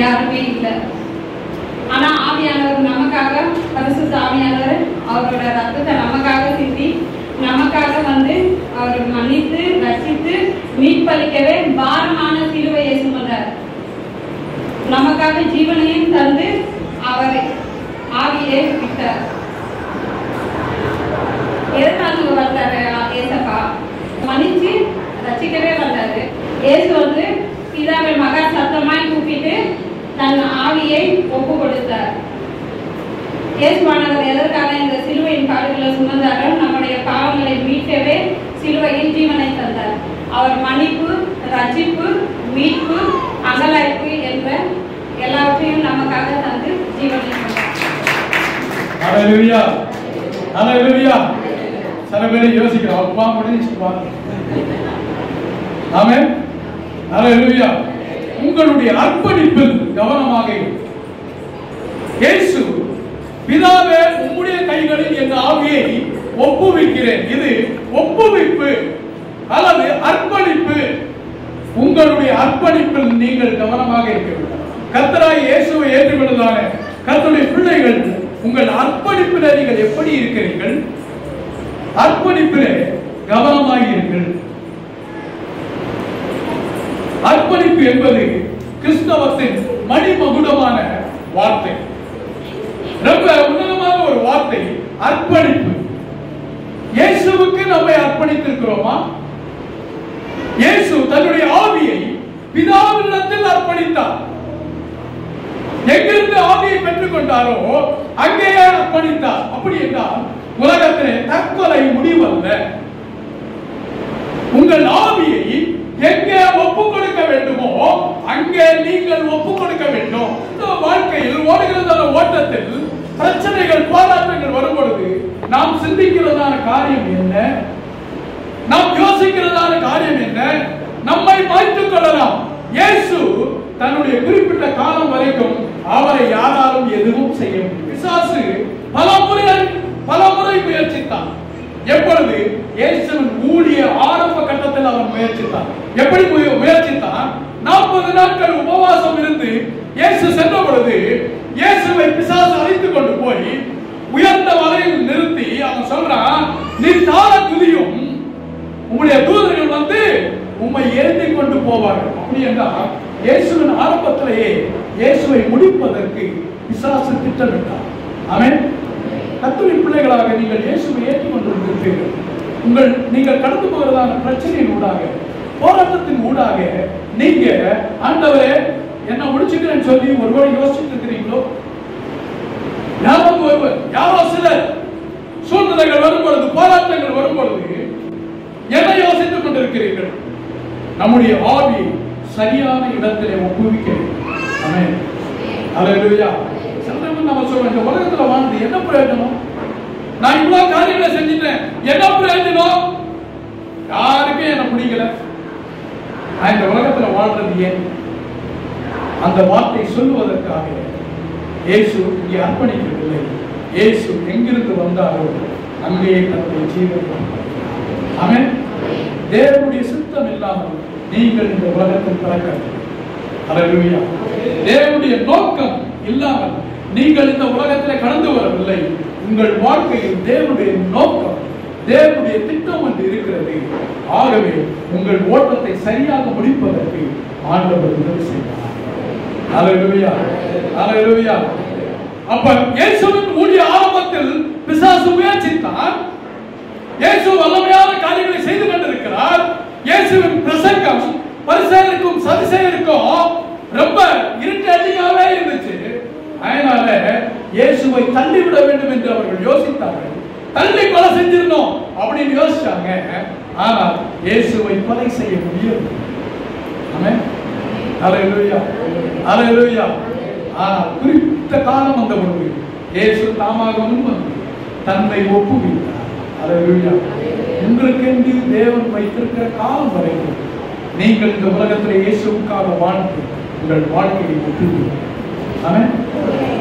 யாருமே இல்லை. ஆனா ஆவியானவர் நமக்காக, பரிசுத்த ஆவியானவர் அவரோட ரத்தத்தை நமக்காக சிந்தி நமக்காக வந்து அவர் மன்னித்து ரசித்து மீட்பளிக்கவே பாரமான சிலுவையை சுமந்தார். நமக்காக ஜீவனையும் தந்து அவரை ஆவியை விட்டார். எதற்காக வந்தாரு ஏசப்பா? மன்னிச்சு ரசிக்கவே வந்தாரு. ஏசு வந்து பிதாவை மகா சத்தமாய் கூப்பிட்டு தன் ஆவியை ஒப்பு கொடுத்தார். இயேசுவானவர் எதற்காக இந்த சிலுவையின் பாடுகளை சுமந்தாரோ நம்முடைய பாவங்களை மீட்கவே சிலுவையில் ஜீவனை தந்தார். அவர் மன்னிப்பு, ரட்சிப்பு, மீட்பு, அங்கலாய்ப்பு என்ற எல்லாவற்றையும் நமக்காக தந்து ஜீவனை தந்தார். ஹல்லேலூயா, ஹல்லேலூயா. சில பேர் யோசிக்கிறோம், அப்பா முடிஞ்சுப்பா. ஆமென், ஹல்லேலூயா. உங்களுடைய அர்ப்பணிப்பில் கவனமாக இருங்கள். இயேசு பிதாவே உம்முடைய கைகளில் என் ஆவியை ஒப்புவிக்கிறேன். இது ஒப்புவிப்பு அல்லது காரியத்தில் நீங்கள் கவனமாக இருக்க வேண்டும். கர்த்தராகிய இயேசுவை ஏற்றுக்கொண்டதான கர்த்தருடைய பிள்ளைகள், உங்கள் அர்ப்பணிப்பில் நீங்கள் எப்படி இருக்கிறீர்கள்? அர்ப்பணிப்பிலே கவனமாயிருங்கள். அர்ப்பணிப்பு என்பது கிறிஸ்தவத்தின் மணிமகுடமான வார்த்தை, ரொம்ப உன்னதமான ஒரு வார்த்தை. அர்ப்பணிப்பு. இயேசுவுக்கு நம்மை அர்ப்பணித்திருக்கிறோமா? இயேசு தன்னுடைய ஆவியை பிதாவினிடத்தில் அர்ப்பணித்தார். எங்கிருந்து ஆவியை பெற்றுக் கொண்டாரோ அங்கேயே அர்ப்பணித்தார். அப்படி என்றால் உலகத்திலே தற்கொலை முடிவல்ல. உங்கள் ஆவியை எங்கே ஒப்புக் கொடுக்க வேண்டுமோ அங்கே நீங்கள் ஒப்புக் கொடுக்க வேண்டும். இந்த வாழ்க்கையில் ஓடுகிறதான ஓட்டத்தில் பிரச்சனைகள், போராட்டங்கள் வரும் பொழுது நாம் சிந்திக்கிறதான காரியம் என்ன? நாம் யோசிக்கிறதான காரியம் என்ன? நம்மை மாற்றிக் கொள்ளலாம். இயேசு தன்னுடைய குறிப்பிட்ட காலம் வரைக்கும் அவரை யாராலும் எதுவும் செய்ய முடியும். பிசாசு பல முறை முயற்சித்தான். எப்பொழுது? இயேசுவின் ஊழிய ஆரம்ப கட்டத்தில் அவன் முயற்சித்தான். எப்படி முயற்சித்தான்? 40 நாட்கள் உபவாசம் இருந்து இயேசு சென்ற பொழுது இயேசுவை பிசாசு அழைத்துக் கொண்டு போய் உயர்ந்த மலையில் நிறுத்தி அவன் சொல்றான், நீ தாழ குதியும், உங்களுடைய தூதர்கள் வந்து உம்மை ஏற்றிக் கொண்டு போவார்கள். அப்படி என்றால் இயேசுவின் ஆரம்பத்திலேயே இயேசுவை முடிப்பதற்கு பிசாசு திட்டமிட்டார். ஆமென். கர்த்தருடைய பிள்ளைகளாக நீங்கள் இயேசுவை ஏற்றுக்கொண்டிருக்கிறீர்கள். நீங்கள் கடந்து போகிறதான பிரச்சனையின் ஊடாக, போராட்டத்தின் ஊடாக நீங்க ஆண்டவரே என்ன முடிச்சுக்கிறேன்னு சொல்லி ஒருவேளை யோசிச்சுட்டு இருக்கிறீங்களோ? யாரோ சிலர் சூழ்நிலைகள் வரும் பொழுது, போராட்டங்கள் வரும் பொழுது என்ன யோசித்துக் கொண்டிருக்கிறீர்கள்? நம்முடைய ஆவி சரியான இடத்திலே ஒப்புவிக்க வேண்டும். ஆமென். அல்லேலூயா. நம்ம சொல்றோம், இந்த உலகத்துல வாழ்ந்து என்ன பிரயோஜனம்? நான் இவ்வளவு காரியங்களை செஞ்சுட்டேன், என்ன பிரயோஜனம்? யாருக்கும் என்ன பிடிக்கல. நான் இந்த உலகத்துல வாழ்றது ஏன்? அந்த வார்த்தை சொல்லுவதற்காக இயேசு இங்கே அர்ப்பணிக்கவில்லை. இயேசு எங்கிருந்து வந்தாரோ அங்கேயே தன்னுடைய ஜீவன். ஆமென். தேவனுடைய சித்தம் இல்லாமல் நீங்கள் இந்த உலகத்தில் பிறக்கவில்லை. அல்லேலூயா. தேவனுடைய நோக்கம் இல்லாமல் நீங்கள் இந்த உலகத்தில் கடந்து வரவில்லை. உங்கள் வாழ்க்கையில் தேவனுடைய நோக்கம், தேவனுடைய திட்டம் ஒன்று இருக்கிறது. ஆகவே உங்கள் ஓட்டத்தை சரியாக முடிப்பதற்கு ஆண்டவர் உதவி செய்வார். அல்லேலூயா. அல்லேலூயா. அப்ப இயேசுவின் ஊழிய ஆரம்பத்தில் பிசாசு முயற்சித்தார். இயேசு வல்லமையான காரியங்களை செய்து கொண்டிருக்கிறார். இயேசுவின் பிரசங்கம் பரிசேயருக்கும் சதுசேயருக்கும் ரொம்ப இருட்டடியாவே இருந்துச்சு. அதனால இயேசுவை தள்ளிவிட வேண்டும் என்று அவர்கள் யோசித்தார்கள். தள்ளி கொலை செஞ்சிருந்தோம் அப்படின்னு யோசிச்சாங்க. ஆனால் இயேசுவை கொலை செய்ய முடியும். ஆமென். அல்லேலூயா. அல்லேலூயா. ஆனால் குறிப்பிட்ட காலம் வந்த பொழுது இயேசு தாமாக முன்வந்து தன்னை ஒப்புவித்தார். அல்லேலூயா. உங்களுக்கு என்று தேவன் வைத்திருக்கிற காலம் வரைக்கும் நீங்கள் இந்த உலகத்தில் இயேசுவுக்காக வாழ்ந்து உங்கள் வாழ்க்கையை ஒப்புவித்தார். ஆமென்.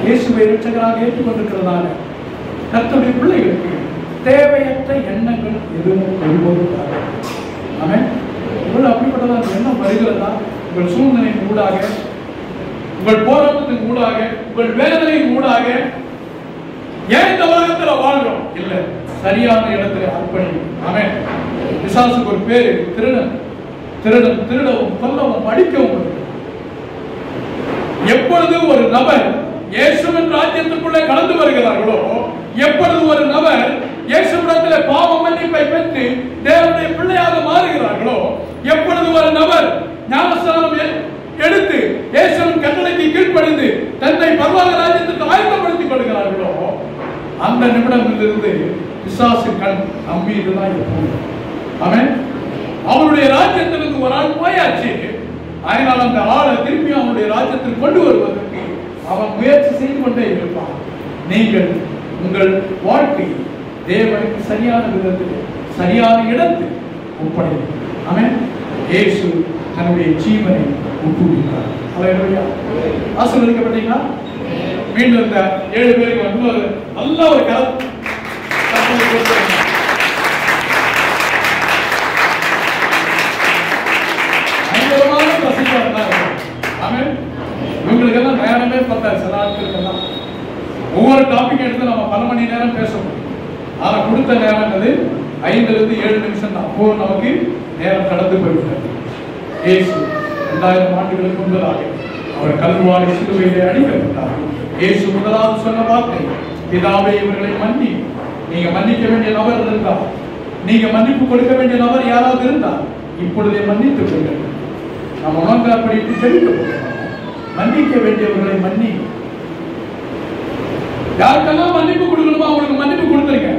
இயேசுவை இரட்சகராக ஏற்றுக்கொண்டிருக்கிறதான கர்த்தருடைய பிள்ளைகளுக்கு தேவையற்ற எண்ணங்கள் எதுவும் ஒருபோதும் வராது. ஆமென். உங்களுக்கு அப்படிப்பட்டதான எண்ணம் வருகிறதா? உங்கள் சூழ்நிலையின் ஊடாக, உங்கள் போராட்டத்தின் ஊடாக, உங்கள் வேதனையின் ஊடாக ஏன் இந்த உலகத்தில் வாழ்றோம்? இல்ல, சரியான இடத்துல அர்ப்பணி. ஆமென். பிசாசுக்கு ஒரு பேரு திருடன். திருடன் திருடவும் கொல்லவும் அடிக்கவும். எப்பொழுது ஒரு நபர் இயேசுவின் ராஜ்யத்துக்குள்ளே கடந்து வருகிறார்களோ, எப்பொழுது ஒரு நபர் இயேசுவிடத்தில் பாவ மன்னிப்பை பெற்று தேவனுடைய பிள்ளையாக மாறுகிறார்களோ, எப்பொழுது ஒரு நபர் ஞானஸ்நானம் எடுத்து இயேசுவின் கட்டளைக்கு கீழ்ப்படிந்து தன்னை பரலோக ராஜ்யத்துக்கு ஆயத்தப்படுத்திக் கொள்கிறார்களோ, அந்த நிமிடத்திலிருந்து பிசாசு கண் நம்பியதுதான் எப்போது. ஆமென். அவருடைய ராஜ்யத்திற்கு ஒரு ஆள் போயாச்சு. அதனால் அந்த ஆளை திருப்பி அவனுடைய ராஜ்யத்தில் கொண்டு வருவதற்கு அவன் முயற்சி செய்து கொண்டே இருப்பான். நீங்கள் உங்கள் வாழ்க்கை தேவனுக்கு சரியான விதத்தில், சரியான இடத்தில் ஒப்படைக்கும். ஆமென். இயேசு தன்னுடைய ஜீவனை ஒப்புவித்தார். அல்லேலூயா. ஆசீர்வதிக்கப்பட்டீங்களா? மீண்டும் இந்த 7 பேருக்கு வந்து நல்ல ஒரு கருத்து பிரசித்தா இருந்தாங்க. நேரமே பத்தாது சில ஆட்களுக்கெல்லாம். ஒவ்வொரு டாபிக் எடுத்து நம்ம பல மணி நேரம் பேசணும். ஆனா கொடுத்த நேரம் 5 to 7 நிமிஷம் தான். அப்போ நமக்கு நேரம் கடந்து போய்விட்டது. இயேசு 2000 ஆண்டுகளுக்கு முன்பதாக அவர் கல்வாரி சிலுவையிலே அடிக்கப்பட்டார். இயேசு முதலாவது சொன்ன வார்த்தை, பிதாவே இவர்களை மன்னி. நீங்க மன்னிக்க வேண்டிய நபர் இருந்தார், நீங்க மன்னிப்பு கொடுக்க வேண்டிய நபர் யாராவது இருந்தார், இப்பொழுதே மன்னித்துக் கொள்ளுங்கள். நம்ம உணர்ந்து அப்படி ஜெபிக்க போகிறோம். மன்னிக்க வேண்டியவர்களை மன்னி. யாருக்கெல்லாம் மன்னிப்பு கொடுக்கணுமோ அவங்களுக்கு மன்னிப்பு கொடுத்துருங்க.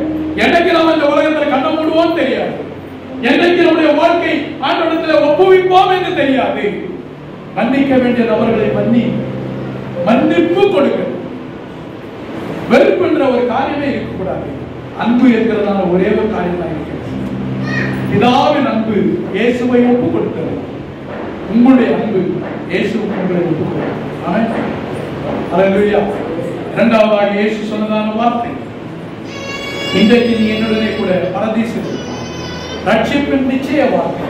என்னைக்கு நம்ம இந்த உலகத்தில் கண்ண மூடுவோம் தெரியாது, என்னைக்கு நம்முடைய வாழ்க்கை ஆண்டவரிடத்தில் ஒப்புவிப்போம் என்று தெரியாது. மன்னிக்க வேண்டிய நபர்களை மன்னி, மன்னிப்பு கொடுங்க. வெறுப்பு என்ற ஒரு காரியமே இருக்கக்கூடாது. அன்பு என்கிறதான ஒரே ஒரு காரியம் தான் இருக்கிறது. பிதாவின் அன்பு இயேசுவை ஒப்பு கொடுத்தது. உங்களுடைய அன்பு இயேசு உங்களை ஒப்பு கொடுத்தது. அல்லேலூயா. இரண்டாவதாக இயேசு சொன்னதான வார்த்தை, இன்றைக்கு நீ என்னுடனே கூட பரதீசில். ரட்சிப்பின் நிச்சய வார்த்தை,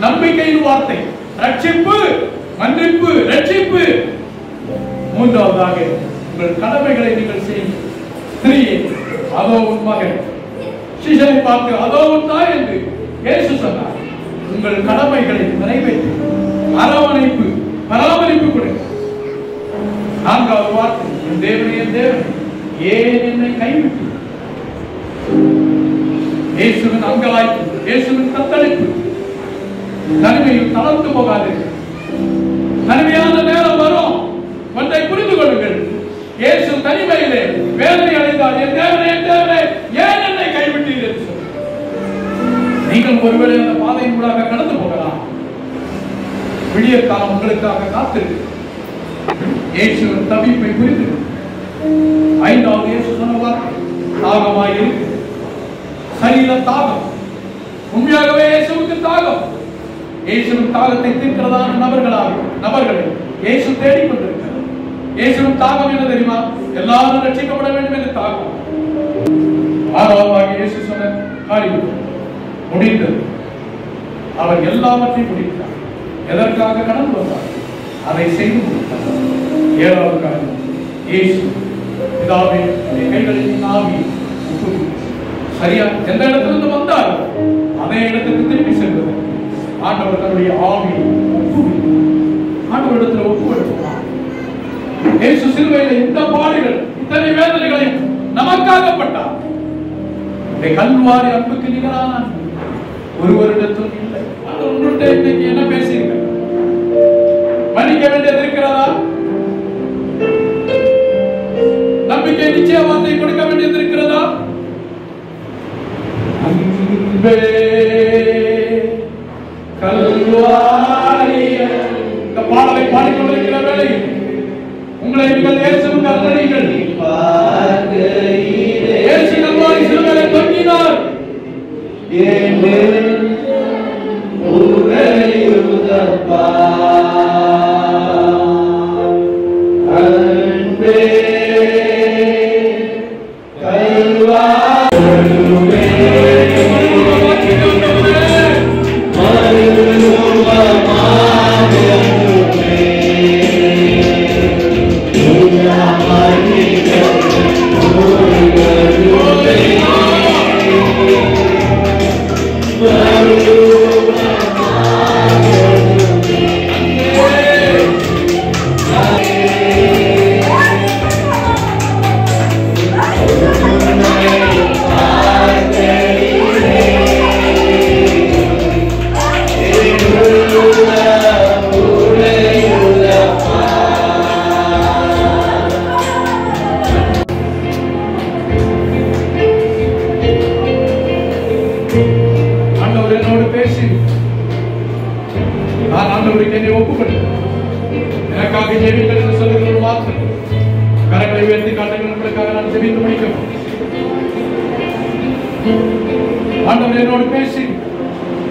நம்பிக்கையின் வார்த்தை, ரட்சிப்பு, மன்னிப்பு, ரட்சிப்பு. மூன்றாவதாக உங்கள் கடமைகளை நீங்கள் செய்யுங்கள். ஸ்திரீயே, அதோ உன் மகன். சீஷனை பார்த்து அதோ உன் தாய் என்று இயேசு சொன்னார். உங்கள் கடமைகளை நிறைவேற்றி அரவணைப்பு, பராமரிப்பு கொடுங்க. நான்காவது வார்த்தை, என் தேவனே, என் தேவனே, ஏன் என்னை கைவிட்டு. இயேசுவின் அங்கலாய்ப்பு, இயேசுவின் தத்தளிப்பு. தனிமையில் தளர்ந்து போகாதீர்கள். தனிமையான நேரம் வரும், ஒன்றை புரிந்து கொள்ளுங்கள். இயேசு தனிமையிலே வேதனை அடைந்தார். என் தேவனே, என் தேவனே, ஏன் என்னை கைவிட்டீர் என்று சொன்னார். நீங்கள் ஒருவேளை அந்த பாதையின் ஊடாக கடந்து போகலாம். விடிய காலம் உங்களுக்காக காத்திருக்கு. இயேசுவின் தவிப்பை புரிந்து. ஐந்தாவது இயேசு சொன்ன வார்த்தை, தாகமாய் இருக்கு. சரீர தாகம். உண்மையாகவே இயேசுவுக்கு தாகம். இயேசுவின் தாகத்தை தீர்க்கிறதான நபர்களை இயேசு தேடிக்கொண்டிருக்கிறார். இயேசுவின் தாகம் என்ன தெரியுமா? எல்லாரும் ரட்சிக்கப்பட வேண்டும் என்று தாகம். ஆறாவதாக இயேசு சொன்ன காரியம் முடிந்தது. அவர் எல்லாவற்றையும் முடித்தார். எதற்காக கடந்து வந்தார்? அதை செய்து முடித்தார். ஏழாவது காரியம், இயேசு பிதாவே என் கைகளில் ஆவி சரியா எந்த இடத்திலிருந்து வந்தார் அதே இடத்துக்கு திரும்பி செல்வது. ஆண்டவர் தன்னுடைய ஆவியை ஆண்டவரிடத்தில் ஒப்பு கொடுப்பார். இயேசு சிலுவையில் இந்த பாடுகள், இத்தனை வேதனைகளையும் நமக்காகப்பட்டார். கல்வாரி அன்புக்கு நிகரான ஒருவரிடத்தும் இல்லை. உங்கள்கிட்ட இன்னைக்கு என்ன பேசுறீங்க? மன்னிக்க வேண்டியது இருக்கிறதா? நம்பிக்கை நிச்சய வார்த்தை கொடுக்க வேண்டியது இருக்கிறதா? அன்பே கல்வாரி. இந்த பாடலை பாடிக்கொண்டிருக்கிற வேளையில் உங்களை நீங்கள் இயேசுவுக்கு அர்ப்பணிங்கள். இயேசு கல்வாரி சிலுவையிலே தொங்கினார்.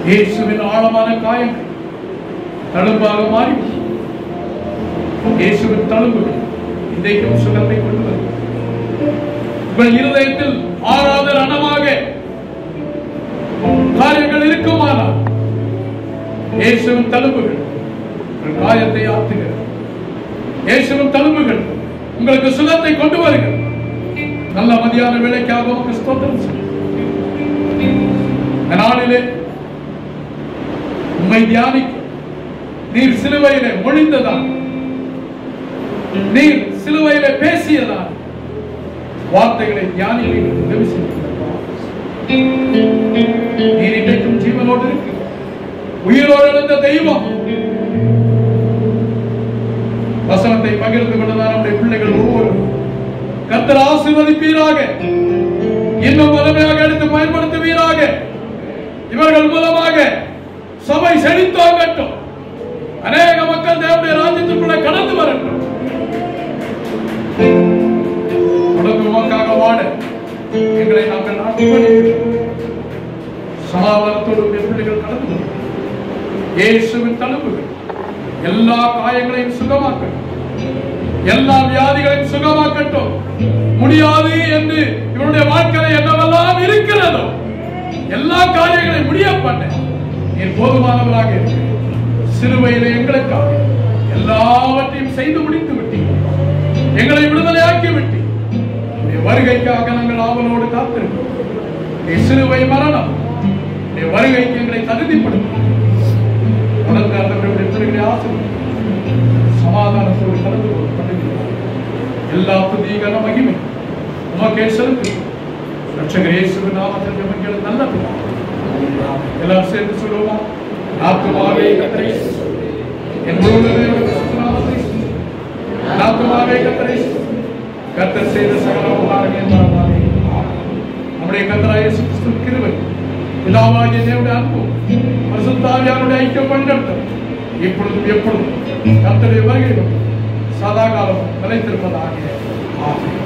இயேசுவின் ஆழமான காயங்கள் தழும்பாக மாறி இயேசுவின் தழும்புகள் இன்றைக்கும் சுகத்தை கொண்டு வரும். உங்கள் இருதயத்தில் ஆறாத ரணமாக காரியங்கள் இருக்குமானால் இயேசுவின் தழும்புகள் உங்கள் காயத்தை ஆற்றுகிறது. இயேசுவின் தழும்புகள் உங்களுக்கு சுகத்தை கொண்டு வருகிறது. நல்ல மதியான வேலைக்காக உமக்கு ஸ்தோத்திரம் செய்கிறேன். இந்த நாளிலே உம்மை தியானிக்க நீர் சிலுவையிலே மொழிந்ததான், நீர் சிலுவையிலே பேசியதான் வார்த்தைகளை தியானிக்க உதவி செய்கிறீர்கள். நீர் இன்றைக்கும் ஜீவனோடு இருக்கு, உயிரோடு இருந்த தெய்வம். வசனத்தை பகிர்ந்து கொண்டதான் நம்முடைய பிள்ளைகள் ஒவ்வொருவரும் கர்த்தர் ஆசீர்வதிப்பீராக, இன்னும் வலிமையாக எடுத்து பயன்படுத்துவீராக. இவர்கள் மூலமாக சபை செழித்தாகட்டும், அநேக மக்கள் தேவனுடைய ராஜ்யத்திற்குள்ளே கடந்து வரட்டும். தொடர்ந்து உமக்காக வாழ எங்களை நாங்கள் அர்ப்பணிக்கிறோம். சமாதானத்தோடு பிள்ளைகள் கடந்து வரும். இயேசுவின் தழும்புகள் எல்லா காயங்களையும் சுகமாக்கட்டும், எல்லா வியாதிகளையும் சுகமாக்கட்டும். முடியாது என்று இவருடைய வாழ்க்கையில் என்னவெல்லாம் இருக்கிறதோ எல்லா காரியங்களையும் முடிய பண்ண நீர் போதுமானவராக இருக்கிறீர். சிலுவையிலே எங்களுக்காக எல்லாவற்றையும் செய்து முடித்து விட்டீர்கள். எங்களை விடுதலையாக்கி விட்டீர். வருகைக்காக நாங்கள் ஆவலோடு காத்திருக்கிறோம். சிலுவை மரணம் வருகைக்கு எங்களை தகுதிப்படுத்தும். தொடர்ந்து அந்த பிள்ளைகளை ஆசீர்வதியும். சமாதானத்தோடு கலந்து கொள்ளுங்கள். எல்லா துதிகர மகிமை உமக்கே செலுத்துகிறோம். ரட்சகர் இயேசுவின் நாமத்தில் ஜெபங்கள் நல்ல பிதாவே. எல்லாரும் சேர்ந்து சொல்லுவோமா? ஆத்துமாவே கர்த்தரை ஸ்துதி, என் முழு இதயத்தோடும் நாமத்தை ஸ்துதி. ஆத்துமாவே கர்த்தரை ஸ்துதி. கர்த்தர் செய்த சகல உபகாரங்களையும் மறவாதே. நம்முடைய கர்த்தராகிய இயேசு கிறிஸ்துவின் கிருபை, பிதாவாகிய தேவனுடைய அன்பு, பரிசுத்த ஆவியானவருடைய ஐக்கியம் கொண்டிருக்கிறது இப்பொழுதும் எப்பொழுதும் கர்த்தருடைய வருகையிலும் சதா காலமும் நிலைத்திருப்பதாக. ஆமென்.